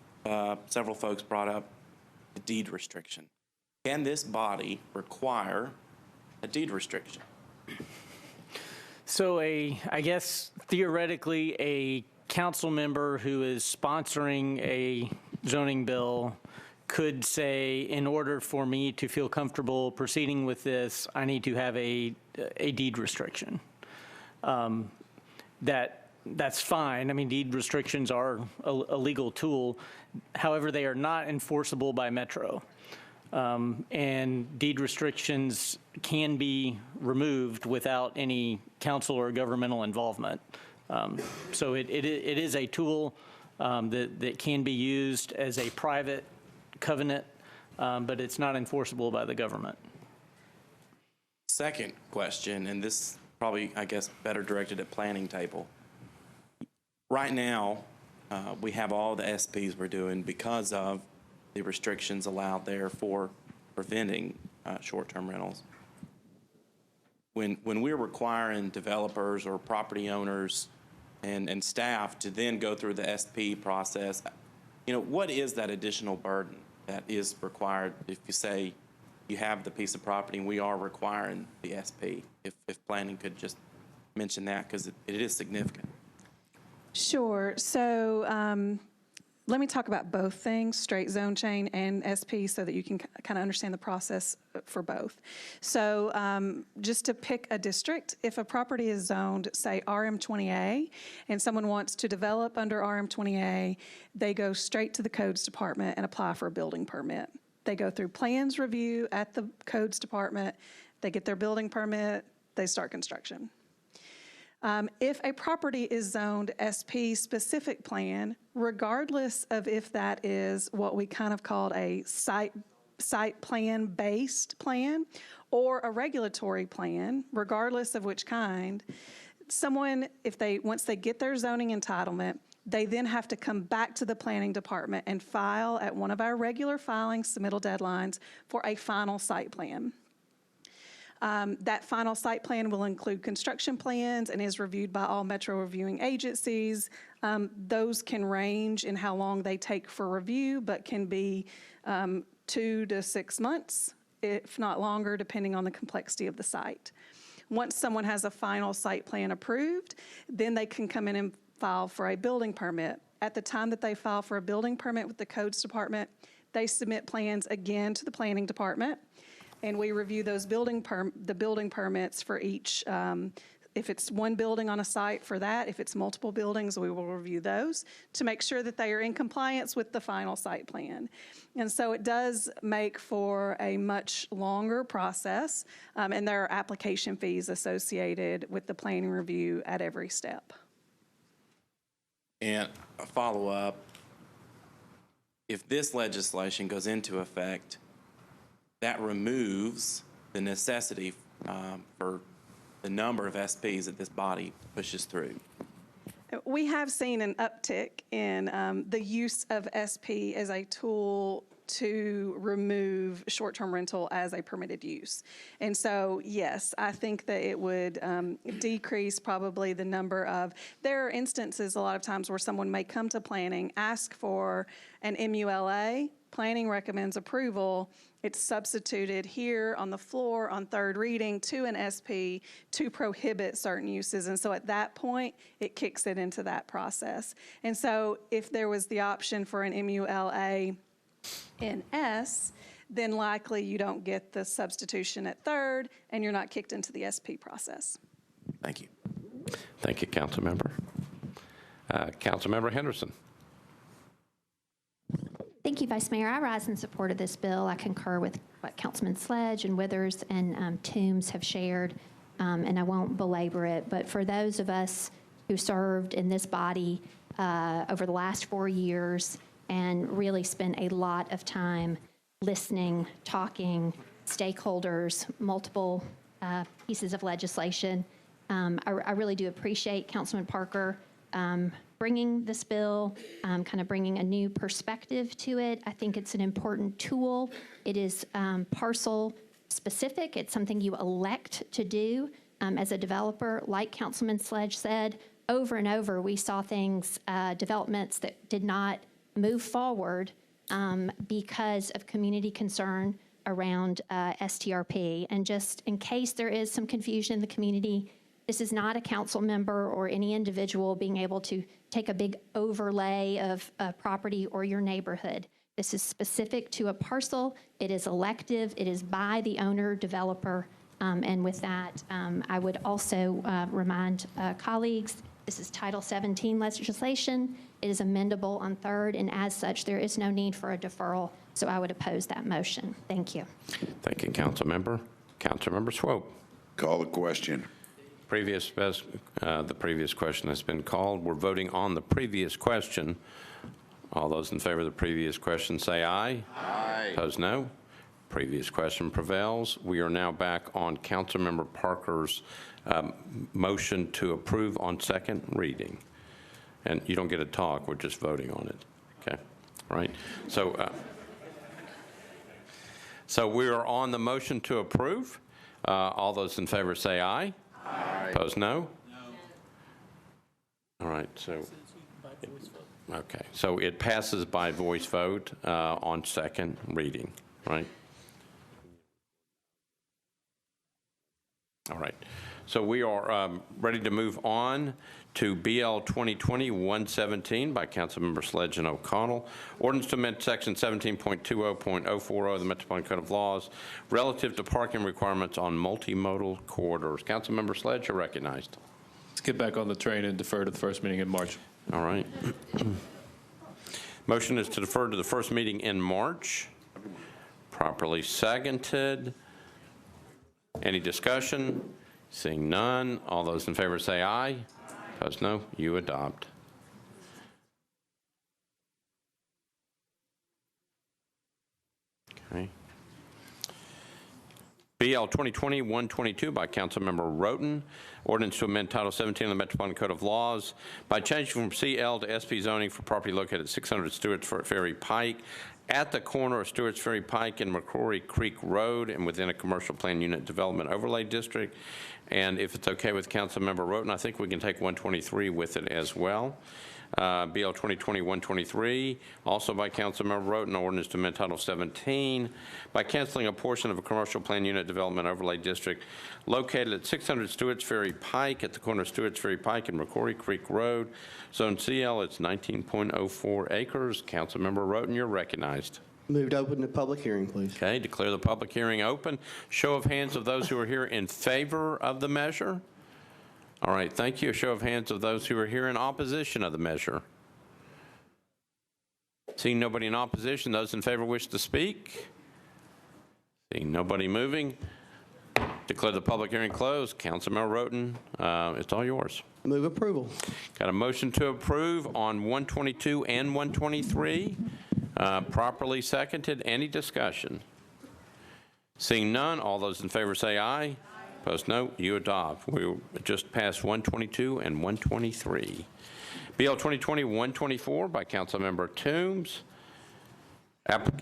several folks brought up the deed restriction. Can this body require a deed restriction? So I guess theoretically, a council member who is sponsoring a zoning bill could say, in order for me to feel comfortable proceeding with this, I need to have a deed restriction. That's fine. I mean, deed restrictions are a legal tool. However, they are not enforceable by Metro. And deed restrictions can be removed without any council or governmental involvement. So it is a tool that can be used as a private covenant, but it's not enforceable by the government. Second question, and this probably, I guess, better directed at planning table. Right now, we have all the SPs we're doing because of the restrictions allowed there for preventing short-term rentals. When we're requiring developers or property owners and staff to then go through the SP process, what is that additional burden that is required if you say you have the piece of property and we are requiring the SP? If planning could just mention that, because it is significant. Sure. So let me talk about both things, straight zone chain and SP, so that you can kind of understand the process for both. So just to pick a district, if a property is zoned, say RM20A, and someone wants to develop under RM20A, they go straight to the codes department and apply for a building permit. They go through plans review at the codes department, they get their building permit, they start construction. If a property is zoned SP specific plan, regardless of if that is what we kind of called a site plan based plan or a regulatory plan, regardless of which kind, someone, once they get their zoning entitlement, they then have to come back to the planning department and file at one of our regular filing submittal deadlines for a final site plan. That final site plan will include construction plans and is reviewed by all Metro reviewing agencies. Those can range in how long they take for review, but can be 2 to 6 months, if not longer, depending on the complexity of the site. Once someone has a final site plan approved, then they can come in and file for a building permit. At the time that they file for a building permit with the codes department, they submit plans again to the planning department, and we review those building permits for each. If it's one building on a site for that, if it's multiple buildings, we will review those to make sure that they are in compliance with the final site plan. And so it does make for a much longer process, and there are application fees associated with the planning review at every step. And a follow-up, if this legislation goes into effect, that removes the necessity for the number of SPs that this body pushes through. We have seen an uptick in the use of SP as a tool to remove short-term rental as a permitted use. And so, yes, I think that it would decrease probably the number of, there are instances a lot of times where someone may come to planning, ask for an MULA, planning recommends approval, it's substituted here on the floor on third reading to an SP to prohibit certain uses. And so at that point, it kicks it into that process. And so if there was the option for an MULA in S, then likely you don't get the substitution at third and you're not kicked into the SP process. Thank you. Thank you, Councilmember. Councilmember Henderson. Thank you, Vice Mayor. I rise in support of this bill. I concur with what Councilman Sledge and Withers and Toombs have shared, and I won't belabor it. But for those of us who served in this body over the last 4 years and really spent a lot of time listening, talking, stakeholders, multiple pieces of legislation, I really do appreciate Councilman Parker bringing this bill, kind of bringing a new perspective to it. I think it's an important tool. It is parcel specific. It's something you elect to do as a developer. Like Councilman Sledge said, over and over we saw things, developments that did not move forward because of community concern around STRP. And just in case there is some confusion in the community, this is not a council member or any individual being able to take a big overlay of property or your neighborhood. This is specific to a parcel. It is elective. It is by the owner developer. And with that, I would also remind colleagues, this is Title 17 legislation. It is amendable on third, and as such, there is no need for a deferral. So I would oppose that motion. Thank you. Thank you, Councilmember. Councilmember Swope. Call the question. The previous question has been called. We're voting on the previous question. All those in favor of the previous question say aye. Aye. Opposed, no. Previous question prevails. We are now back on Councilmember Parker's motion to approve on second reading. And you don't get to talk. We're just voting on it. Okay. All right. So we are on the motion to approve. All those in favor say aye. Aye. Opposed, no? No. All right, so, okay, so it passes by voice vote on second reading, right? All right, so we are ready to move on to BL 2020-117 by Councilmember Sledge and O'Connell. Ordinance to amend Section 17.20.040 of the Metropolitan Code of Laws relative to parking requirements on multimodal corridors. Councilmember Sledge, you're recognized. Let's get back on the train and defer to the first meeting in March. All right. Motion is to defer to the first meeting in March. Properly seconded. Any discussion? Seeing none, all those in favor say aye. Opposed, no. You adopt. Okay. BL 2020-122 by Councilmember Roten. Ordinance to amend Title 17 of the Metropolitan Code of Laws by changing from CL to SP zoning for property located at 600 Stewart Ferry Pike at the corner of Stewart's Ferry Pike and McCrory Creek Road and within a commercial plan unit development overlay district. And if it's okay with Councilmember Roten, I think we can take 123 with it as well. BL 2020-123, also by Councilmember Roten, ordinance to amend Title 17 by canceling a portion of a commercial plan unit development overlay district located at 600 Stewart's Ferry Pike at the corner of Stewart's Ferry Pike and McCrory Creek Road. Zone CL, it's 19.04 acres. Councilmember Roten, you're recognized. Move to open the public hearing, please. Okay, declare the public hearing open. Show of hands of those who are here in favor of the measure. All right, thank you. A show of hands of those who are here in opposition of the measure. Seeing nobody in opposition, those in favor wish to speak. Seeing nobody moving, declare the public hearing closed. Councilmember Roten, it's all yours. Move approval. Got a motion to approve on 122 and 123. Properly seconded. Any discussion? Seeing none, all those in favor say aye. Opposed, no. You adopt. We just passed 122 and 123. BL 2020-124 by Councilmember Toombs.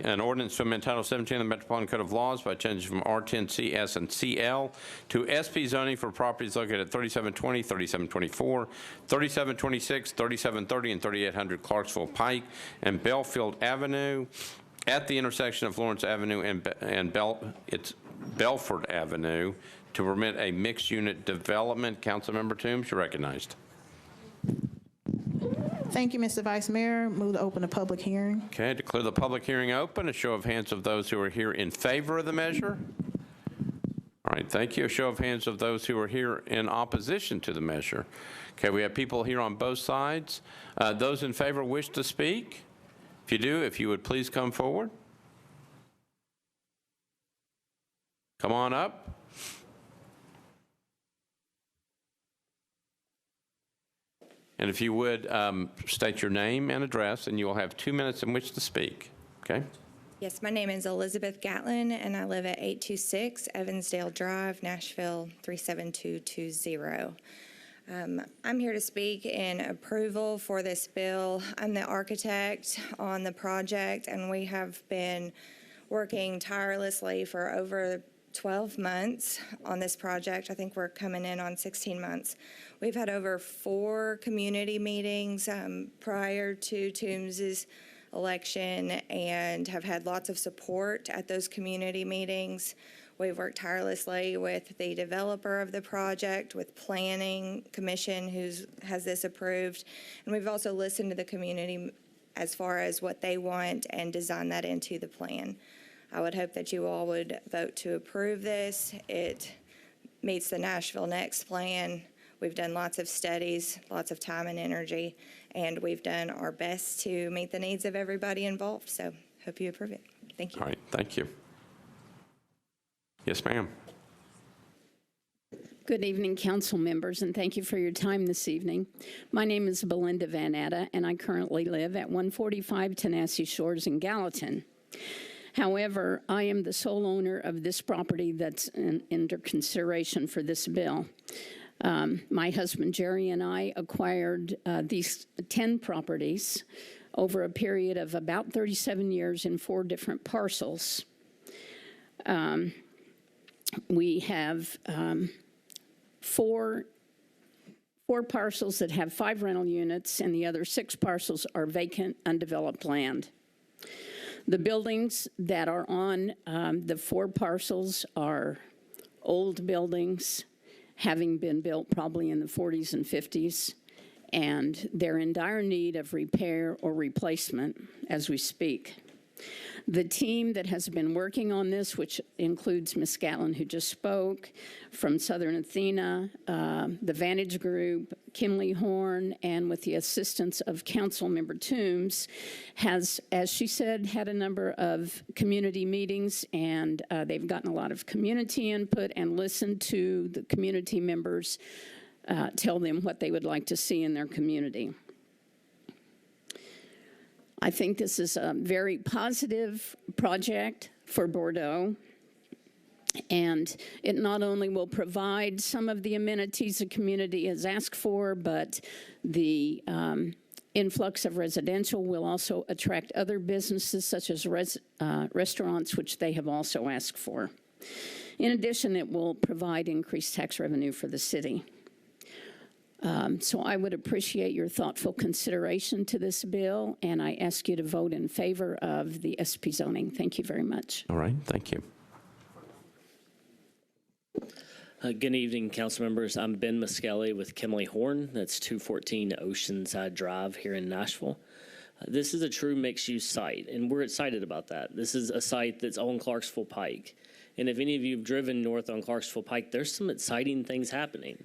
An ordinance to amend Title 17 of the Metropolitan Code of Laws by changing from R10, CS, and CL to SP zoning for properties located at 3720, 3724, 3726, 3730, and 3800 Clarksville Pike and Belfield Avenue at the intersection of Lawrence Avenue and Belford Avenue to permit a mixed-unit development. Councilmember Toombs, you're recognized. Thank you, Mr. Vice Mayor. Move to open the public hearing. Okay, declare the public hearing open. A show of hands of those who are here in favor of the measure. All right, thank you. A show of hands of those who are here in opposition to the measure. Okay, we have people here on both sides. Those in favor wish to speak? If you do, if you would please come forward. Come on up. And if you would, state your name and address, and you will have 2 minutes in which to speak. Okay? Yes, my name is Elizabeth Gatlin, and I live at 826 Evansdale Drive, Nashville 37220. I'm here to speak in approval for this bill. I'm the architect on the project, and we have been working tirelessly for over 12 months on this project. I think we're coming in on 16 months. We've had over 4 community meetings prior to Toombs's election and have had lots of support at those community meetings. We've worked tirelessly with the developer of the project, with Planning Commission, who has this approved, and we've also listened to the community as far as what they want and designed that into the plan. I would hope that you all would vote to approve this. It meets the Nashville Next plan. We've done lots of studies, lots of time and energy, and we've done our best to meet the needs of everybody involved. So hope you approve it. Thank you. All right, thank you. Yes, ma'am. Good evening, council members, and thank you for your time this evening. My name is Belinda Van Atta, and I currently live at 145 Tanassi Shores in Gallatin. However, I am the sole owner of this property that's under consideration for this bill. My husband Jerry and I acquired these 10 properties over a period of about 37 years in 4 different parcels. We have 4 parcels that have 5 rental units, and the other 6 parcels are vacant, undeveloped land. The buildings that are on the 4 parcels are old buildings, having been built probably in the 40s and 50s, and they're in dire need of repair or replacement as we speak. The team that has been working on this, which includes Ms. Gatlin, who just spoke, from Southern Athena, the Vantage Group, Kimley Horn, and with the assistance of Councilmember Toombs, has, as she said, had a number of community meetings, and they've gotten a lot of community input and listened to the community members tell them what they would like to see in their community. I think this is a very positive project for Bordeaux, and it not only will provide some of the amenities the community has asked for, but the Influx of residential will also attract other businesses such as restaurants, which they have also asked for. In addition, it will provide increased tax revenue for the city. So I would appreciate your thoughtful consideration to this bill, and I ask you to vote in favor of the SP zoning. Thank you very much. All right, thank you. Good evening, council members. I'm Ben Muskelly with Kimley Horn. That's 214 Oceanside Drive here in Nashville. This is a true mixed-use site, and we're excited about that. This is a site that's on Clarksville Pike. And if any of you have driven north on Clarksville Pike, there's some exciting things happening.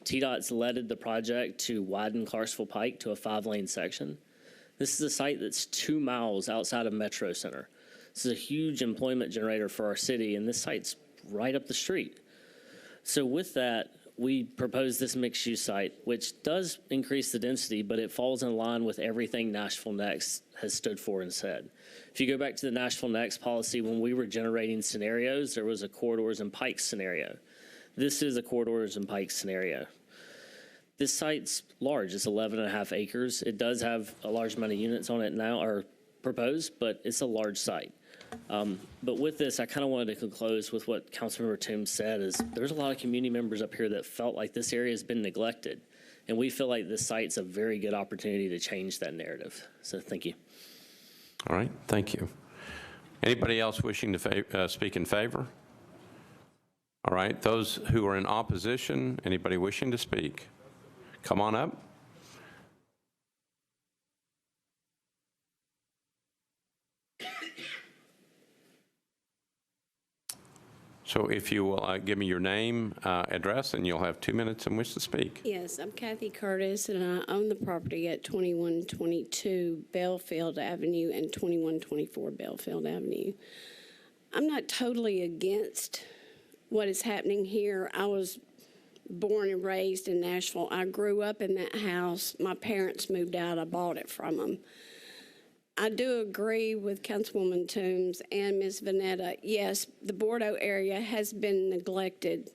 TDOT's leaded the project to widen Clarksville Pike to a 5-lane section. This is a site that's 2 miles outside of Metro Center. This is a huge employment generator for our city, and this site's right up the street. So with that, we propose this mixed-use site, which does increase the density, but it falls in line with everything Nashville Next has stood for and said. If you go back to the Nashville Next policy, when we were generating scenarios, there was a corridors and pikes scenario. This is a corridors and pikes scenario. This site's large. It's 11.5 acres. It does have a large amount of units on it now, or proposed, but it's a large site. But with this, I kind of wanted to close with what Councilmember Toombs said, is there's a lot of community members up here that felt like this area has been neglected. And we feel like this site's a very good opportunity to change that narrative. So thank you. All right, thank you. Anybody else wishing to speak in favor? All right, those who are in opposition, anybody wishing to speak? Come on up. So if you will give me your name, address, and you'll have 2 minutes in which to speak. Yes, I'm Kathy Curtis, and I own the property at 2122 Belfield Avenue and 2124 Belfield Avenue. I'm not totally against what is happening here. I was born and raised in Nashville. I grew up in that house. My parents moved out. I bought it from them. I do agree with Councilwoman Toombs and Ms. Vanetta. Yes, the Bordeaux area has been neglected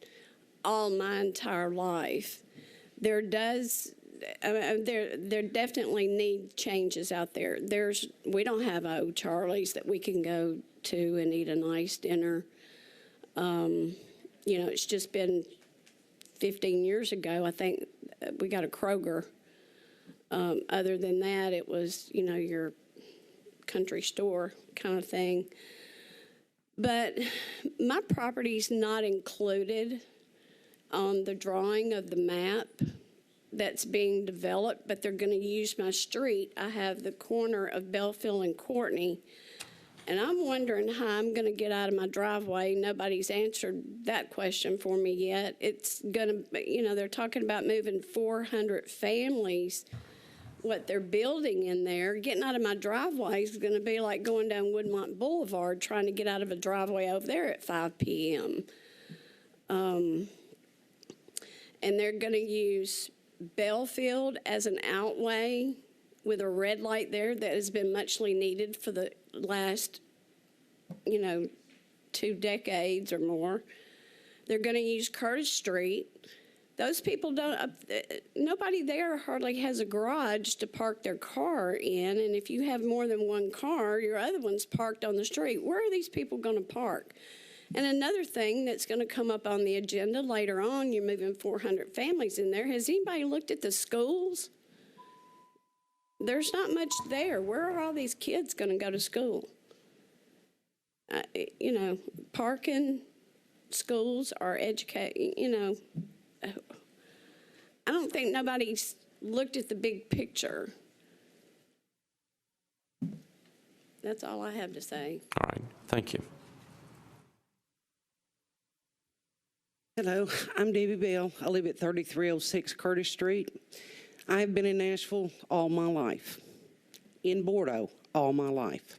all my entire life. There definitely need changes out there. We don't have a Charlie's that we can go to and eat a nice dinner. You know, it's just been 15 years ago, I think we got a Kroger. Other than that, it was, you know, your country store kind of thing. But my property's not included on the drawing of the map that's being developed, but they're going to use my street. I have the corner of Belfield and Courtney, and I'm wondering how I'm going to get out of my driveway. Nobody's answered that question for me yet. It's going to, you know, they're talking about moving 400 families. What they're building in there, getting out of my driveway is going to be like going down Woodmont Boulevard trying to get out of a driveway over there at 5 p.m. And they're going to use Belfield as an outway with a red light there that has been muchly needed for the last, you know, 2 decades or more. They're going to use Curtis Street. Those people nobody there hardly has a garage to park their car in, and if you have more than one car, your other one's parked on the street. Where are these people going to park? And another thing that's going to come up on the agenda later on, you're moving 400 families in there. Has anybody looked at the schools? There's not much there. Where are all these kids going to go to school? You know, parking, schools, or educate, you know. I don't think nobody's looked at the big picture. That's all I have to say. All right, thank you. Hello, I'm Debbie Bell. I live at 3306 Curtis Street. I have been in Nashville all my life, in Bordeaux all my life.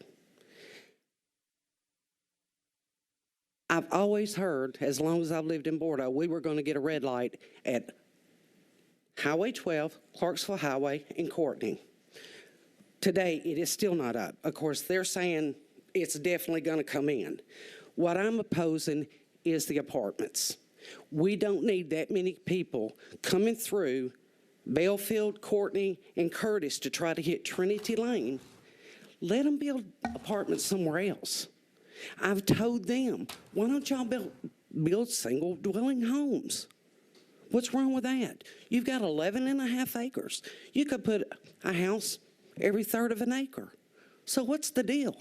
I've always heard, as long as I've lived in Bordeaux, we were going to get a red light at Highway 12, Clarksville Highway, and Courtney. Today, it is still not up. Of course, they're saying it's definitely going to come in. What I'm opposing is the apartments. We don't need that many people coming through Belfield, Courtney, and Curtis to try to hit Trinity Lane, let them build apartments somewhere else. I've told them, why don't y'all build single dwelling homes? What's wrong with that? You've got 11.5 acres. You could put a house every third of an acre. So what's the deal?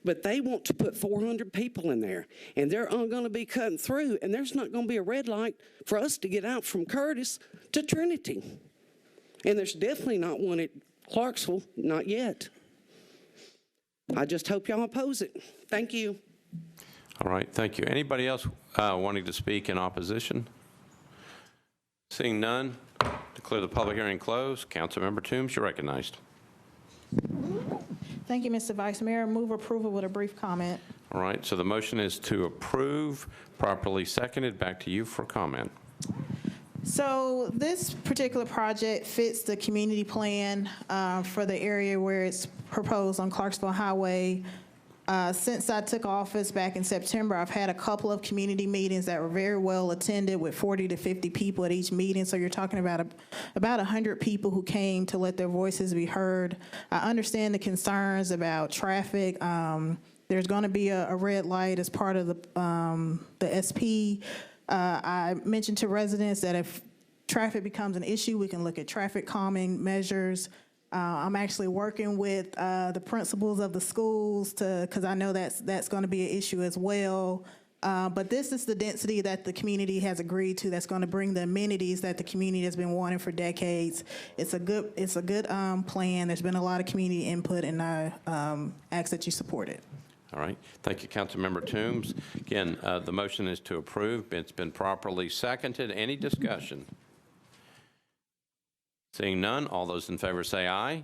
But they want to put 400 people in there, and they're all going to be cutting through, and there's not going to be a red light for us to get out from Curtis to Trinity. And there's definitely not one at Clarksville, not yet. I just hope y'all oppose it. Thank you. All right, thank you. Anybody else wanting to speak in opposition? Seeing none, declare the public hearing closed. Councilmember Toombs, you're recognized. Thank you, Mr. Vice Mayor. Move approval with a brief comment. All right, so the motion is to approve, properly seconded. Back to you for comment. So this particular project fits the community plan for the area where it's proposed on Clarksville Highway. Since I took office back in September, I've had a couple of community meetings that were very well attended with 40 to 50 people at each meeting. So you're talking about 100 people who came to let their voices be heard. I understand the concerns about traffic. There's going to be a red light as part of the SP. I mentioned to residents that if traffic becomes an issue, we can look at traffic calming measures. I'm actually working with the principals of the schools because I know that's going to be an issue as well. But this is the density that the community has agreed to. That's going to bring the amenities that the community has been wanting for decades. It's a good plan. There's been a lot of community input, and I ask that you support it. All right. Thank you, Councilmember Toombs. Again, the motion is to approve. It's been properly seconded. Any discussion? Seeing none, all those in favor say aye.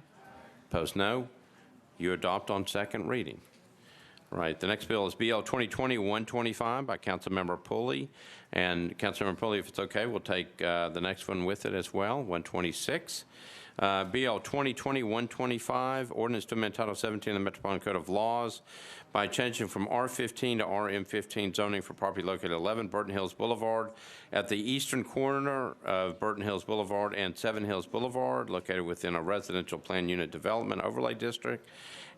Opposed, no. You adopt on second reading. All right. The next bill is BL 2020-125 by Councilmember Pulley. And Councilmember Pulley, if it's okay, we'll take the next one with it as well, 126. BL 2020-125, ordinance to amend Title 17 of the Metropolitan Code of Laws by changing from R15 to RM15 zoning for property located at 11 Burton Hills Boulevard at the eastern corner of Burton Hills Boulevard and Seven Hills Boulevard, located within a residential plan unit development overlay district.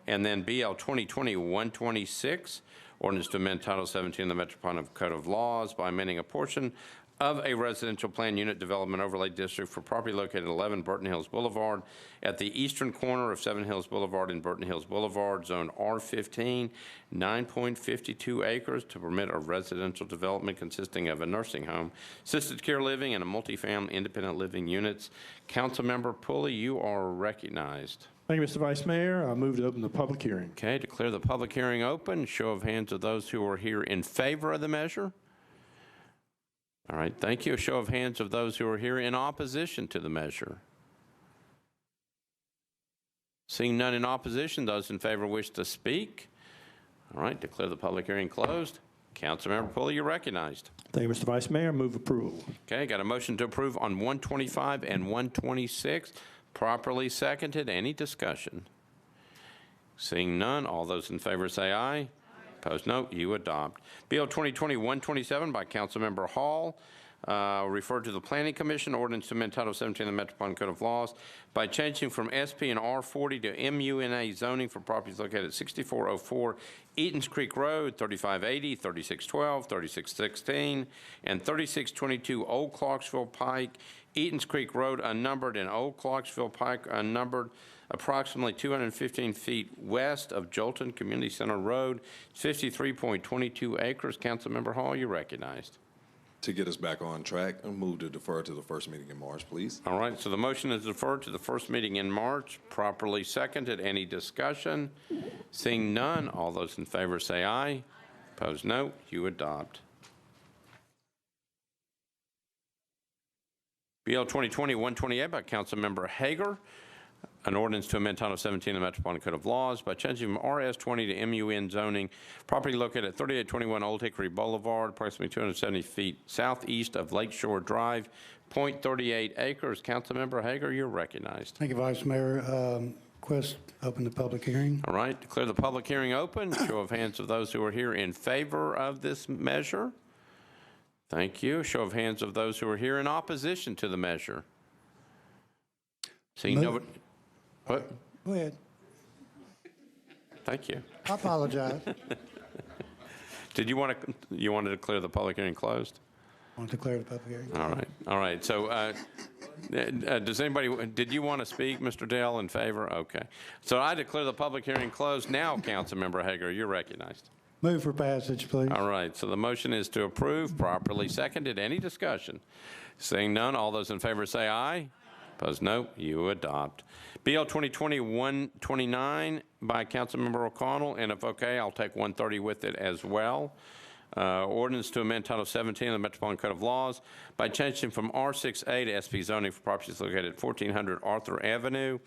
And then BL 2020-126, ordinance to amend Title 17 of the Metropolitan Code of Laws by amending a portion of a residential plan unit development overlay district for property located at 11 Burton Hills Boulevard at the eastern corner of Seven Hills Boulevard and Burton Hills Boulevard, zone R15, 9.52 acres to permit a residential development consisting of a nursing home, assisted care living, and a multifamily independent living units. Councilmember Pulley, you are recognized. Thank you, Mr. Vice Mayor. I move to open the public hearing. Okay, declare the public hearing open. Show of hands of those who are here in favor of the measure. All right, thank you. A show of hands of those who are here in opposition to the measure. Seeing none in opposition, those in favor wish to speak. All right, declare the public hearing closed. Councilmember Pulley, you're recognized. Thank you, Mr. Vice Mayor. Move approval. Okay, got a motion to approve on 125 and 126. Properly seconded. Any discussion? Seeing none, all those in favor say aye. Opposed, no. You adopt. Bill 2020-127 by Councilmember Hall, referred to the Planning Commission, ordinance to amend Title 17 of the Metropolitan Code of Laws by changing from SP and R40 to MUNA zoning for properties located at 6404 Eatons Creek Road, 3580, 3612, 3616, and 3622 Old Clarksville Pike, Eatons Creek Road unnumbered, and Old Clarksville Pike unnumbered, approximately 215 feet west of Jolton Community Center Road, 53.22 acres. Councilmember Hall, you're recognized. To get us back on track, I move to defer to the first meeting in March, please. All right, so the motion is deferred to the first meeting in March, properly seconded. Any discussion? Seeing none, all those in favor say aye. Opposed, no. You adopt. BL 2020-128 by Councilmember Hager, an ordinance to amend Title 17 of the Metropolitan Code of Laws by changing from RS20 to MUN zoning, property located at 3821 Old Hickory Boulevard, approximately 270 feet southeast of Lakeshore Drive, 0.38 acres. Councilmember Hager, you're recognized. Thank you, Vice Mayor. Request open the public hearing. All right, declare the public hearing open. Show of hands of those who are here in favor of this measure. Thank you. Show of hands of those who are here in opposition to the measure. Seeing nobody. What? Go ahead. Thank you. I apologize. Did you want to, you wanted to declare the public hearing closed? I want to declare the public hearing. All right, all right. So does anybody, did you want to speak, Mr. Dale, in favor? Okay. So I declare the public hearing closed. Now, Councilmember Hager, you're recognized. Move for passage, please. All right, so the motion is to approve, properly seconded. Any discussion? Seeing none, all those in favor say aye. Opposed, no. You adopt. BL 2020-129 by Councilmember O'Connell, and if okay, I'll take 130 with it as well. Ordinance to amend Title 17 of the Metropolitan Code of Laws by changing from R6A to SP zoning for properties located at 1400 Arthur Avenue,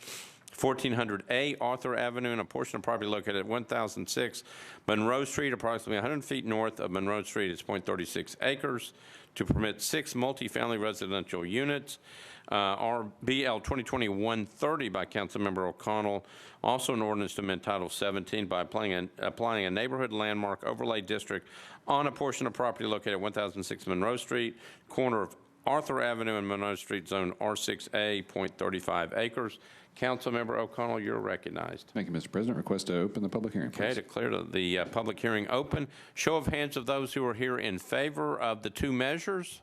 1400A Arthur Avenue, and a portion of property located at 1006 Monroe Street, approximately 100 feet north of Monroe Street. It's 0.36 acres to permit 6 multifamily residential units. BL 2020-130 by Councilmember O'Connell, also an ordinance to amend Title 17 by applying a neighborhood landmark overlay district on a portion of property located at 1006 Monroe Street, corner of Arthur Avenue and Monroe Street, zone R6A, 0.35 acres. Councilmember O'Connell, you're recognized. Thank you, Mr. President. Request to open the public hearing, please. Okay, declare the public hearing open. Show of hands of those who are here in favor of the two measures.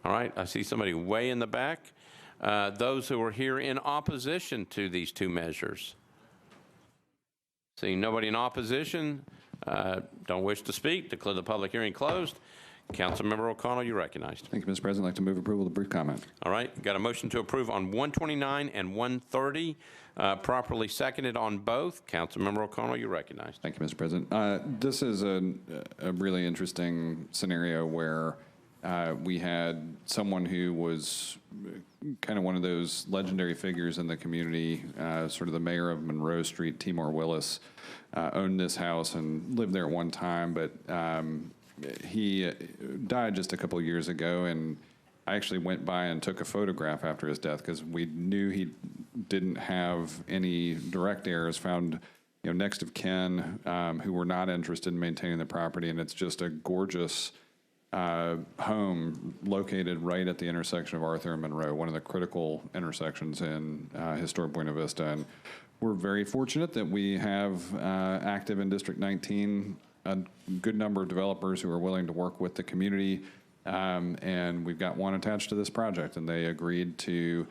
All right, I see somebody way in the back. Those who are here in opposition to these two measures. Seeing nobody in opposition, don't wish to speak, declare the public hearing closed. Councilmember O'Connell, you're recognized. Thank you, Mr. President. I'd like to move approval of the brief comment. All right, got a motion to approve on 129 and 130, properly seconded on both. Councilmember O'Connell, you're recognized. Thank you, Mr. President. This is a really interesting scenario where we had someone who was kind of one of those legendary figures in the community, sort of the mayor of Monroe Street, Timor Willis, owned this house and lived there at one time, but he died just a couple of years ago, and I actually went by and took a photograph after his death because we knew he didn't have any direct heirs, found next of kin who were not interested in maintaining the property, and it's just a gorgeous home located right at the intersection of Arthur and Monroe, one of the critical intersections in historic Buena Vista. And we're very fortunate that we have active in District 19 a good number of developers who are willing to work with the community, and we've got one attached to this project, and they agreed to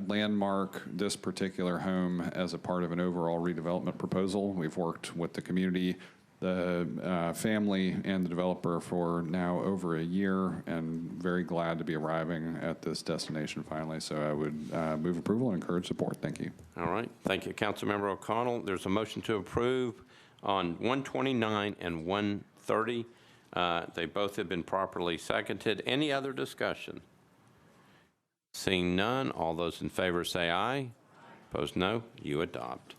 landmark this particular home as a part of an overall redevelopment proposal. We've worked with the community, the family, and the developer for now over a year, and very glad to be arriving at this destination finally. So I would move approval and encourage support. Thank you. All right, thank you, Councilmember O'Connell. There's a motion to approve on 129 and 130. They both have been properly seconded. Any other discussion? Seeing none, all those in favor say aye. Opposed, no. You adopt.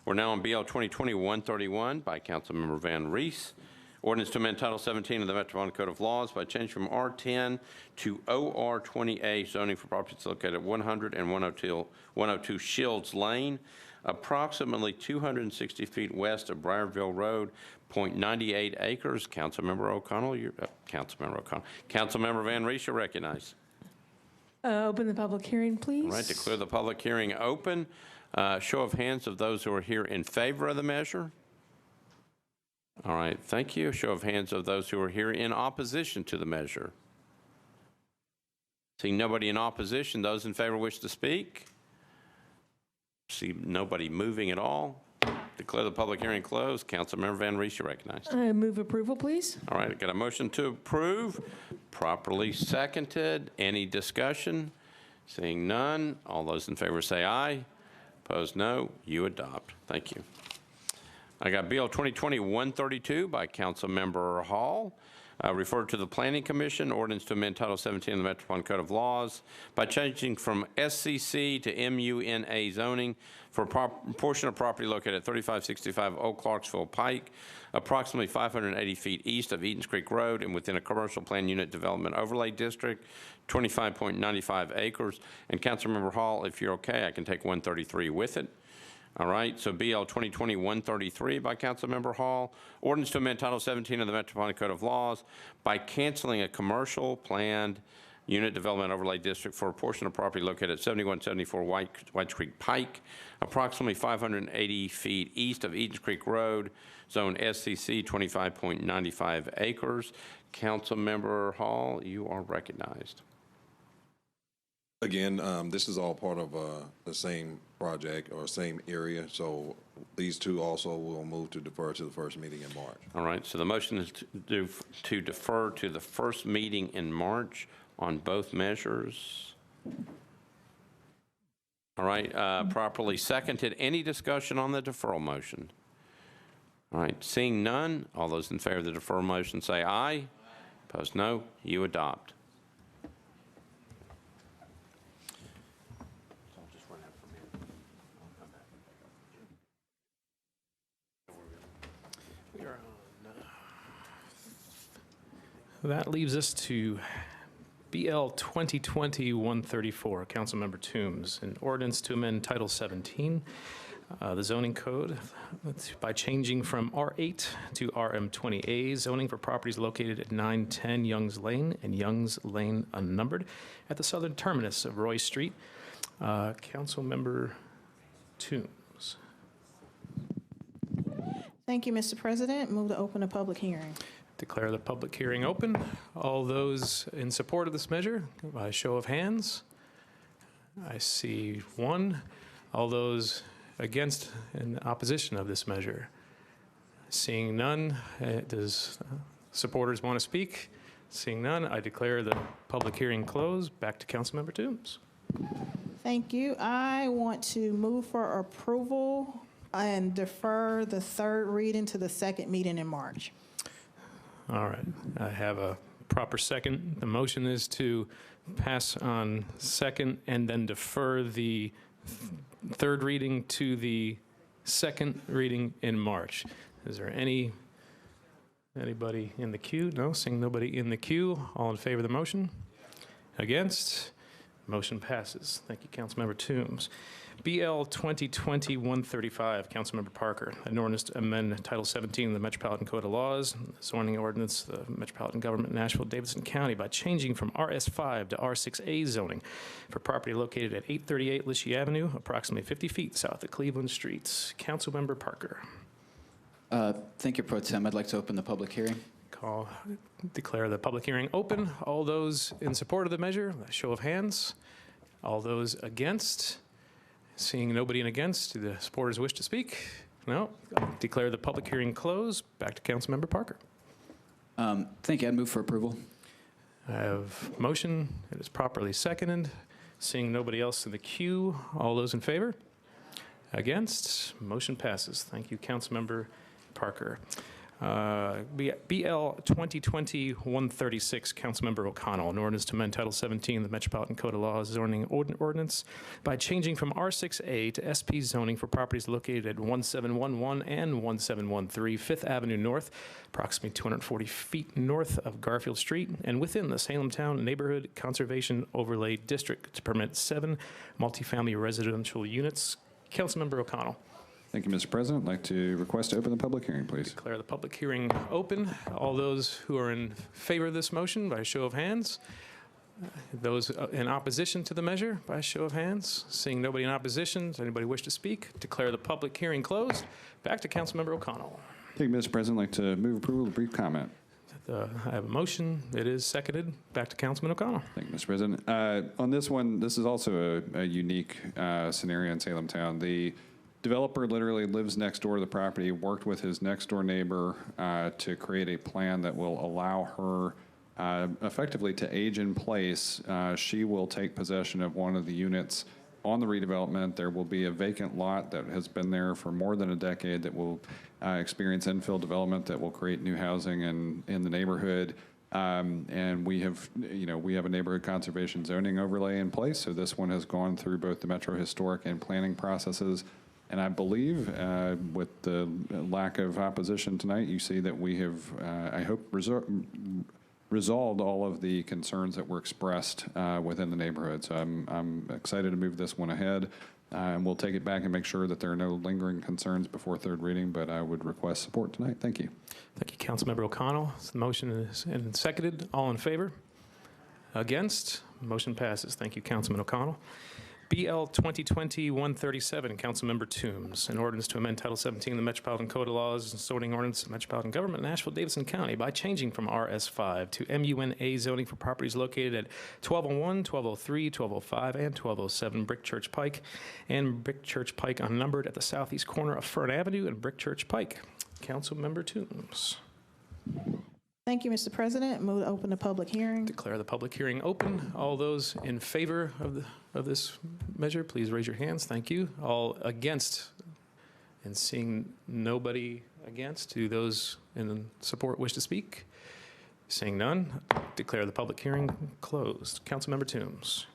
We're now on BL 2020-131 by Councilmember Van Rees. Ordinance to amend Title 17 of the Metropolitan Code of Laws by change from R10 to OR20A zoning for properties located at 100 and 102 Shields Lane, approximately 260 feet west of Briarville Road, 0.98 acres. Councilmember O'Connell, Councilmember Van Rees, you're recognized. Open the public hearing, please. All right, declare the public hearing open. Show of hands of those who are here in favor of the measure. All right, thank you. Show of hands of those who are here in opposition to the measure. See nobody in opposition. Those in favor wish to speak. See nobody moving at all. Declare the public hearing closed. Councilmember Van Rees, you're recognized. Move approval, please. All right, got a motion to approve, properly seconded. Any discussion? Seeing none, all those in favor say aye. Opposed, no. You adopt. Thank you. I got BL 2020-132 by Councilmember Hall. Referred to the Planning Commission, ordinance to amend Title 17 of the Metropolitan Code of Laws by changing from SCC to MUNA zoning for a portion of property located at 3565 Old Clarksville Pike, approximately 580 feet east of Eatons Creek Road and within a commercial plan unit development overlay district, 25.95 acres. And Councilmember Hall, if you're okay, I can take 133 with it. All right, so BL 2020-133 by Councilmember Hall. Ordinance to amend Title 17 of the Metropolitan Code of Laws by canceling a commercial planned Unit Development Overlay District for a portion of property located at 7174 White Creek Pike, approximately 580 feet east of Eaton Creek Road, Zone SCC, 25.95 acres. Councilmember Hall, you are recognized. Again, this is all part of the same project or same area, so these two also will move to defer to the first meeting in March. All right, so the motion is to defer to the first meeting in March on both measures. All right, properly seconded. Any discussion on the deferral motion? All right, seeing none, all those in favor of the deferral motion say aye. Opposed, no. You adopt. That leaves us to BL 2020-134, Councilmember Toombs, an ordinance to amend Title 17, the zoning code, by changing from R8 to RM20A, zoning for properties located at 910 Youngs Lane and Youngs Lane unnumbered at the southern terminus of Roy Street. Councilmember Toombs. Thank you, Mr. President. Move to open a public hearing. Declare the public hearing open. All those in support of this measure, by show of hands. I see one. All those against and opposition of this measure. Seeing none, does supporters want to speak? Seeing none, I declare the public hearing closed. Back to Councilmember Toombs. Thank you. I want to move for approval and defer the third reading to the second meeting in March. All right, I have a proper second. The motion is to pass on second and then defer the third reading to the second reading in March. Is there anybody in the queue? No, seeing nobody in the queue. All in favor of the motion? Against? Motion passes. Thank you, Councilmember Toombs. BL 2020-135, Councilmember Parker, an ordinance to amend Title 17 of the Metropolitan Code of Laws, zoning ordinance, the Metropolitan Government, Nashville, Davidson County, by changing from RS5 to R6A zoning for property located at 838 Lishee Avenue, approximately 50 feet south of Cleveland Streets. Councilmember Parker. Thank you, Pro Tem. I'd like to open the public hearing. Declare the public hearing open. All those in support of the measure, a show of hands. All those against? Seeing nobody in against, do the supporters wish to speak? No. Declare the public hearing closed. Back to Councilmember Parker. Thank you. I'd move for approval. I have motion. It is properly seconded. Seeing nobody else in the queue, all those in favor? Against? Motion passes. Thank you, Councilmember Parker. BL 2020-136, Councilmember O'Connell, an ordinance to amend Title 17 of the Metropolitan Code of Laws zoning ordinance by changing from R6A to SP zoning for properties located at 1711 and 1713 Fifth Avenue North, approximately 240 feet north of Garfield Street, and within the Salemtown Neighborhood Conservation Overlay District to permit 7 multifamily residential units. Councilmember O'Connell. Thank you, Mr. President. I'd like to request to open the public hearing, please. Declare the public hearing open. All those who are in favor of this motion, by a show of hands. Those in opposition to the measure, by a show of hands. Seeing nobody in opposition, does anybody wish to speak? Declare the public hearing closed. Back to Councilmember O'Connell. Thank you, Mr. President. I'd like to move approval of a brief comment. I have a motion. It is seconded. Back to Councilman O'Connell. Thank you, Mr. President. On this one, this is also a unique scenario in Salemtown. The developer literally lives next door to the property, worked with his next door neighbor to create a plan that will allow her effectively to age in place. She will take possession of one of the units on the redevelopment. There will be a vacant lot that has been there for more than a decade that will experience infill development that will create new housing in the neighborhood. And we have a neighborhood conservation zoning overlay in place. So this one has gone through both the Metro Historic and planning processes. And I believe with the lack of opposition tonight, you see that we have, I hope, resolved all of the concerns that were expressed within the neighborhood. So I'm excited to move this one ahead. And we'll take it back and make sure that there are no lingering concerns before third reading, but I would request support tonight. Thank you. Thank you, Councilmember O'Connell. The motion is seconded. All in favor? Against? Motion passes. Thank you, Councilman O'Connell. BL 2020-137, Councilmember Toombs, an ordinance to amend Title 17 of the Metropolitan Code of Laws and zoning ordinance of Metropolitan Government, Nashville, Davidson County by changing from RS5 to MUNA zoning for properties located at 1201, 1203, 1205, and 1207 Brick Church Pike, and Brick Church Pike unnumbered at the southeast corner of Fern Avenue and Brick Church Pike. Councilmember Toombs. Thank you, Mr. President. Move to open the public hearing. Declare the public hearing open. All those in favor of this measure, please raise your hands. Thank you. All against? And seeing nobody against, do those in support wish to speak? Seeing none, declare the public hearing closed. Councilmember Toombs.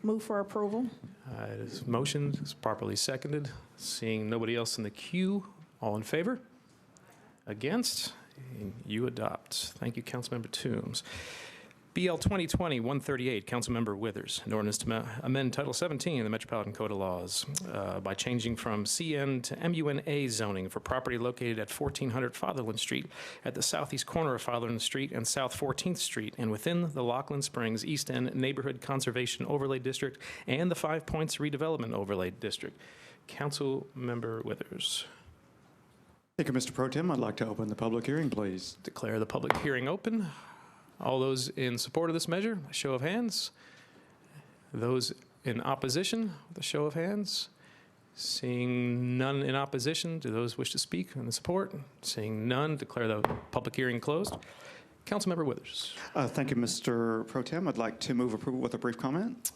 Move for approval. It is motioned, it's properly seconded. Seeing nobody else in the queue, all in favor? Against? And you adopt. Thank you, Councilmember Toombs. BL 2020-138, Councilmember Withers, an ordinance to amend Title 17 of the Metropolitan Code of Laws by changing from CN to MUNA zoning for property located at 1400 Fatherland Street at the southeast corner of Fatherland Street and South 14th Street and within the Lockland Springs East End Neighborhood Conservation Overlay District and the Five Points Redevelopment Overlay District. Councilmember Withers. Thank you, Mr. Pro Tem. I'd like to open the public hearing, please. Declare the public hearing open. All those in support of this measure, a show of hands. Those in opposition, with a show of hands. Seeing none in opposition, do those wish to speak in support? Seeing none, declare the public hearing closed. Councilmember Withers. Thank you, Mr. Pro Tem. I'd like to move approval with a brief comment.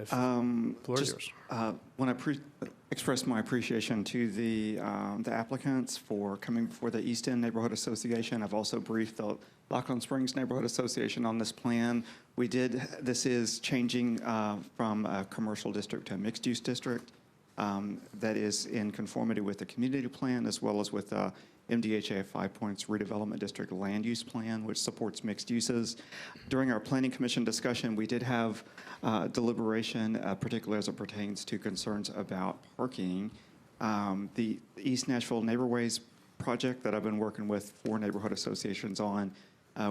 Floor is yours. Want to express my appreciation to the applicants for coming before the East End Neighborhood Association. I've also briefed the Lockland Springs Neighborhood Association on this plan. This is changing from a commercial district to a mixed-use district that is in conformity with the community plan as well as with the MDHA 5 Points Redevelopment District Land Use Plan, which supports mixed uses. During our Planning Commission discussion, we did have deliberation, particularly as it pertains to concerns about parking. The East Nashville Neighborways project that I've been working with 4 neighborhood associations on,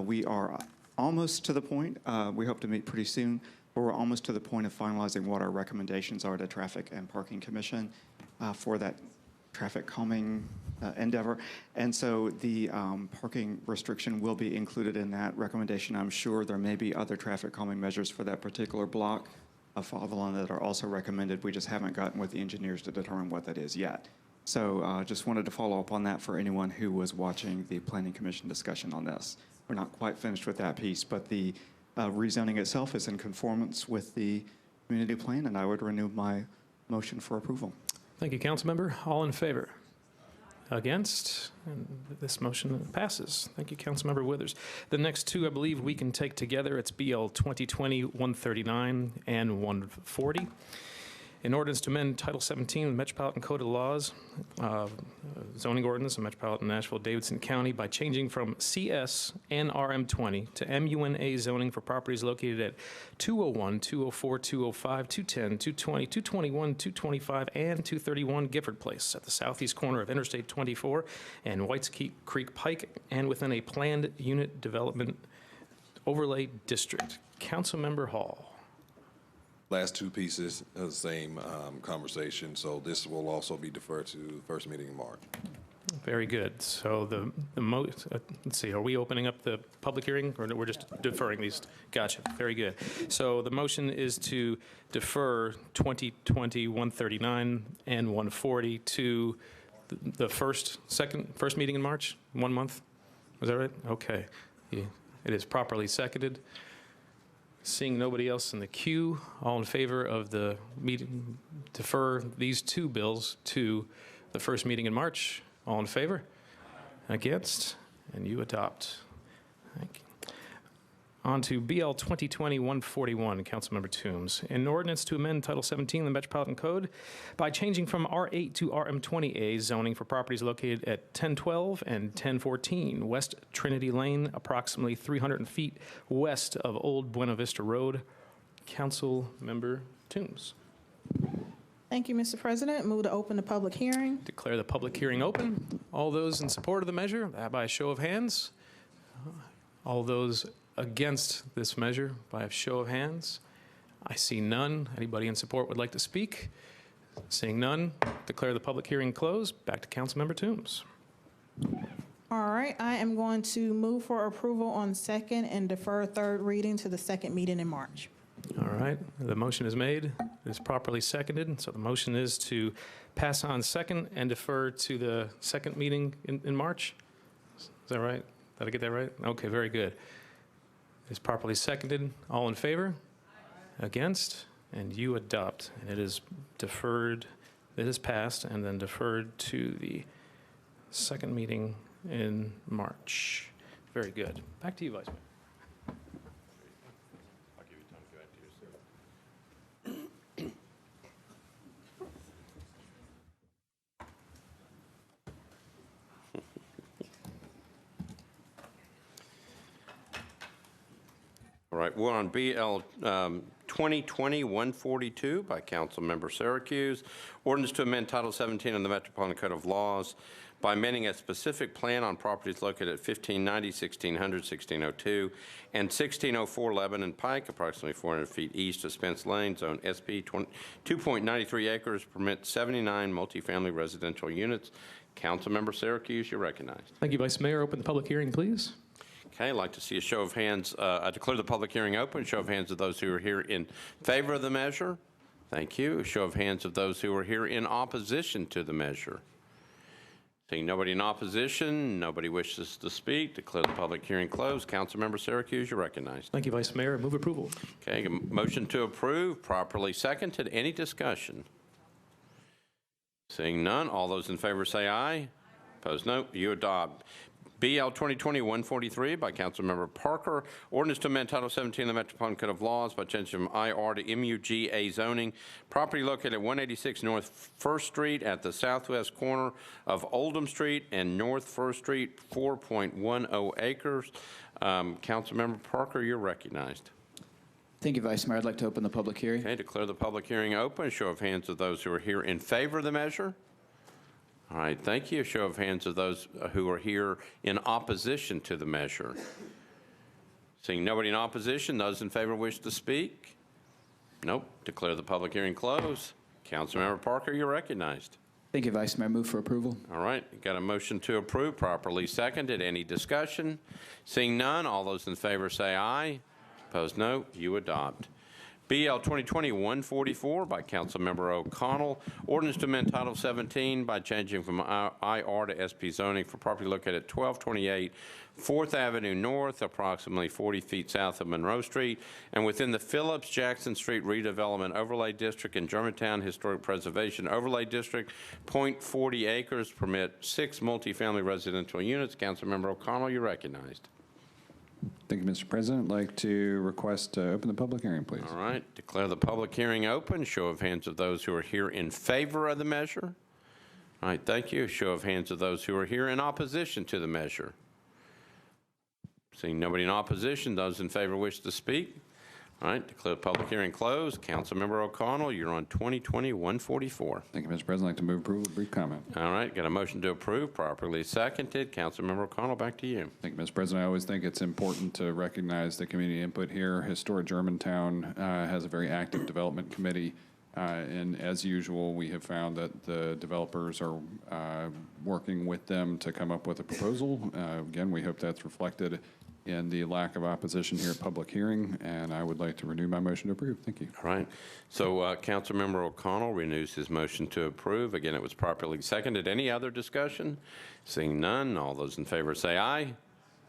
we are almost to the point, we hope to meet pretty soon, but we're almost to the point of finalizing what our recommendations are to Traffic and Parking Commission for that traffic calming endeavor. And so the parking restriction will be included in that recommendation. I'm sure there may be other traffic calming measures for that particular block of Fatherland that are also recommended. We just haven't gotten with the engineers to determine what that is yet. So just wanted to follow up on that for anyone who was watching the Planning Commission discussion on this. We're not quite finished with that piece, but the rezoning itself is in conformance with the community plan, and I would renew my motion for approval. Thank you, Councilmember. All in favor? Against? And this motion passes. Thank you, Councilmember Withers. The next two, I believe, we can take together. It's BL 2020-139 and 140. An ordinance to amend Title 17 of the Metropolitan Code of Laws, zoning ordinance of Metropolitan Nashville, Davidson County by changing from CS and RM20 to MUNA zoning for properties located at 201, 204, 205, 210, 220, 221, 225, and 231 Gifford Place at the southeast corner of Interstate 24 and Whites Creek Pike and within a planned unit development overlay district. Councilmember Hall. Last two pieces of the same conversation, so this will also be deferred to the first meeting in March. Very good. So let's see, are we opening up the public hearing or we're just deferring these? Gotcha. Very good. So the motion is to defer 2020-139 and 140 to the first meeting in March, 1 month? Was that right? Okay. Yeah. It is properly seconded. Seeing nobody else in the queue, all in favor of the meeting, defer these two bills to the first meeting in March. All in favor? Against? And you adopt. Thank you. On to BL 2020-141, Councilmember Toombs. An ordinance to amend Title 17 of the Metropolitan Code by changing from R8 to RM20A zoning for properties located at 1012 and 1014 West Trinity Lane, approximately 300 feet west of Old Buena Vista Road. Councilmember Toombs. Thank you, Mr. President. Move to open the public hearing. Declare the public hearing open. All those in support of the measure, by a show of hands. All those against this measure by a show of hands? I see none. Anybody in support would like to speak? Seeing none, declare the public hearing closed. Back to Councilmember Toombs. All right, I am going to move for approval on second and defer third reading to the second meeting in March. All right, the motion is made. It is properly seconded. So the motion is to pass on second and defer to the second meeting in March. Is that right? Did I get that right? Okay, very good. It's properly seconded. All in favor? Against? And you adopt. And it is deferred, it is passed and then deferred to the second meeting in March. Very good. Back to you, Vice Mayor. I'll give you time to go back to your seat. All right, we're on BL 2020-142 by Councilmember Syracuse. Ordinance to amend Title 17 of the Metropolitan Code of Laws by amending a specific plan on properties located at 1590, 1600, 1602, and 1604 Lebanon Pike, approximately 400 feet east of Spence Lane, Zone SP 2.93 acres, permit 79 multifamily residential units. Councilmember Syracuse, you're recognized. Thank you, Vice Mayor. Open the public hearing, please. Okay, I'd like to see a show of hands. I declare the public hearing open. Show of hands of those who are here in favor of the measure. Thank you. A show of hands of those who are here in opposition to the measure. Seeing nobody in opposition, nobody wishes to speak, declare the public hearing closed. Councilmember Syracuse, you're recognized. Thank you, Vice Mayor. Move approval. Okay, a motion to approve, properly seconded. Any discussion? Seeing none, all those in favor say aye. Opposed, no. You adopt. BL 2020-143 by Councilmember Parker. Ordinance to amend Title 17 of the Metropolitan Code of Laws by changing from IR to MUGA zoning. Property located at 186 North 1st Street at the southwest corner of Oldham Street and North 1st Street, 4.10 acres. Councilmember Parker, you're recognized. Thank you, Vice Mayor. I'd like to open the public hearing. Okay, declare the public hearing open. Show of hands of those who are here in favor of the measure. All right, thank you. A show of hands of those who are here in opposition to the measure. Seeing nobody in opposition, those in favor wish to speak? Nope. Declare the public hearing closed. Councilmember Parker, you're recognized. Thank you, Vice Mayor. Move for approval. All right, got a motion to approve, properly seconded. Any discussion? Seeing none, all those in favor say aye. Opposed, no. You adopt. BL 2020-144 by Councilmember O'Connell. Ordinance to amend Title 17 by changing from IR to SP zoning for property located at 1228 4th Avenue North, approximately 40 feet south of Monroe Street, and within the Phillips Jackson Street Redevelopment Overlay District and Germantown Historic Preservation Overlay District, 0.40 acres, permit 6 multifamily residential units. Councilmember O'Connell, you're recognized. Thank you, Mr. President. I'd like to request to open the public hearing, please. All right. Declare the public hearing open. Show of hands of those who are here in favor of the measure. All right. Thank you. Show of hands of those who are here in opposition to the measure. Seeing nobody in opposition, those in favor wish to speak. All right. Declare the public hearing closed. Councilmember O'Connell, you're on 2020-144. Thank you, Mr. President. I'd like to move approval with a brief comment. All right. Got a motion to approve, properly seconded. Councilmember O'Connell, back to you. Thank you, Mr. President. I always think it's important to recognize the community input here. Historic Germantown has a very active development committee. And as usual, we have found that the developers are working with them to come up with a proposal. Again, we hope that's reflected in the lack of opposition here at public hearing, and I would like to renew my motion to approve. Thank you. All right. So Councilmember O'Connell renews his motion to approve. Again, it was properly seconded. Any other discussion? Seeing none, all those in favor say aye.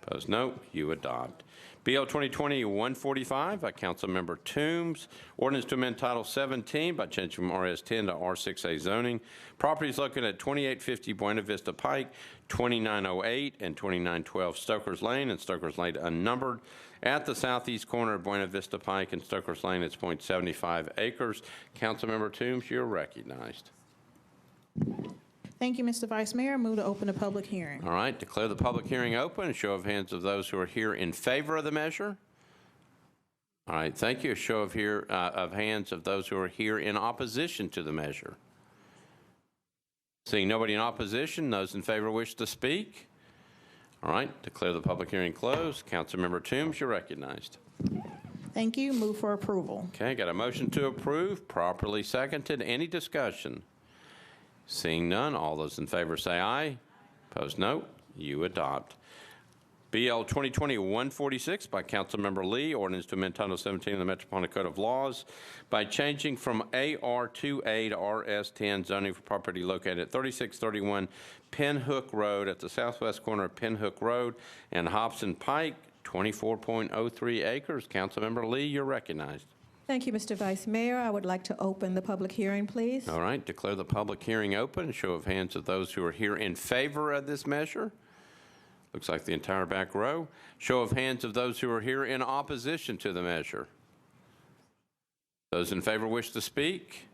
Opposed, no. You adopt. BL 2020-145 by Councilmember Toombs. Ordinance to amend Title 17 by changing from RS10 to R6A zoning. Properties located at 2850 Buena Vista Pike, 2908 and 2912 Stokers Lane, and Stokers Lane unnumbered. At the southeast corner of Buena Vista Pike and Stokers Lane, it's 0.75 acres. Councilmember Toombs, you're recognized. Thank you, Mr. Vice Mayor. Move to open the public hearing. All right, declare the public hearing open. A show of hands of those who are here in favor of the measure. All right, thank you. A show of hands of those who are here in opposition to the measure. Seeing nobody in opposition, those in favor wish to speak. All right, declare the public hearing closed. Councilmember Toombs, you're recognized. Thank you. Move for approval. Okay, got a motion to approve, properly seconded. Any discussion? Seeing none, all those in favor say aye. Opposed, no. You adopt. BL 2020-146 by Councilmember Lee, ordinance to amend Title 17 of the Metropolitan Code of Laws by changing from AR2A to RS10 zoning for property located at 3631 Pinhook Road at the southwest corner of Pinhook Road and Hobson Pike, 24.03 acres. Councilmember Lee, you're recognized. Thank you, Mr. Vice Mayor. I would like to open the public hearing, please. All right, declare the public hearing open. Show of hands of those who are here in favor of this measure. Looks like the entire back row. Show of hands of those who are here in opposition to the measure. Those in favor wish to speak.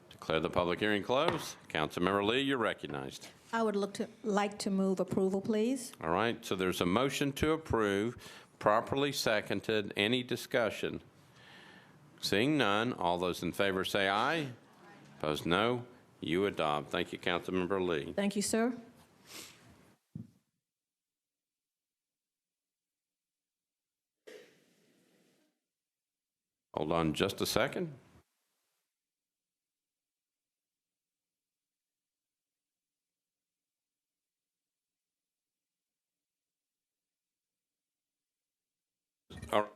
Declare the public hearing closed. Councilmember Lee, you're recognized. I would like to move approval, please. All right, so there's a motion to approve, properly seconded. Any discussion? Seeing none, all those in favor say aye. Opposed, no. You adopt. Thank you, Councilmember Lee. Thank you, sir. Hold on just a second. All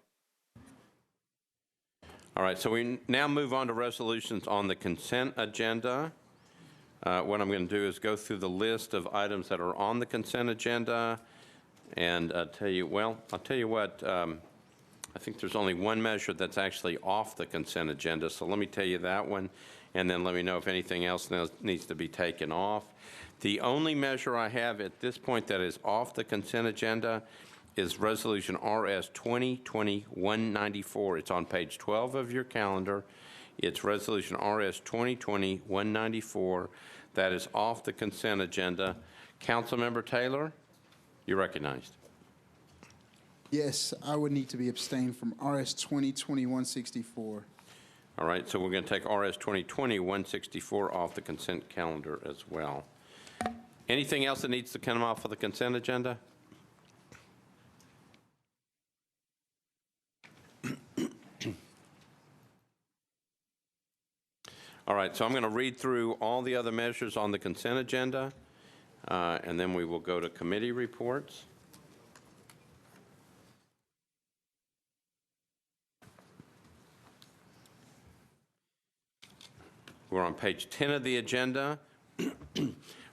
right, so we now move on to resolutions on the consent agenda. What I'm going to do is go through the list of items that are on the consent agenda and tell you, well, I'll tell you what, I think there's only one measure that's actually off the consent agenda, so let me tell you that one, and then let me know if anything else needs to be taken off. The only measure I have at this point that is off the consent agenda is Resolution RS 2020-194. It's on page 12 of your calendar. It's Resolution RS 2020-194 that is off the consent agenda. Councilmember Taylor, you're recognized. Yes, I would need to be abstained from RS 2020-164. All right, so we're going to take RS 2020-164 off the consent calendar as well. Anything else that needs to come off of the consent agenda? All right, so I'm going to read through all the other measures on the consent agenda, and then we will go to committee reports. We're on page 10 of the agenda.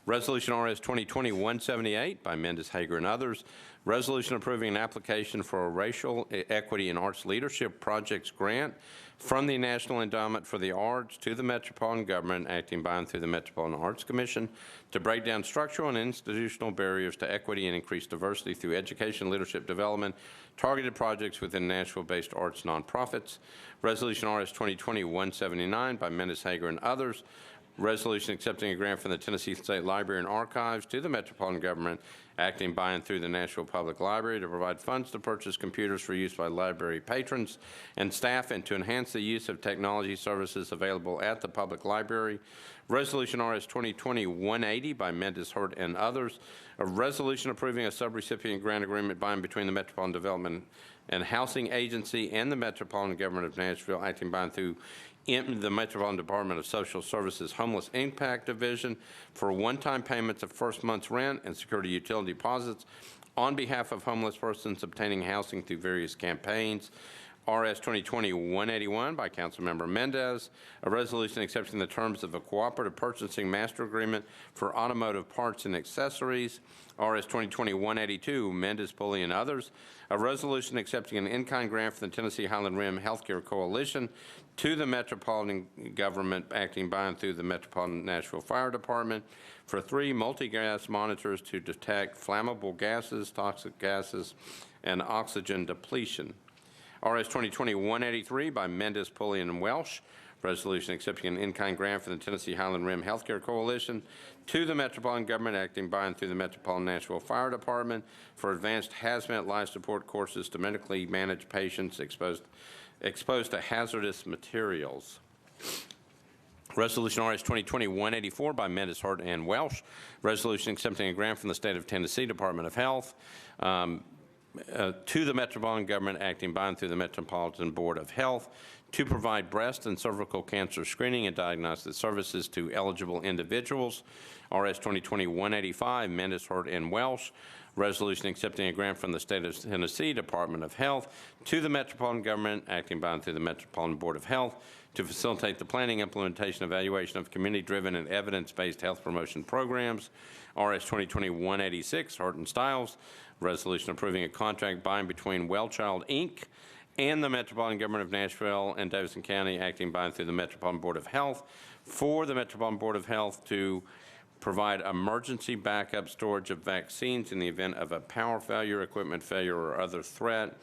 Resolution RS 2020-178 by Mendes, Hager, and others. Resolution approving an application for a Racial Equity and Arts Leadership Projects grant from the National Endowment for the Arts to the Metropolitan Government, acting by and through the Metropolitan Arts Commission, to break down structural and institutional barriers to equity and increase diversity through education, leadership development, targeted projects within Nashville-based arts nonprofits. Resolution RS 2020-179 by Mendes, Hager, and others. Resolution accepting a grant from the Tennessee State Library and Archives to the Metropolitan Government, acting by and through the Nashville Public Library to provide funds to purchase computers for use by library patrons and staff and to enhance the use of technology services available at the public library. Resolution RS 2020-180 by Mendes, Hurt, and others. A resolution approving a subrecipient grant agreement by and between the Metropolitan Development and Housing Agency and the Metropolitan Government of Nashville, acting by and through the Metropolitan Department of Social Services Homeless Impact Division for one-time payments of first month's rent and security utility deposits on behalf of homeless persons obtaining housing through various campaigns. RS 2020-181 by Councilmember Mendez, a resolution accepting the terms of a cooperative purchasing master agreement for automotive parts and accessories. RS 2020-182, Mendez, Pulley, and others, a resolution accepting an in-kind grant from the Tennessee Highland Rim Healthcare Coalition to the Metropolitan Government, acting by and through the Metropolitan Nashville Fire Department, for 3 multi-gas monitors to detect flammable gases, toxic gases, and oxygen depletion. RS 2020-183 by Mendes, Pulley, and Welsh, resolution accepting an in-kind grant from the Tennessee Highland Rim Healthcare Coalition to the Metropolitan Government, acting by and through the Metropolitan Nashville Fire Department for advanced hazmat life support courses to medically manage patients exposed to hazardous materials. Resolution RS 2020-184 by Mendes, Hart, and Welsh. Resolution accepting a grant from the State of Tennessee Department of Health to the Metropolitan Government, acting by and through the Metropolitan Board of Health, to provide breast and cervical cancer screening and diagnostic services to eligible individuals. RS 2020-185, Mendes, Hart, and Welsh. Resolution accepting a grant from the State of Tennessee Department of Health to the Metropolitan Government, acting by and through the Metropolitan Board of Health, to facilitate the planning, implementation, evaluation of community-driven and evidence-based health promotion programs. RS 2020-186, Hart and Stiles. Resolution approving a contract by and between Wellchild, Inc. and the Metropolitan Government of Nashville and Davidson County, acting by and through the Metropolitan Board of Health, for the Metropolitan Board of Health to provide emergency backup storage of vaccines in the event of a power failure, equipment failure, or other threat.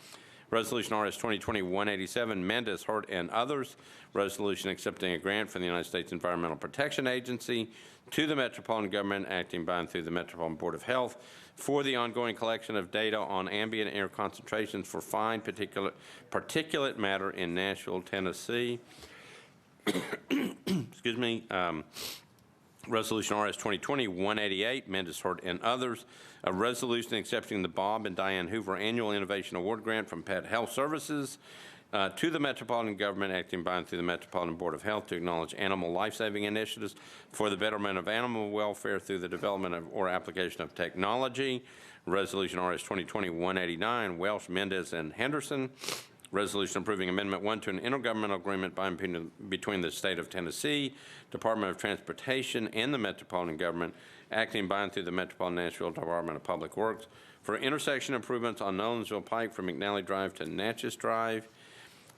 Resolution RS 2020-187, Mendes, Hart, and others. Resolution accepting a grant from the United States Environmental Protection Agency to the Metropolitan Government, acting by and through the Metropolitan Board of Health, for the ongoing collection of data on ambient air concentrations for fine particulate matter in Nashville, Tennessee. Excuse me. Resolution RS 2020-188, Mendes, Hart, and others. A resolution accepting the Bob and Diane Hoover Annual Innovation Award Grant from Pet Health Services to the Metropolitan Government, acting by and through the Metropolitan Board of Health, to acknowledge animal life-saving initiatives for the betterment of animal welfare through the development of or application of technology. Resolution RS 2020-189, Welsh, Mendes, and Henderson. Resolution approving Amendment 1 to an intergovernmental agreement by and between the State of Tennessee, Department of Transportation, and the Metropolitan Government, acting by and through the Metropolitan Nashville Department of Public Works for intersection improvements on Nolensville Pike from McNally Drive to Natchez Drive.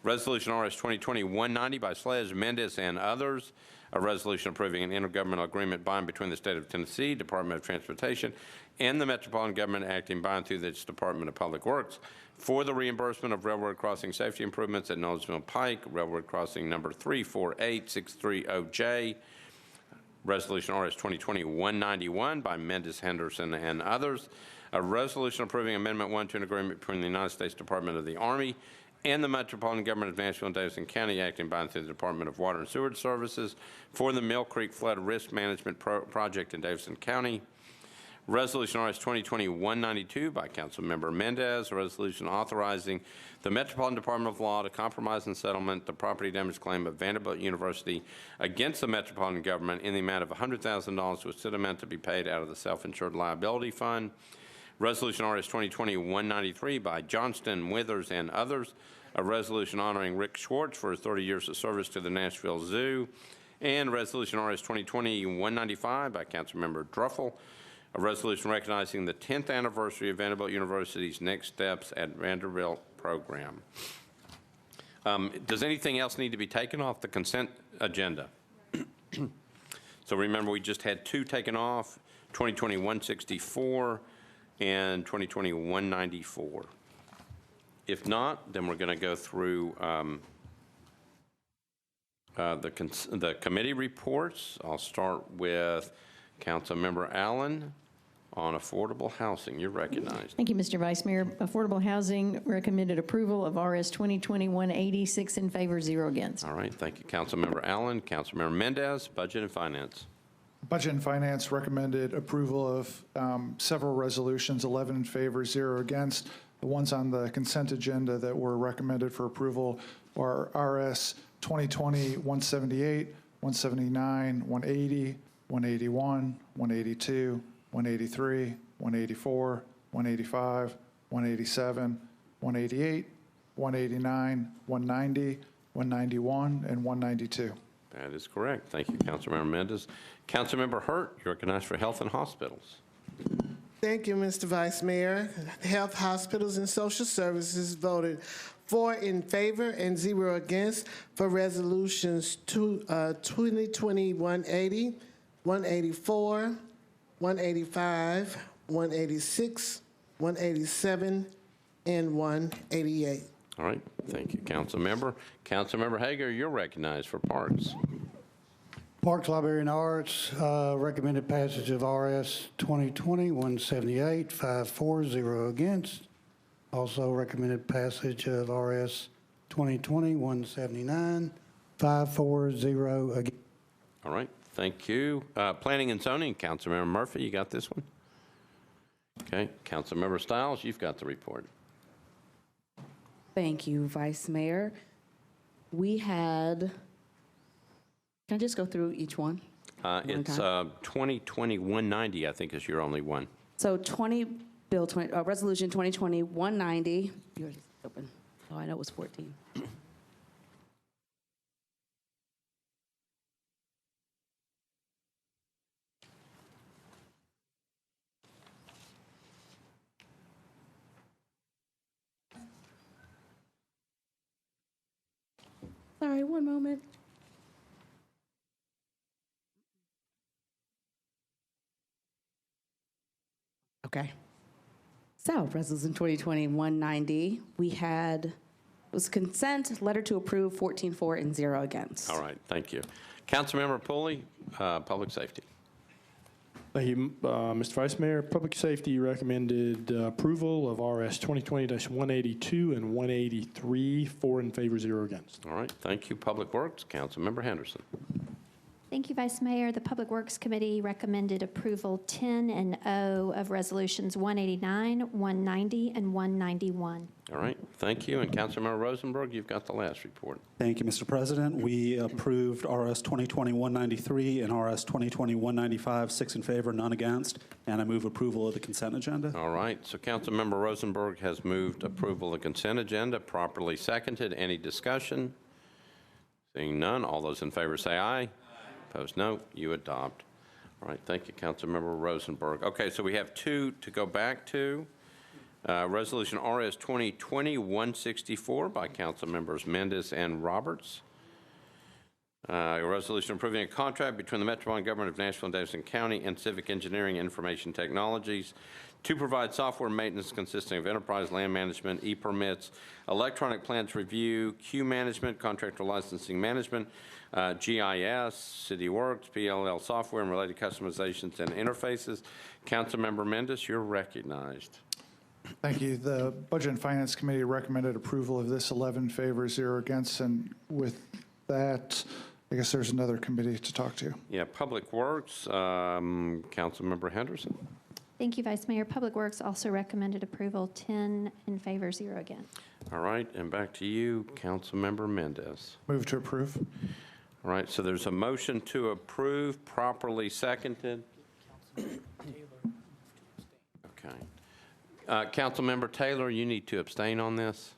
Resolution RS 2020-190 by Sledge, Mendes, and others. A resolution approving an intergovernmental agreement by and between the State of Tennessee, Department of Transportation, and the Metropolitan Government, acting by and through this Department of Public Works for the reimbursement of railroad crossing safety improvements at Nolensville Pike, railroad crossing number 348630J. Resolution RS 2020-191 by Mendes, Henderson, and others. A resolution approving Amendment 1 to an agreement between the United States Department of the Army and the Metropolitan Government of Nashville and Davidson County, acting by and through the Department of Water and Sewerage Services for the Mill Creek Flood Risk Management Project in Davidson County. Resolution RS 2020-192 by Councilmember Mendez, a resolution authorizing the Metropolitan Department of Law to compromise and settlement the property damage claim of Vanderbilt University against the Metropolitan Government in the amount of $100,000, with said amount to be paid out of the Self-Insured Liability Fund. Resolution RS 2020-193 by Johnston, Withers, and others, a resolution honoring Rick Schwartz for his 30 years of service to the Nashville Zoo. And Resolution RS 2020-195 by Councilmember Druffel, a resolution recognizing the 10th anniversary of Vanderbilt University's Next Steps at Vanderbilt program. Does anything else need to be taken off the consent agenda? So remember, we just had two taken off, 2020-164 and 2020-194. If not, then we're going to go through the committee reports. I'll start with Councilmember Allen on affordable housing. You're recognized. Thank you, Mr. Vice Mayor. Affordable housing recommended approval of RS 2020-186 in favor, 0 against. All right. Thank you, Councilmember Allen. Councilmember Mendez, Budget and Finance. Budget and Finance recommended approval of several resolutions, 11 in favor, 0 against. The ones on the consent agenda that were recommended for approval are RS 2020-178, 179, 180, 181, 182, 183, 184, 185, 187, 188, 189, 190, 191, and 192. That is correct. Thank you, Councilmember Mendez. Councilmember Hurt, you're recognized for Health and Hospitals. Thank you, Mr. Vice Mayor. Health, Hospitals, and Social Services voted 4 in favor and 0 against for resolutions 2020-180, 184, 185, 186, 187, and 188. All right. Thank you, Councilmember. Councilmember Hager, you're recognized for Parks. Parks, Library, and Arts recommended passage of RS 2020-178, 5-4, 0 against. Also recommended passage of RS 2020-179, 5-4, 0 against. All right, thank you. Planning and Zoning, Councilmember Murphy, you got this one? Okay, Councilmember Stiles, you've got the report. Thank you, Vice Mayor. We had, can I just go through each one? It's 2020-190, I think, is your only one. So Resolution 2020-190. Yours is open. Oh, I know it was 14. Sorry, one moment. Okay. So, Resolution 2020-190, we had, it was consent, letter to approve, 14 for and 0 against. All right, thank you. Councilmember Pulley, Public Safety. Thank you, Mr. Vice Mayor. Public Safety recommended approval of RS 2020-182 and 183, 4 in favor, 0 against. All right, thank you. Public Works, Councilmember Henderson. Thank you, Vice Mayor. The Public Works Committee recommended approval 10 and 0 of resolutions 189, 190, and 191. All right, thank you. And Councilmember Rosenberg, you've got the last report. Thank you, Mr. President. We approved RS 2020-193 and RS 2020-195, 6 in favor, none against, and I move approval of the consent agenda. All right, so Councilmember Rosenberg has moved approval of the consent agenda, properly seconded. Any discussion? Seeing none, all those in favor say aye. Opposed, no. You adopt. All right, thank you, Councilmember Rosenberg. Okay, so we have two to go back to. Resolution RS 2020-164 by Councilmembers Mendez and Roberts. A resolution approving a contract between the Metropolitan Government of Nashville and Davidson County and Civic Engineering Information Technologies to provide software maintenance consisting of enterprise land management, e-permits, electronic plans review, queue management, contractor licensing management, GIS, City Works, PLL software, and related customizations and interfaces. Councilmember Mendez, you're recognized. Thank you. The Budget and Finance Committee recommended approval of this, 11 favor, 0 against, and with that, I guess there's another committee to talk to. Yeah, Public Works, Councilmember Henderson. Thank you, Vice Mayor. Public Works also recommended approval 10 in favor, 0 against. All right, and back to you, Councilmember Mendez. Move to approve. All right, so there's a motion to approve, properly seconded. Okay. Councilmember Taylor, you need to abstain on this.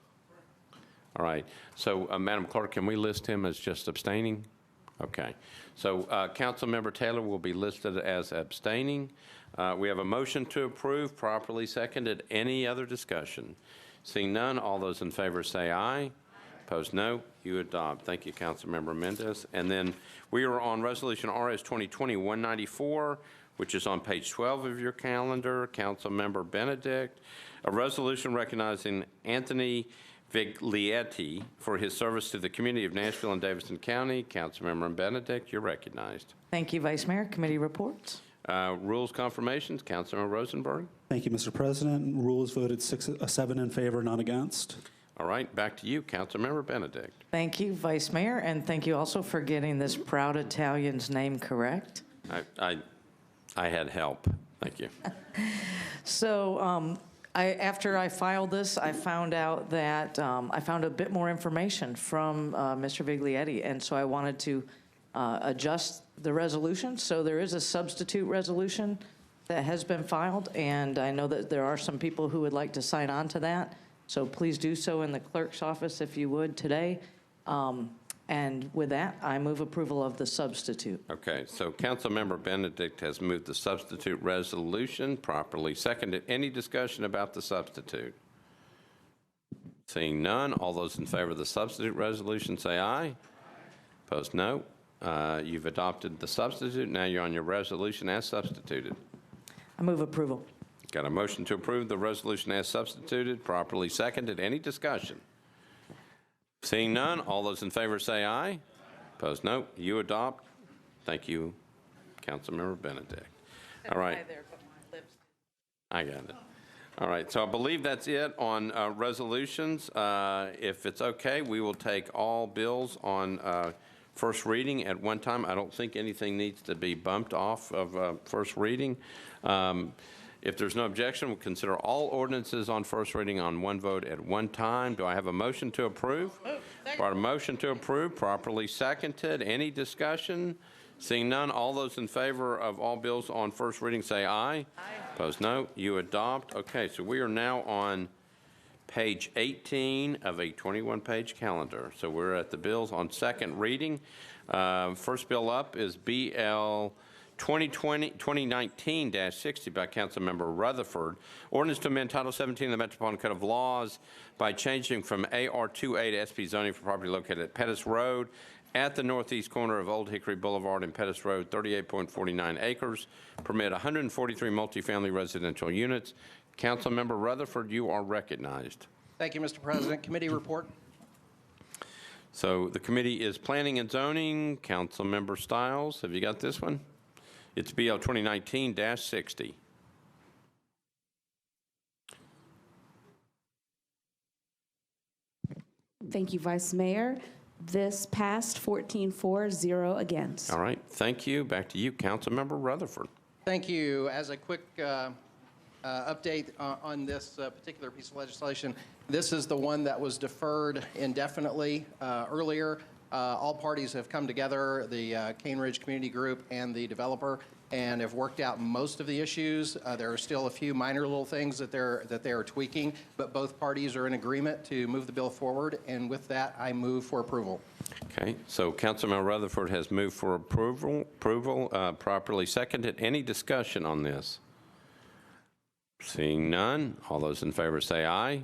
All right, so Madam Clerk, can we list him as just abstaining? Okay, so Councilmember Taylor will be listed as abstaining. We have a motion to approve, properly seconded. Any other discussion? Seeing none, all those in favor say aye. Opposed, no. You adopt. Thank you, Councilmember Mendez. And then we are on Resolution RS 2020-194, which is on page 12 of your calendar. Councilmember Benedict, a resolution recognizing Anthony Viglietti for his service to the community of Nashville and Davidson County. Councilmember Benedict, you're recognized. Thank you, Vice Mayor. Committee reports. Rules confirmations, Councilmember Rosenberg. Thank you, Mr. President. Rules voted 7 in favor, none against. All right, back to you, Councilmember Benedict. Thank you, Vice Mayor, and thank you also for getting this proud Italian's name correct. I had help. Thank you. So after I filed this, I found out that I found a bit more information from Mr. Viglietti, and so I wanted to adjust the resolution. So there is a substitute resolution that has been filed, and I know that there are some people who would like to sign on to that. So please do so in the clerk's office if you would today. And with that, I move approval of the substitute. Okay, so Councilmember Benedict has moved the substitute resolution, properly seconded. Any discussion about the substitute? Seeing none, all those in favor of the substitute resolution say aye. Opposed, no. You've adopted the substitute. Now you're on your resolution as substituted. I move approval. Got a motion to approve the resolution as substituted, properly seconded. Any discussion? Seeing none, all those in favor say aye. Opposed, no. You adopt. Thank you, Councilmember Benedict. All right. I got it. All right, so I believe that's it on resolutions. If it's okay, we will take all bills on first reading at one time. I don't think anything needs to be bumped off of first reading. If there's no objection, we'll consider all ordinances on first reading on one vote at one time. Do I have a motion to approve? Brought a motion to approve, properly seconded. Any discussion? Seeing none, all those in favor of all bills on first reading say aye. Aye. Opposed, no. You adopt. Okay, so we are now on page 18 of a 21-page calendar. So we're at the bills on second reading. First bill up is BL 2019-60 by Councilmember Rutherford. Ordinance to amend Title 17 of the Metropolitan Code of Laws by changing from AR2A to SP zoning for property located at Pettis Road at the northeast corner of Old Hickory Boulevard and Pettis Road, 38.49 acres. Permit 143 multifamily residential units. Councilmember Rutherford, you are recognized. Thank you, Mr. President. Committee report. So the committee is Planning and Zoning. Councilmember Stiles, have you got this one? It's BL 2019-60. Thank you, Vice Mayor. This passed 14-4, 0 against. All right, thank you. Back to you, Councilmember Rutherford. Thank you. As a quick update on this particular piece of legislation, this is the one that was deferred indefinitely earlier. All parties have come together, the Cane Ridge Community Group and the developer, and have worked out most of the issues. There are still a few minor little things that they are tweaking, but both parties are in agreement to move the bill forward, and with that, I move for approval. Okay, so Councilman Rutherford has moved for approval, properly seconded. Any discussion on this? Seeing none, all those in favor say aye.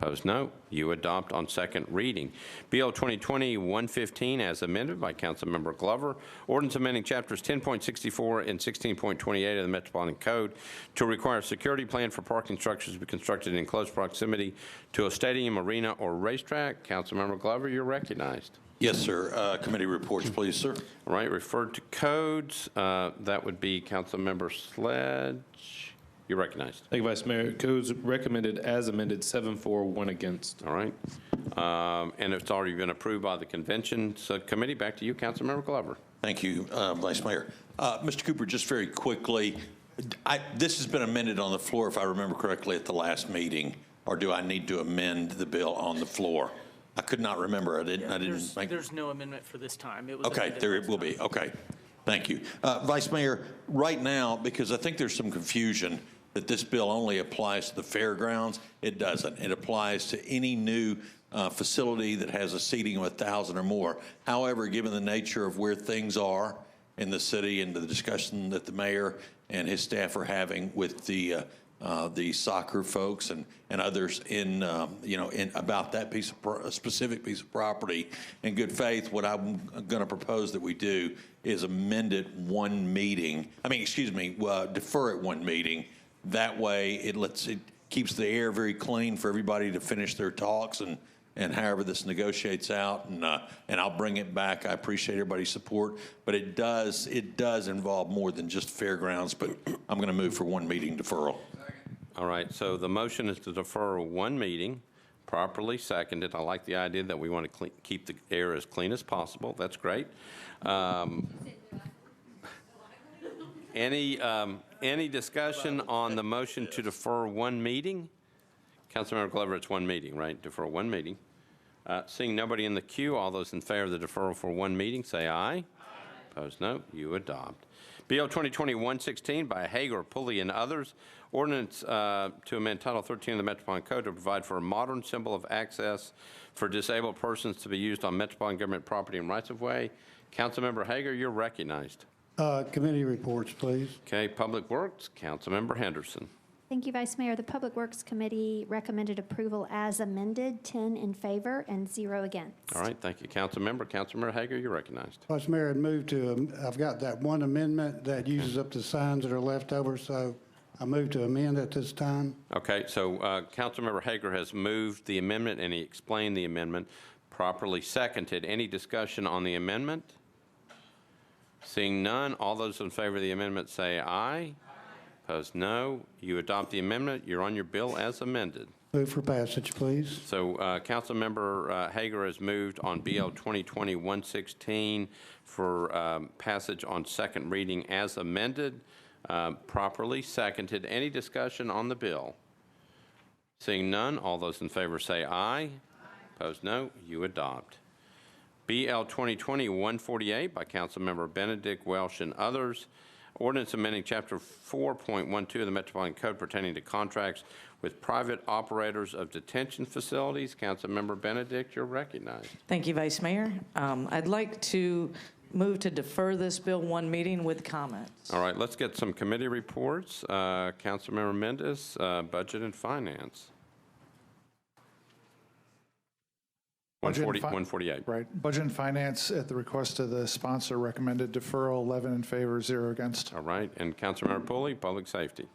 Opposed, no. You adopt on second reading. BL 2020-115 as amended by Councilmember Glover. Ordinance amending chapters 10.64 and 16.28 of the Metropolitan Code to require a security plan for parking structures to be constructed in close proximity to a stadium, arena, or racetrack. Councilmember Glover, you're recognized. Yes, sir. Committee reports, please, sir. All right, referred to codes. That would be Councilmember Sledge. You're recognized. Thank you, Vice Mayor. Codes recommended as amended, 7-4, 1 against. All right. And it's already been approved by the convention subcommittee. Back to you, Councilmember Glover. Thank you, Vice Mayor. Mr. Cooper, just very quickly, this has been amended on the floor, if I remember correctly, at the last meeting, or do I need to amend the bill on the floor? I could not remember. There's no amendment for this time. It was okay, there it will be. Okay. Thank you. Vice Mayor, right now, because I think there's some confusion that this bill only applies to the fairgrounds. It doesn't. It applies to any new facility that has a seating of 1,000 or more. However, given the nature of where things are in the city and the discussion that the mayor and his staff are having with the soccer folks and others in about that specific piece of property, in good faith, what I'm going to propose that we do is amend it one meeting. Defer it one meeting. That way, it keeps the air very clean for everybody to finish their talks and however this negotiates out, and I'll bring it back. I appreciate everybody's support, but it does involve more than just fairgrounds. But I'm going to move for one meeting deferral. All right. So the motion is to defer one meeting, properly seconded. I like the idea that we want to keep the air as clean as possible. That's great. Any discussion on the motion to defer one meeting? Councilmember Glover, it's one meeting, right? Defer one meeting. Seeing nobody in the queue, all those in favor of the deferral for one meeting, say aye. Aye. Opposed, no. You adopt. BL 2020-116 by Hager, Pulley, and others. Ordinance to amend Title 13 of the Metropolitan Code to provide for a modern symbol of access for disabled persons to be used on Metropolitan government property and rights-of-way. Councilmember Hager, you're recognized. Committee reports, please. Okay, Public Works, Councilmember Henderson. Thank you, Vice Mayor. The Public Works Committee recommended approval as amended, 10 in favor and 0 against. All right, thank you, Councilmember. Councilmember Hager, you're recognized. Vice Mayor, I've got that one amendment that uses up the signs that are left over, so I move to amend at this time. Okay, so Councilmember Hager has moved the amendment, and he explained the amendment. Properly seconded. Any discussion on the amendment? Seeing none, all those in favor of the amendment say aye. Opposed, no. You adopt the amendment. You're on your bill as amended. Move for passage, please. So Councilmember Hager has moved on BL 2020-116 for passage on second reading as amended, properly seconded. Any discussion on the bill? Seeing none, all those in favor say aye. Opposed, no. You adopt. BL 2020-148 by Councilmember Benedict, Welsh, and others. Ordinance amending Chapter 4.12 of the Metropolitan Code pertaining to contracts with private operators of detention facilities. Councilmember Benedict, you're recognized. Thank you, Vice Mayor. I'd like to move to defer this bill one meeting with comments. All right, let's get some committee reports. Councilmember Mendez, Budget and Finance. 148. Right. Budget and Finance, at the request of the sponsor, recommended deferral, 11 in favor, 0 against. All right, and Councilmember Pulley, Public Safety.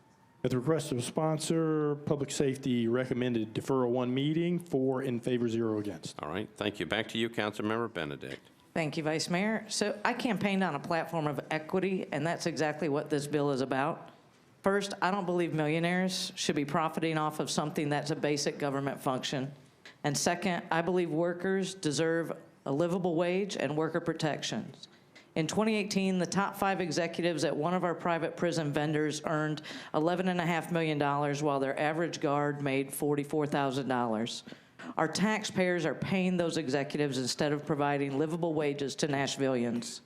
At the request of a sponsor, Public Safety recommended deferral one meeting, 4 in favor, 0 against. All right, thank you. Back to you, Councilmember Benedict. Thank you, Vice Mayor. So I campaigned on a platform of equity, and that's exactly what this bill is about. First, I don't believe millionaires should be profiting off of something that's a basic government function. And second, I believe workers deserve a livable wage and worker protections. In 2018, the top 5 executives at one of our private prison vendors earned $11.5 million, while their average guard made $44,000. Our taxpayers are paying those executives instead of providing livable wages to Nashvillians.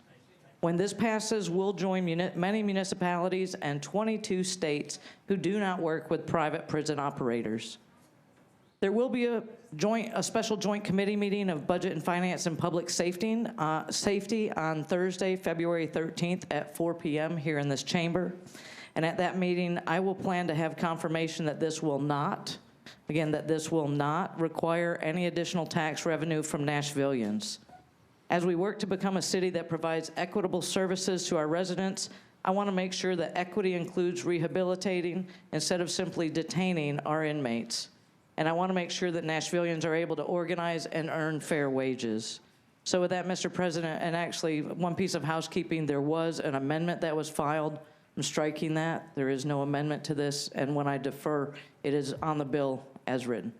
When this passes, we'll join many municipalities and 22 states who do not work with private prison operators. There will be a special joint committee meeting of Budget and Finance and Public Safety on Thursday, February 13th at 4 p.m. here in this chamber. And at that meeting, I will plan to have confirmation that this will not require any additional tax revenue from Nashvillians. As we work to become a city that provides equitable services to our residents, I want to make sure that equity includes rehabilitating instead of simply detaining our inmates. And I want to make sure that Nashvillians are able to organize and earn fair wages. So with that, Mr. President, and actually one piece of housekeeping, there was an amendment that was filed. I'm striking that. There is no amendment to this, and when I defer, it is on the bill as written.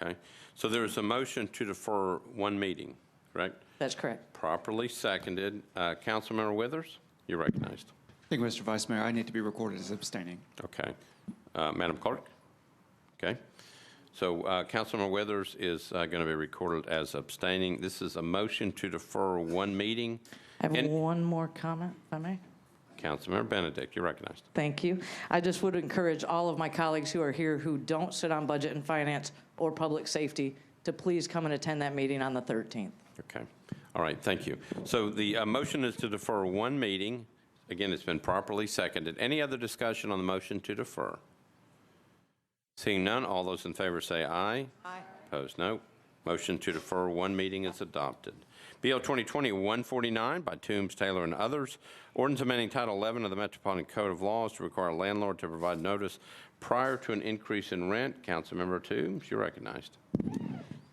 Okay, so there is a motion to defer one meeting, correct? That's correct. Properly seconded. Councilmember Withers, you're recognized. Thank you, Mr. Vice Mayor. I need to be recorded as abstaining. Okay. Madam Clerk? Okay. So Councilmember Withers is going to be recorded as abstaining. This is a motion to defer one meeting. I have one more comment, if I may. Councilmember Benedict, you're recognized. Thank you. I just would encourage all of my colleagues who are here who don't sit on Budget and Finance or Public Safety to please come and attend that meeting on the 13th. Okay. All right. Thank you. So the motion is to defer one meeting. Again, it's been properly seconded. Any other discussion on the motion to defer? Seeing none, all those in favor say aye. Aye. Opposed, no. Motion to defer one meeting is adopted. BL 2020-149 by Toombs, Taylor, and others. Ordinance amending Title 11 of the Metropolitan Code of Laws to require a landlord to provide notice prior to an increase in rent. Councilmember Toombs, you're recognized.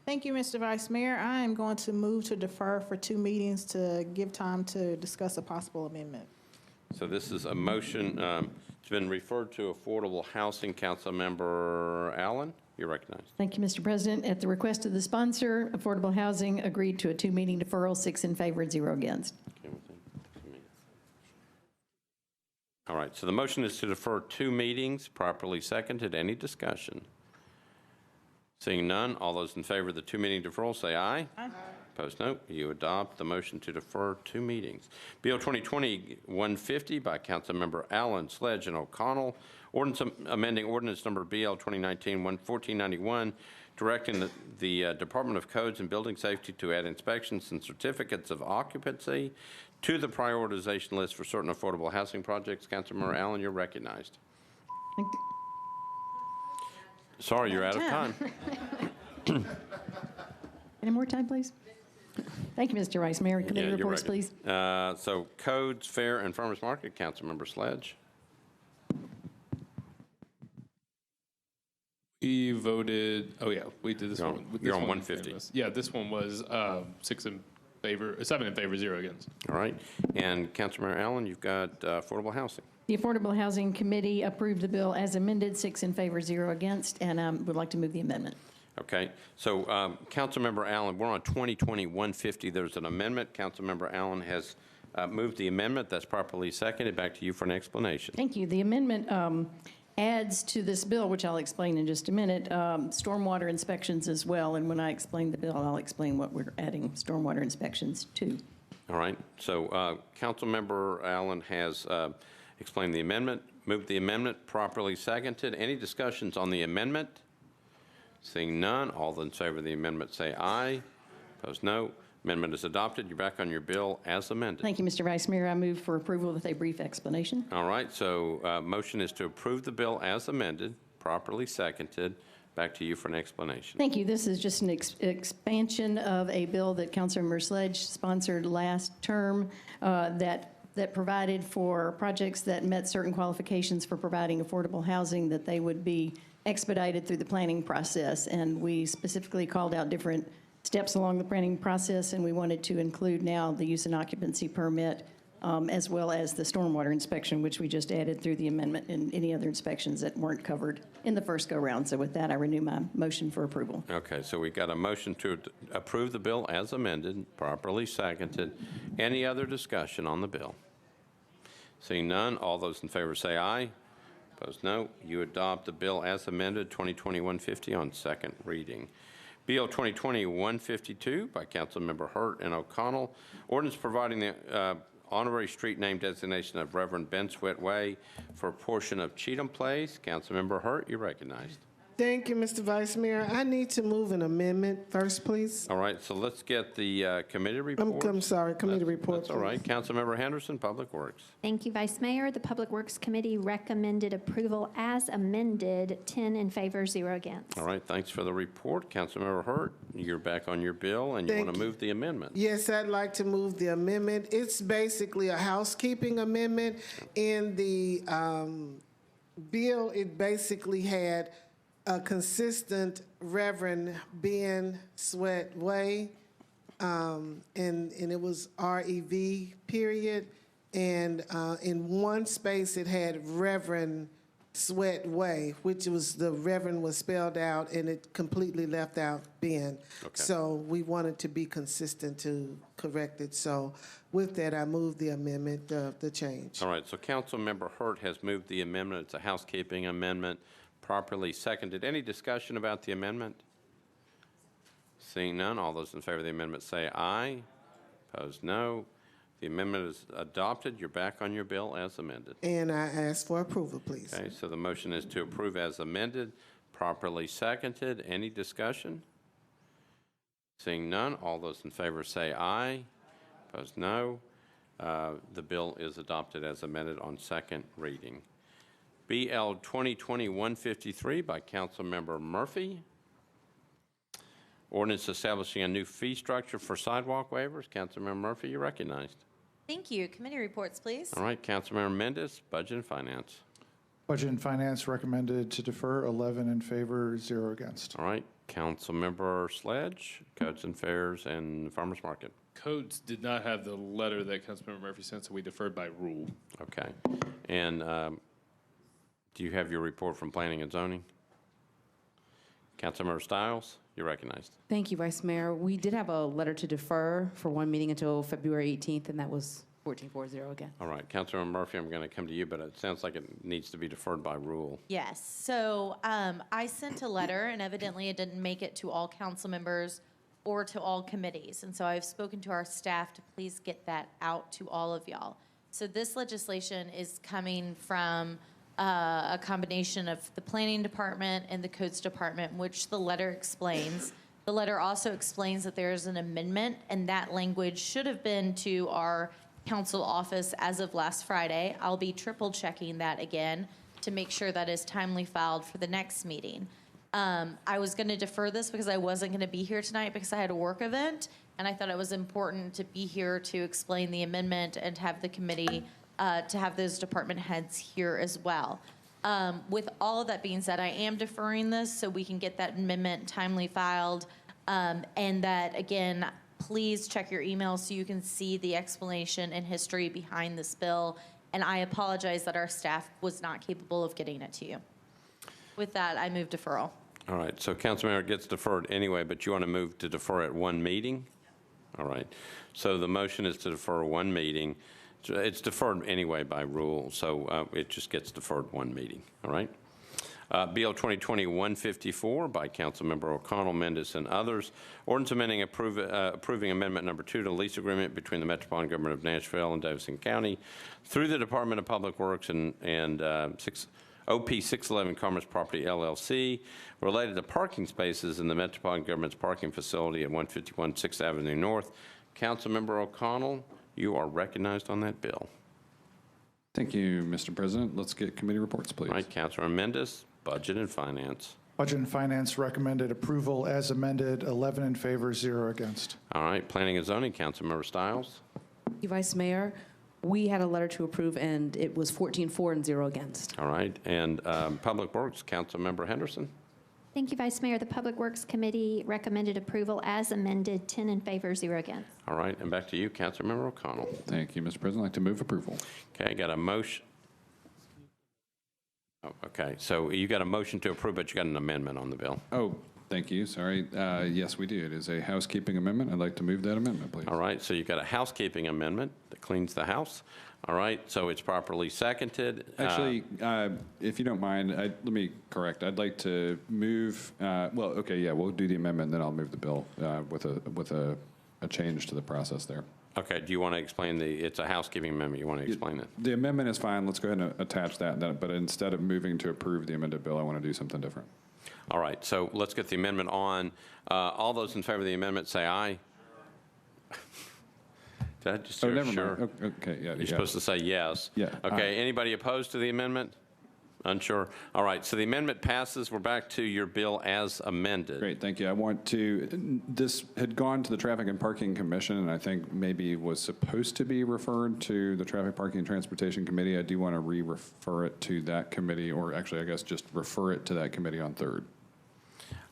Thank you, Mr. Vice Mayor. I am going to move to defer for 2 meetings to give time to discuss a possible amendment. So this is a motion. It's been referred to affordable housing. Councilmember Allen, you're recognized. Thank you, Mr. President. At the request of the sponsor, Affordable Housing agreed to a 2-meeting deferral, 6 in favor, 0 against. All right, so the motion is to defer 2 meetings, properly seconded. Any discussion? Seeing none, all those in favor of the 2-meeting deferral say aye. Aye. Opposed, no. You adopt the motion to defer 2 meetings. BL 2020-150 by Councilmember Allen, Sledge, and O'Connell. Ordinance amending ordinance number BL 2019-1491, directing the Department of Codes and Building Safety to add inspections and certificates of occupancy to the prioritization list for certain affordable housing projects. Councilmember Allen, you're recognized. Thank you. Sorry, you're out of time. Any more time, please? Thank you, Mr. Vice Mayor. Committee Yeah, reports, please. So Codes, Fair, and Farmers Market, Councilmember Sledge. We voted, oh yeah, we did this one. You're on 150. Yeah, this one was 7 in favor, 0 against. All right. And Councilmember Allen, you've got affordable housing. The Affordable Housing Committee approved the bill as amended, 6 in favor, 0 against, and would like to move the amendment. Okay, so Councilmember Allen, we're on 2020-150. There's an amendment. Councilmember Allen has moved the amendment. That's properly seconded. Back to you for an explanation. Thank you. The amendment adds to this bill, which I'll explain in just a minute, stormwater inspections as well. And when I explain the bill, I'll explain what we're adding stormwater inspections to. All right, so Councilmember Allen has explained the amendment, moved the amendment, properly seconded. Any discussions on the amendment? Seeing none, all those in favor of the amendment say aye. Opposed, no. Amendment is adopted. You're back on your bill as amended. Thank you, Mr. Vice Mayor. I move for approval with a brief explanation. All right, so motion is to approve the bill as amended, properly seconded. Back to you for an explanation. Thank you. This is just an expansion of a bill that Councilmember Sledge sponsored last term that provided for projects that met certain qualifications for providing affordable housing, that they would be expedited through the planning process. And we specifically called out different steps along the planning process, and we wanted to include now the use and occupancy permit, as well as the stormwater inspection, which we just added through the amendment, and any other inspections that weren't covered in the first go-round. So with that, I renew my motion for approval. Okay, so we've got a motion to approve the bill as amended, properly seconded. Any other discussion on the bill? Seeing none, all those in favor say aye. Opposed, no. You adopt the bill as amended, 2020-150 on second reading. Bill 2020-152 by Councilmember Hurt and O'Connell. Ordinance providing the honorary street name designation of Reverend Ben Sweat Way for a portion of Cheatham Place. Councilmember Hurt, you're recognized. Thank you, Mr. Vice Mayor. I need to move an amendment first, please. All right, so let's get the committee report. I'm sorry, committee report. That's all right. Councilmember Henderson, Public Works. Thank you, Vice Mayor. The Public Works Committee recommended approval as amended, 10 in favor, 0 against. All right, thanks for the report. Councilmember Hurt, you're back on your bill, and you want to move the amendment. Yes, I'd like to move the amendment. It's basically a housekeeping amendment. In the bill, it basically had a consistent Reverend Ben Sweat Way, and it was REV, period. And in one space, it had Reverend Sweat Way, which was the Reverend was spelled out, and it completely left out Ben. Okay. So we wanted to be consistent to correct it. So with that, I move the amendment, the change. All right, so Councilmember Hurt has moved the amendment. It's a housekeeping amendment, properly seconded. Any discussion about the amendment? Seeing none, all those in favor of the amendment say aye. Opposed, no. The amendment is adopted. You're back on your bill as amended. And I ask for approval, please. Okay, so the motion is to approve as amended, properly seconded. Any discussion? Seeing none, all those in favor say aye. Opposed, no. The bill is adopted as amended on second reading. BL 2020-153 by Councilmember Murphy. Ordinance establishing a new fee structure for sidewalk waivers. Councilmember Murphy, you're recognized. Thank you. Committee reports, please. All right, Councilmember Mendez, Budget and Finance. Budget and Finance recommended to defer, 11 in favor, 0 against. All right, Councilmember Sledge, Codes and Fairs and Farmers Market. Codes did not have the letter that Councilmember Murphy sent, so we deferred by rule. Okay. And do you have your report from Planning and Zoning? Councilmember Stiles, you're recognized. Thank you, Vice Mayor. We did have a letter to defer for one meeting until February 18th, and that was 14-4-0 again. All right, Councilmember Murphy, I'm going to come to you, but it sounds like it needs to be deferred by rule. Yes. So I sent a letter, and evidently it didn't make it to all council members or to all committees. And so I've spoken to our staff to please get that out to all of y'all. So this legislation is coming from a combination of the Planning Department and the Codes Department, which the letter explains. The letter also explains that there is an amendment, and that language should have been to our council office as of last Friday. I'll be triple checking that again to make sure that is timely filed for the next meeting. I was going to defer this because I wasn't going to be here tonight because I had a work event, and I thought it was important to be here to explain the amendment and have the committee, to have those department heads here as well. With all of that being said, I am deferring this so we can get that amendment timely filed, and that, again, please check your email so you can see the explanation and history behind this bill and I apologize that our staff was not capable of getting it to you. With that, I move deferral. All right, so Councilmember, it gets deferred anyway, but you want to move to defer at one meeting? All right, so the motion is to defer one meeting. It's deferred anyway by rule, so it just gets deferred one meeting, all right? Bill 2020-154 by Councilmember O'Connell, Mendez, and others. Ordinance amending approving amendment number 2 to the lease agreement between the Metropolitan Government of Nashville and Davidson County through the Department of Public Works and OP 611 Commerce Property LLC related to parking spaces in the Metropolitan Government's parking facility at 151 6th Avenue North. Councilmember O'Connell, you are recognized on that bill. Thank you, Mr. President. Let's get committee reports, please. All right, Councilor Mendez, Budget and Finance. Budget and Finance recommended approval as amended, 11 in favor, 0 against. All right, Planning and Zoning, Councilmember Stiles. Thank you, Vice Mayor. We had a letter to approve, and it was 14-4 and 0 against. All right, and Public Works, Councilmember Henderson. Thank you, Vice Mayor. The Public Works Committee recommended approval as amended, 10 in favor, 0 against. All right, and back to you, Councilmember O'Connell. Thank you, Mr. President. I'd like to move approval. Okay, I got a motion. Oh, okay, so you got a motion to approve, but you got an amendment on the bill. Oh, thank you. Sorry. Yes, we do. It is a housekeeping amendment. I'd like to move that amendment, please. All right, so you've got a housekeeping amendment that cleans the house. All right, so it's properly seconded. Actually, if you don't mind, let me correct. I'd like to move, well, okay, yeah, we'll do the amendment, then I'll move the bill with a change to the process there. Okay, do you want to explain it's a housekeeping amendment, you want to explain it? The amendment is fine. Let's go ahead and attach that, but instead of moving to approve the amended bill, I want to do something different. All right, so let's get the amendment on. All those in favor of the amendment say aye. Did I just hear never sure? mind. Okay, yeah. You're supposed to say yes. Yeah. Okay, anybody opposed to the amendment? Unsure? All right, so the amendment passes. We're back to your bill as amended. Great, thank you. I want to, this had gone to the Traffic and Parking Commission, and I think maybe was supposed to be referred to the Traffic, Parking, and Transportation Committee. I do want to re-refer it to that committee, or actually, I guess, just refer it to that committee on third.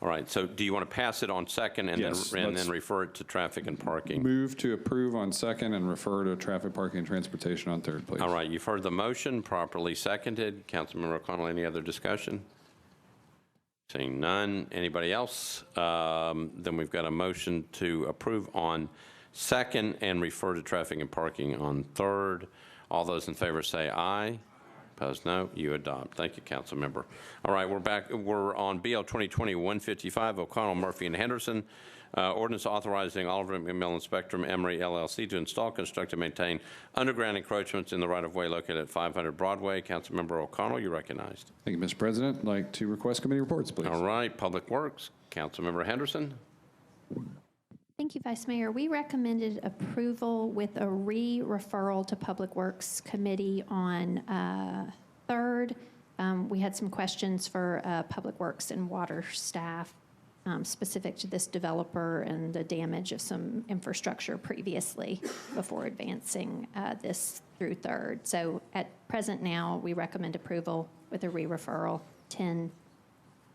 All right, so do you want to pass it on second and, Yes, then refer it to Traffic and Parking? Move to approve on second and refer to Traffic, Parking, and Transportation on third, please. All right, you've heard the motion, properly seconded. Councilmember O'Connell, any other discussion? Seeing none. Anybody else? Then we've got a motion to approve on second and refer to Traffic and Parking on third. All those in favor say aye. Opposed, no. You adopt. Thank you, council member. All right, we're back. We're on BL 2020-155, O'Connell, Murphy, and Henderson. Ordinance authorizing Oliver McMillan Spectrum Emery LLC to install, construct, and maintain underground encroachments in the right-of-way located at 500 Broadway. Councilmember O'Connell, you're recognized. Thank you, Mr. President. I'd like to request committee reports, please. All right, Public Works. Councilmember Henderson. Thank you, Vice Mayor. We recommended approval with a re-referral to Public Works Committee on third. We had some questions for Public Works and water staff specific to this developer and the damage of some infrastructure previously before advancing this through third. So at present now, we recommend approval with a re-referral 10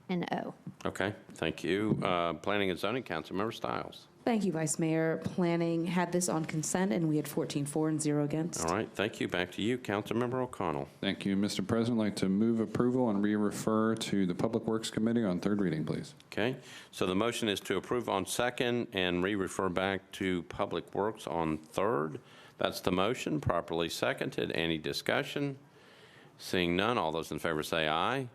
and 0. Okay, thank you. Planning and Zoning, Councilmember Stiles. Thank you, Vice Mayor. Planning had this on consent, and we had 14-4 and 0 against. All right, thank you. Back to you, Councilmember O'Connell. Thank you, Mr. President. I'd like to move approval and re-refer to the Public Works Committee on third reading, please. Okay, so the motion is to approve on second and re-refer back to Public Works on third. That's the motion, properly seconded. Any discussion? Seeing none, all those in favor say aye.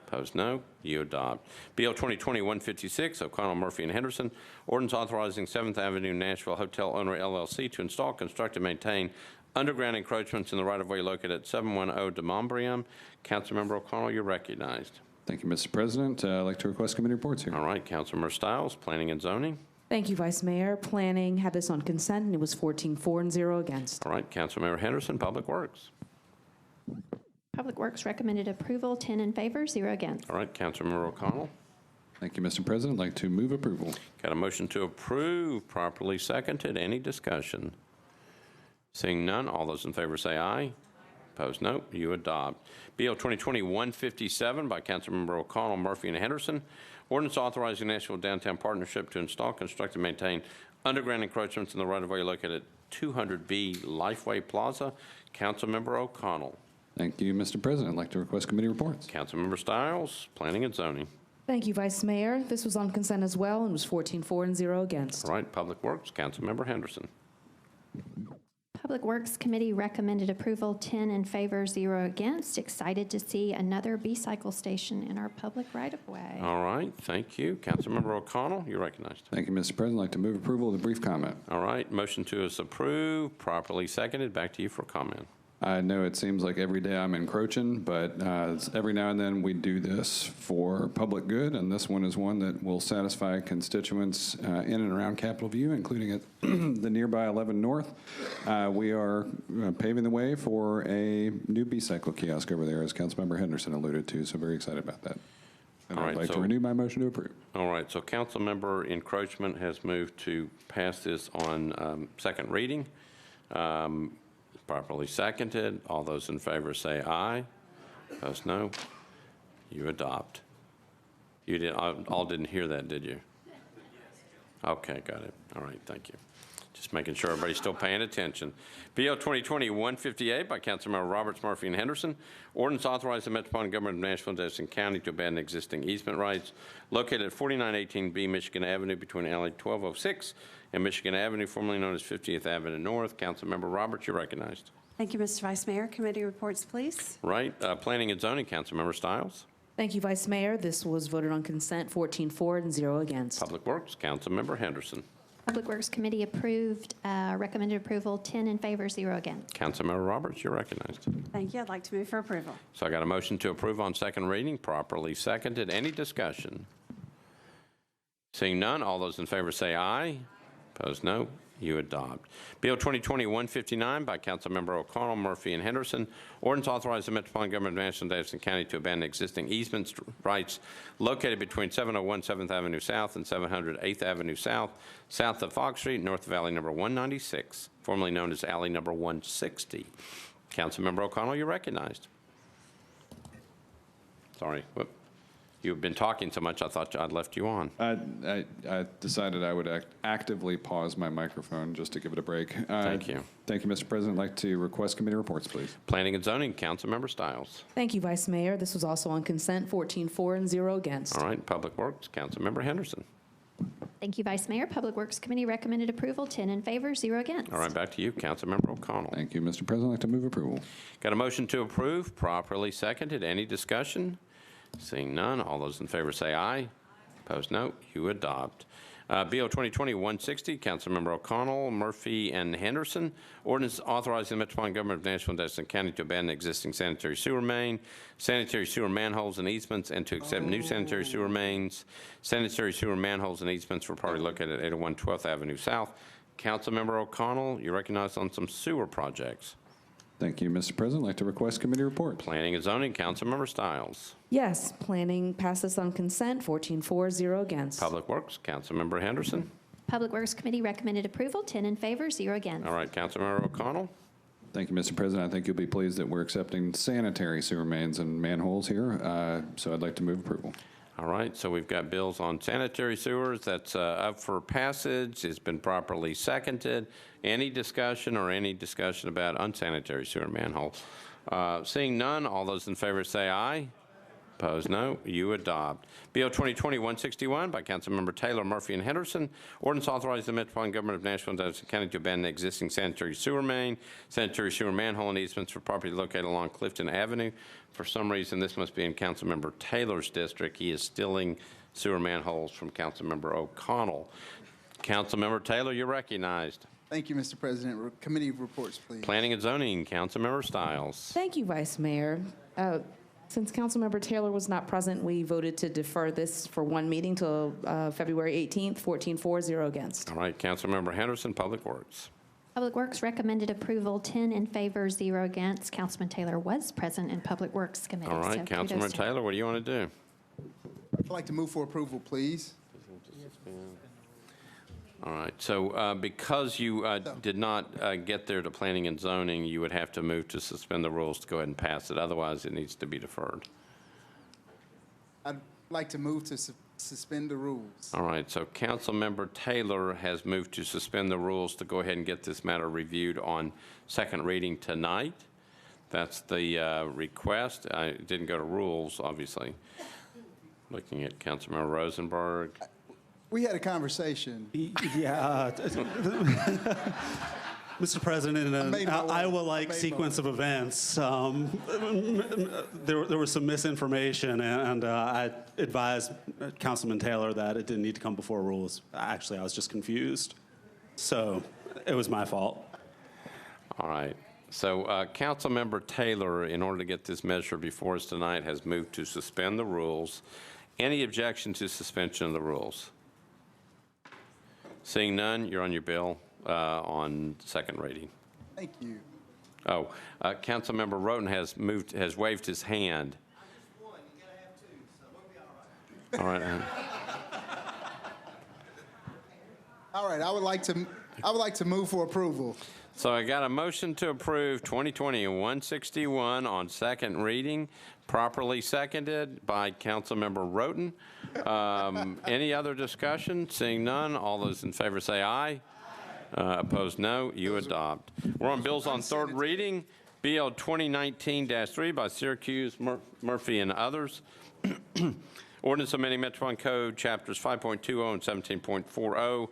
Opposed, no. You adopt. BL 2020-156, O'Connell, Murphy, and Henderson. Ordinance authorizing 7th Avenue Nashville Hotel Owner LLC to install, construct, and maintain underground encroachments in the right-of-way located at 710 de Montbriam. Councilmember O'Connell, you're recognized. Thank you, Mr. President. I'd like to request committee reports here. All right, Councilmember Stiles, Planning and Zoning. Thank you, Vice Mayor. Planning had this on consent, and it was 14-4 and 0 against. All right, Councilmember Henderson, Public Works. Public Works recommended approval, 10 in favor, 0 against. All right, Councilmember O'Connell. Thank you, Mr. President. I'd like to move approval. Got a motion to approve, properly seconded. Any discussion? Seeing none, all those in favor say aye. Opposed, no. You adopt. BL 2020-157 by Councilmember O'Connell, Murphy, and Henderson. Ordinance authorizing Nashville Downtown Partnership to install, construct, and maintain underground encroachments in the right-of-way located at 200B Lifeway Plaza. Councilmember O'Connell. Thank you, Mr. President. I'd like to request committee reports. Councilmember Stiles, Planning and Zoning. Thank you, Vice Mayor. This was on consent as well and was 14-4 and 0 against. All right, Public Works, Councilmember Henderson. Public Works Committee recommended approval, 10 in favor, 0 against. Excited to see another B-cycle station in our public right-of-way. All right, thank you. Councilmember O'Connell, you're recognized. Thank you, Mr. President. I'd like to move approval of the brief comment. All right, motion to is approved, properly seconded. Back to you for comment. I know it seems like every day I'm encroaching, but every now and then we do this for public good, and this one is one that will satisfy constituents in and around Capitol View, including at the nearby 11 North. We are paving the way for a new B-cycle kiosk over there, as Councilmember Henderson alluded to, so very excited about that. And I'd like to renew my motion to approve. All right, so Councilmember Encroachment has moved to pass this on second reading. Properly seconded. All those in favor say aye. Opposed, no. You adopt. You didn't hear that, did you? Okay, got it. All right, thank you. Just making sure everybody's still paying attention. BL 2020-158 by Councilmember Roberts, Murphy, and Henderson. Ordinance authorizing the Metropolitan Government of Nashville and Jefferson County to abandon existing easement rights located at 4918B Michigan Avenue between Alley 1206 and Michigan Avenue, formerly known as 50th Avenue North. Councilmember Roberts, you're recognized. Thank you, Mr. Vice Mayor. Committee reports, please. Right. Planning and Zoning, Councilmember Stiles. Thank you, Vice Mayor. This was voted on consent, 14-4 and 0 against. Public Works, Councilmember Henderson. Public Works Committee approved, recommended approval, 10 in favor, 0 against. Councilmember Roberts, you're recognized. Thank you. I'd like to move for approval. So I got a motion to approve on second reading, properly seconded. Any discussion? Seeing none, all those in favor say aye. Opposed, no. You adopt. Bill 2020-159 by Councilmember O'Connell, Murphy, and Henderson. Ordinance authorizing the Metropolitan Government of Nashville and Davidson County to abandon existing easement rights located between 701 7th Avenue South and 700 8th Avenue South, south of Fox Street, north of Alley number 196, formerly known as Alley number 160. Councilmember O'Connell, you're recognized. Sorry. Whoop. You've been talking so much, I thought I'd left you on. I decided I would actively pause my microphone just to give it a break. Thank you. Thank you, Mr. President. I'd like to request committee reports, please. Planning and Zoning, Councilmember Stiles. Thank you, Vice Mayor. This was also on consent, 14-4 and 0 against. All right, Public Works, Councilmember Henderson. Thank you, Vice Mayor. Public Works Committee recommended approval, 10 in favor, 0 against. All right, back to you, Councilmember O'Connell. Thank you, Mr. President. I'd like to move approval. Got a motion to approve, properly seconded. Any discussion? Seeing none, all those in favor say aye. Opposed, no. You adopt. BO 2020-160, Councilmember O'Connell, Murphy, and Henderson. Ordinance authorizing the Metropolitan Government of Nashville and Davidson County to abandon existing sanitary sewer main, sanitary sewer manholes and easements, and to accept new sanitary sewer mains, sanitary sewer manholes and easements for property located at 801 12th Avenue South. Councilmember O'Connell, you're recognized on some sewer projects. Thank you, Mr. President. I'd like to request committee report. Planning and Zoning, Councilmember Stiles. Yes, planning passes on consent, 14-4, 0 against. Public Works, Councilmember Henderson. Public Works Committee recommended approval, 10 in favor, 0 against. All right, Councilmember O'Connell. Thank you, Mr. President. I think you'll be pleased that we're accepting sanitary sewer mains and manholes here, so I'd like to move approval. All right, so we've got bills on sanitary sewers that's up for passage. It's been properly seconded. Any discussion about unsanitary sewer manhole? Seeing none, all those in favor say aye. Opposed, no. You adopt. Bill 2020-161 by Councilmember Taylor, Murphy, and Henderson. Ordinance authorizing the Metropolitan Government of Nashville and Davidson County to abandon existing sanitary sewer main, sanitary sewer manhole, and easements for property located along Clifton Avenue. For some reason, this must be in Councilmember Taylor's district. He is stealing sewer manholes from Councilmember O'Connell. Councilmember Taylor, you're recognized. Thank you, Mr. President. Committee reports, please. Planning and Zoning, Councilmember Stiles. Thank you, Vice Mayor. Since Councilmember Taylor was not present, we voted to defer this for one meeting till February 18th, 14-4, 0 against. All right, Councilmember Henderson, Public Works. Public Works recommended approval, 10 in favor, 0 against. Councilman Taylor was present in Public Works Committee. All right, so Councilman Taylor, what do you want to do? I'd like to move for approval, please. All right, so because you did not get there to Planning and Zoning, you would have to move to suspend the rules to go ahead and pass it. Otherwise, it needs to be deferred. I'd like to move to Suspend the rules. All right, so Councilmember Taylor has moved to suspend the rules to go ahead and get this matter reviewed on second reading tonight. That's the request. I didn't go to rules, obviously. Looking at Councilmember Rosenberg. We had a conversation. Yeah. Mr. President, I will like sequence of events. There was some misinformation, and I advised Councilman Taylor that it didn't need to come before rules. Actually, I was just confused. So it was my fault. All right. So Councilmember Taylor, in order to get this measure before us tonight, has moved to suspend the rules. Any objection to suspension of the rules? Seeing none, you're on your bill on second reading. Thank you. Oh, Councilmember Roten has waved his hand. All right. All right. I would like to move for approval. So I got a motion to approve 2020-161 on second reading, properly seconded by Councilmember Roten. Any other discussion? Seeing none, all those in favor say aye. Opposed, no. You adopt. We're on bills on third reading. BL 2019-3 by Syracuse, Murphy, and others. Ordinance amending Metropolitan Code Chapters 5.20 and 17.40,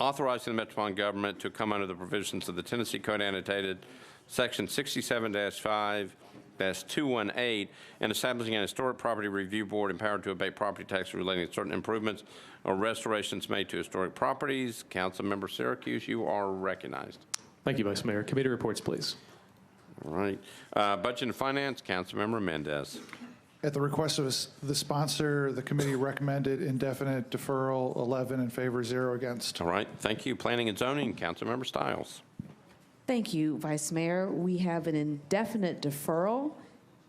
authorizing the Metropolitan government to come under the provisions of the Tennessee Code Annotated, Section 67-5-218, and establishing an historic property review board empowered to abate property taxes relating to certain improvements or restorations made to historic properties. Councilmember Syracuse, you are recognized. Thank you, Vice Mayor. Committee reports, please. All right. Budget and Finance, Councilmember Mendez. At the request of the sponsor, the committee recommended indefinite deferral, 11 in favor, 0 against. All right. Thank you. Planning and Zoning, Councilmember Stiles. Thank you, Vice Mayor. We have an indefinite deferral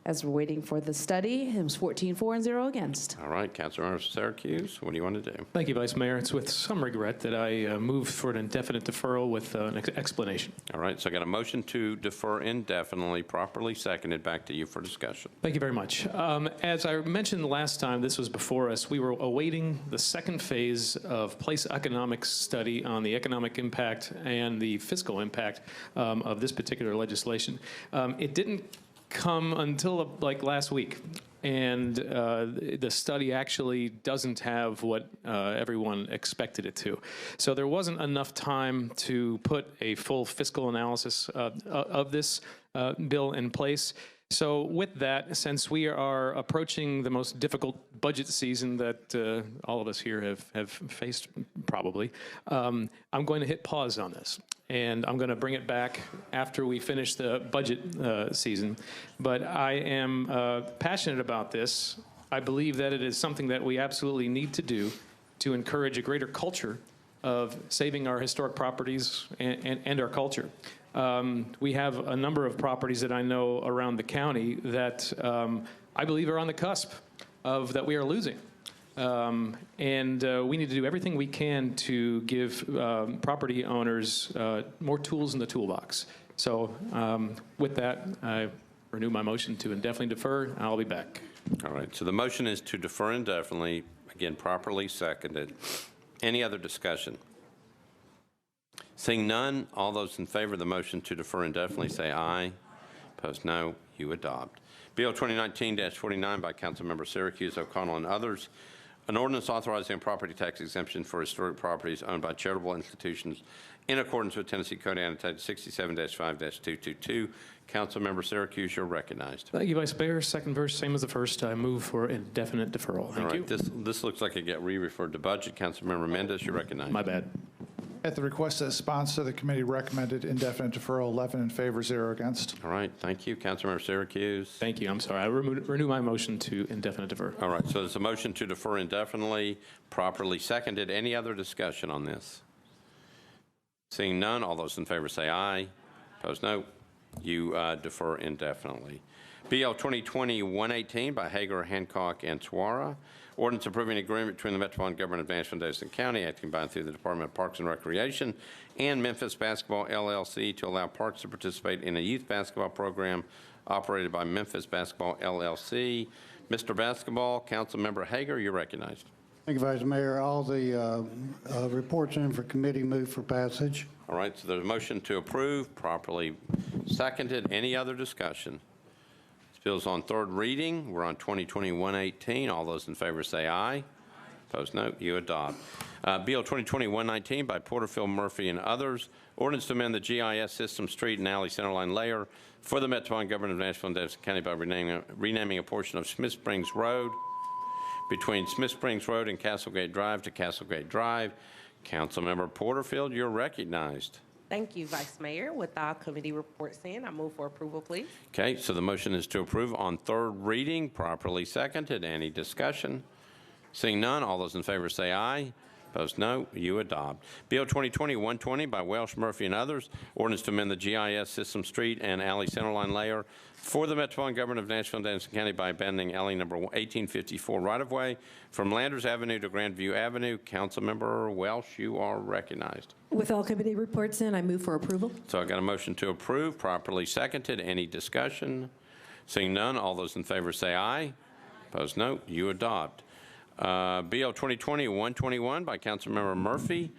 as we're waiting for the study. It was 14-4 and 0 against. All right, Councilmember Syracuse, what do you want to do? Thank you, Vice Mayor. It's with some regret that I moved for an indefinite deferral with an explanation. All right, so I got a motion to defer indefinitely, properly seconded. Back to you for discussion. Thank you very much. As I mentioned last time this was before us, we were awaiting the second phase of place economics study on the economic impact and the fiscal impact of this particular legislation. It didn't come until like last week, and the study actually doesn't have what everyone expected it to. So there wasn't enough time to put a full fiscal analysis of this bill in place. So with that, since we are approaching the most difficult budget season that all of us here have faced probably, I'm going to hit pause on this. And I'm going to bring it back after we finish the budget season. But I am passionate about this. I believe that it is something that we absolutely need to do to encourage a greater culture of saving our historic properties and our culture. We have a number of properties that I know around the county that I believe are on the cusp of that we are losing. And we need to do everything we can to give property owners more tools in the toolbox. So with that, I renew my motion to indefinitely defer, and I'll be back. All right, so the motion is to defer indefinitely, again, properly seconded. Any other discussion? Seeing none, all those in favor of the motion to defer indefinitely say aye. Opposed, no. You adopt. Bill 2019-49 by Councilmember Syracuse, O'Connell, and others. An ordinance authorizing a property tax exemption for historic properties owned by charitable institutions in accordance with Tennessee Code Annotated 67-5-222. Councilmember Syracuse, you're recognized. Thank you, Vice Mayor. Second verse, same as the first. I move for indefinite deferral. Thank you. This looks like it got re-referred to budget. Councilmember Mendez, you're recognized. My bad. At the request of the sponsor, the committee recommended indefinite deferral, 11 in favor, 0 against. All right, thank you. Councilmember Syracuse. Thank you. I'm sorry. I renew my motion to indefinite defer. All right, so there's a motion to defer indefinitely, properly seconded. Any other discussion on this? Seeing none, all those in favor say aye. Opposed, no. You defer indefinitely. BL 2020-118 by Hager, Hancock, and Suara. Ordinance approving an agreement between the Metropolitan Government of Nashville and Davidson County, acting by and through the Department of Parks and Recreation and Memphis Basketball LLC to allow Parks to participate in a youth basketball program operated by Memphis Basketball LLC. Mr. Basketball, Councilmember Hager, you're recognized. Thank you, Vice Mayor. All the reports in for committee move for passage. All right, so there's a motion to approve, properly seconded. Any other discussion? This bill's on third reading. We're on 2020-118. All those in favor say aye. Opposed, no. You adopt. Bill 2020-119 by Porterfield, Murphy, and others. Ordinance to amend the GIS system street and alley centerline layer for the Metropolitan Government of Nashville and Davidson County by renaming a portion of Smith Springs Road between Smith Springs Road and Castlegate Drive to Castlegate Drive. Councilmember Porterfield, you're recognized. Thank you, Vice Mayor. With our committee reports in, I move for approval, please. Okay, so the motion is to approve on third reading, properly seconded. Any discussion? Seeing none, all those in favor say aye. Opposed, no. You adopt. Bill 2020-120 by Welsh, Murphy, and others. Ordinance to amend the GIS system street and alley centerline layer for the Metropolitan Government of Nashville and Davidson County by bending alley number 1854 right-of-way from Landers Avenue to Grandview Avenue. Councilmember Welsh, you are recognized. With all committee reports in, I move for approval. So I got a motion to approve, properly seconded. Any discussion? Seeing none, all those in favor say aye. Opposed, no. You adopt. Bill 2020-121 by Councilmember Murphy,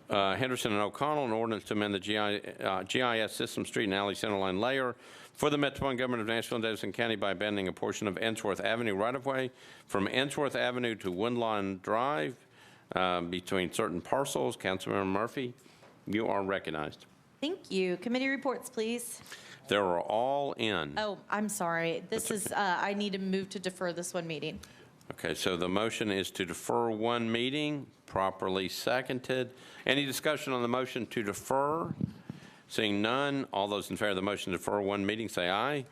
Henderson, and O'Connell, an ordinance to amend the GIS system street and alley centerline layer for the Metropolitan Government of Nashville and Davidson County by bending a portion of Ensworth Avenue right-of-way from Ensworth Avenue to Woodlawn Drive between certain parcels. Councilmember Murphy, you are recognized. Thank you. Committee reports, please. They are all in. Oh, I'm sorry. This is, I need to move to defer this one meeting. Okay, so the motion is to defer one meeting, properly seconded. Any discussion on the motion to defer? Seeing none, all those in favor of the motion to defer one meeting say aye.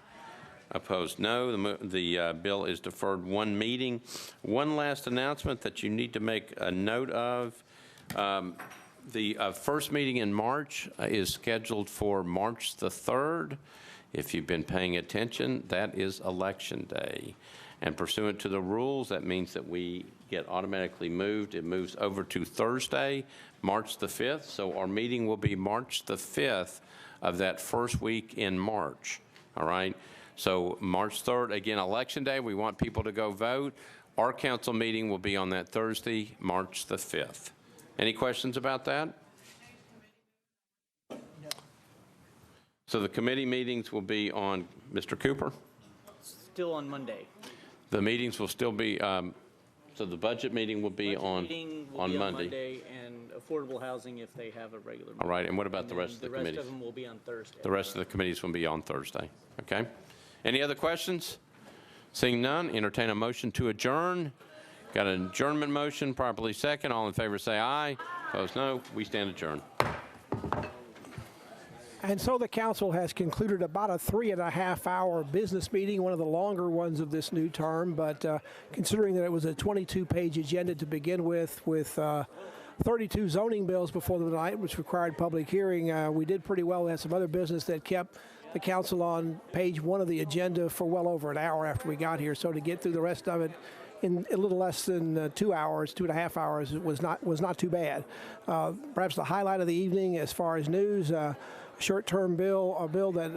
Opposed, no. The bill is deferred one meeting. One last announcement that you need to make a note of. The first meeting in March is scheduled for March the 3rd. If you've been paying attention, that is Election Day. And pursuant to the rules, that means that we get automatically moved. It moves over to Thursday, March the 5th. So our meeting will be March the 5th of that first week in March. All right? So March 3rd, again, Election Day. We want people to go vote. Our council meeting will be on that Thursday, March the 5th. Any questions about that? So the committee meetings will be on, Mr. Cooper? Still on Monday. The meetings will still be, so the budget meeting will be on Monday. And affordable housing if they have a regular meeting. All right, and what about the rest of the committees? The rest of them will be on Thursday. The rest of the committees will be on Thursday, okay? Any other questions? Seeing none, entertain a motion to adjourn. Got an adjournment motion, properly second. All in favor say aye. Opposed, no. We stand adjourned. And so the council has concluded about a 3.5-hour business meeting, one of the longer ones of this new term, but considering that it was a 22-page agenda to begin with 32 zoning bills before the night, which required public hearing, we did pretty well. We had some other business that kept the council on page one of the agenda for well over an hour after we got here. So to get through the rest of it in a little less than 2 hours, 2.5 hours, was not too bad. Perhaps the highlight of the evening as far as news, short-term bill, a bill that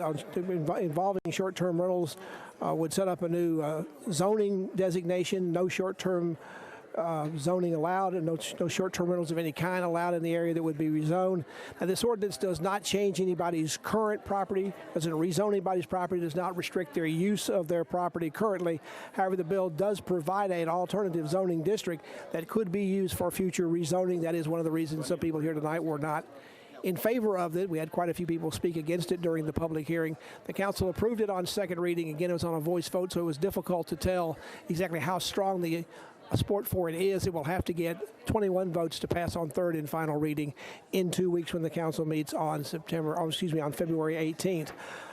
involving short-term rentals would set up a new zoning designation, no short-term zoning allowed, and no short-term rentals of any kind allowed in the area that would be rezoned. Now, this ordinance does not change anybody's current property, doesn't rezone anybody's property, does not restrict their use of their property currently. However, the bill does provide an alternative zoning district that could be used for future rezoning. That is one of the reasons some people here tonight were not in favor of it. We had quite a few people speak against it during the public hearing. The council approved it on second reading. Again, it was on a voice vote, so it was difficult to tell exactly how strong the support for it is. It will have to get 21 votes to pass on third and final reading in 2 weeks when the council meets on on February 18th.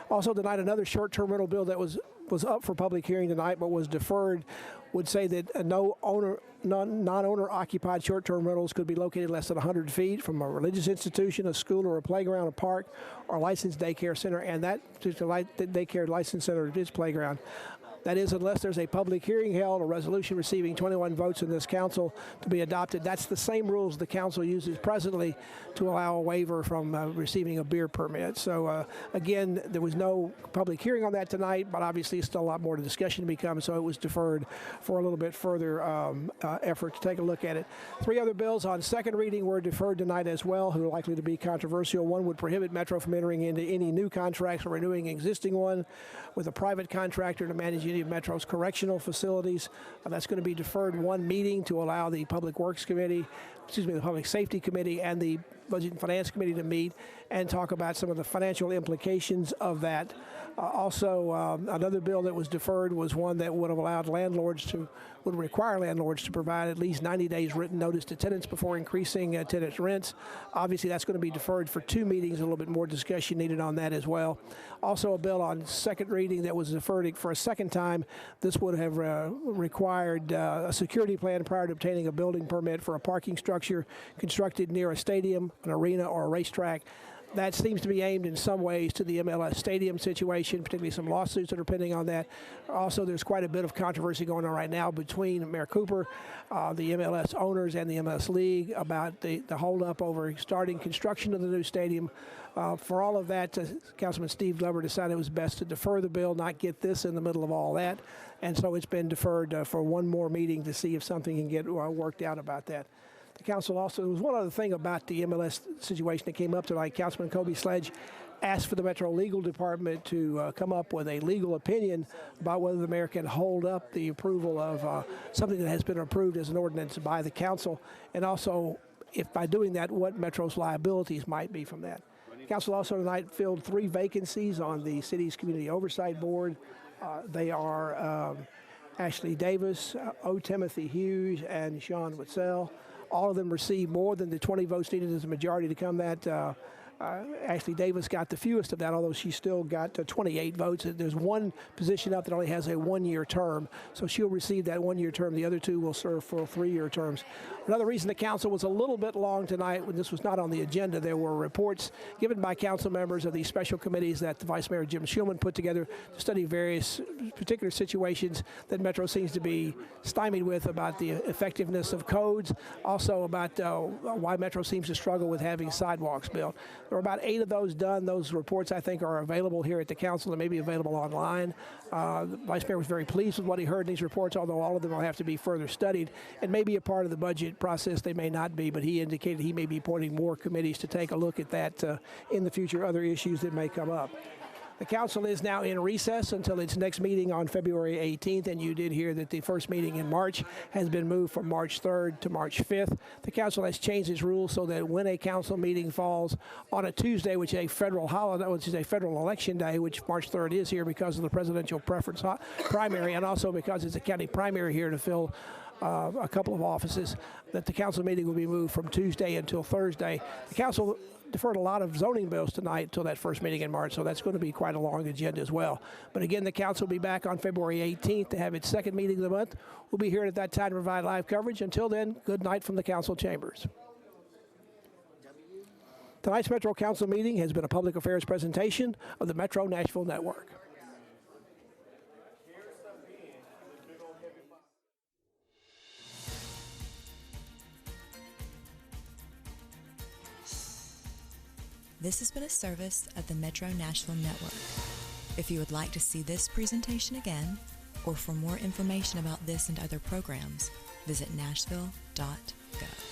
Also tonight, another short-term rental bill that was up for public hearing tonight but was deferred would say that non-owner occupied short-term rentals could be located less than 100 feet from a religious institution, a school, or a playground, a park, or a licensed daycare center, and that daycare license center is playground That is, unless there's a public hearing held, a resolution receiving 21 votes in this council to be adopted. That's the same rules the council uses presently to allow a waiver from receiving a beer permit. So again, there was no public hearing on that tonight, but obviously still a lot more discussion to become, so it was deferred for a little bit further effort to take a look at it. 3 other bills on second reading were deferred tonight as well, who are likely to be controversial. One would prohibit Metro from entering into any new contracts or renewing existing one with a private contractor to manage any of Metro's correctional facilities. That's going to be deferred one meeting to allow the Public Works Committee, the Public Safety Committee and the Budget and Finance Committee to meet and talk about some of the financial implications of that. Also, another bill that was deferred was one that would have allowed would require landlords to provide at least 90 days written notice to tenants before increasing tenants' rents. Obviously, that's going to be deferred for 2 meetings, a little bit more discussion needed on that as well. Also, a bill on second reading that was deferred for a second time. This would have required a security plan prior to obtaining a building permit for a parking structure constructed near a stadium, an arena, or a racetrack. That seems to be aimed in some ways to the MLS stadium situation, particularly some lawsuits that are pending on that. Also, there's quite a bit of controversy going on right now between Mayor Cooper, the MLS owners, and the MLS League about the holdup over starting construction of the new stadium. For all of that, Councilman Steve Glover decided it was best to defer the bill, not get this in the middle of all that. And so it's been deferred for one more meeting to see if something can get worked out about that. The council also, there was one other thing about the MLS situation that came up tonight. Councilman Scobey Sledge asked for the Metro Legal Department to come up with a legal opinion about whether the mayor can hold up the approval of something that has been approved as an ordinance by the council, and also, if by doing that, what Metro's liabilities might be from that. Council also tonight filled 3 vacancies on the city's Community Oversight Board. They are Ashley Davis, O. Timothy Hughes, and Sean Witzel. All of them received more than the 20 votes needed as a majority to come that. Ashley Davis got the fewest of that, although she still got 28 votes. There's one position up that only has a 1-year term, so she'll receive that 1-year term. The other 2 will serve for 3-year terms. Another reason the council was a little bit long tonight when this was not on the agenda, there were reports given by council members of these special committees that the Vice Mayor Jim Schulman put together to study various particular situations that Metro seems to be stymied with about the effectiveness of codes, also about why Metro seems to struggle with having sidewalks built. There were about 8 of those done. Those reports, I think, are available here at the council and may be available online. The Vice Mayor was very pleased with what he heard in these reports, although all of them will have to be further studied and may be a part of the budget process. They may not be, but he indicated he may be appointing more committees to take a look at that in the future, other issues that may come up. The council is now in recess until its next meeting on February 18th, and you did hear that the first meeting in March has been moved from March 3rd to March 5th. The council has changed its rules so that when a council meeting falls on a Tuesday, which is a federal holiday, which is a federal election day, which March 3rd is here because of the presidential preference primary, and also because it's a county primary here to fill a couple of offices, that the council meeting will be moved from Tuesday until Thursday. The council deferred a lot of zoning bills tonight until that first meeting in March, so that's going to be quite a long agenda as well. But again, the council will be back on February 18th to have its second meeting of the month. We'll be here at that time to provide live coverage. Until then, good night from the council chambers. Tonight's Metro Council meeting has been a public affairs presentation of the Metro Nashville Network. This has been a service of the Metro Nashville Network. If you would like to see this presentation again, or for more information about this and other programs, visit nashville.gov.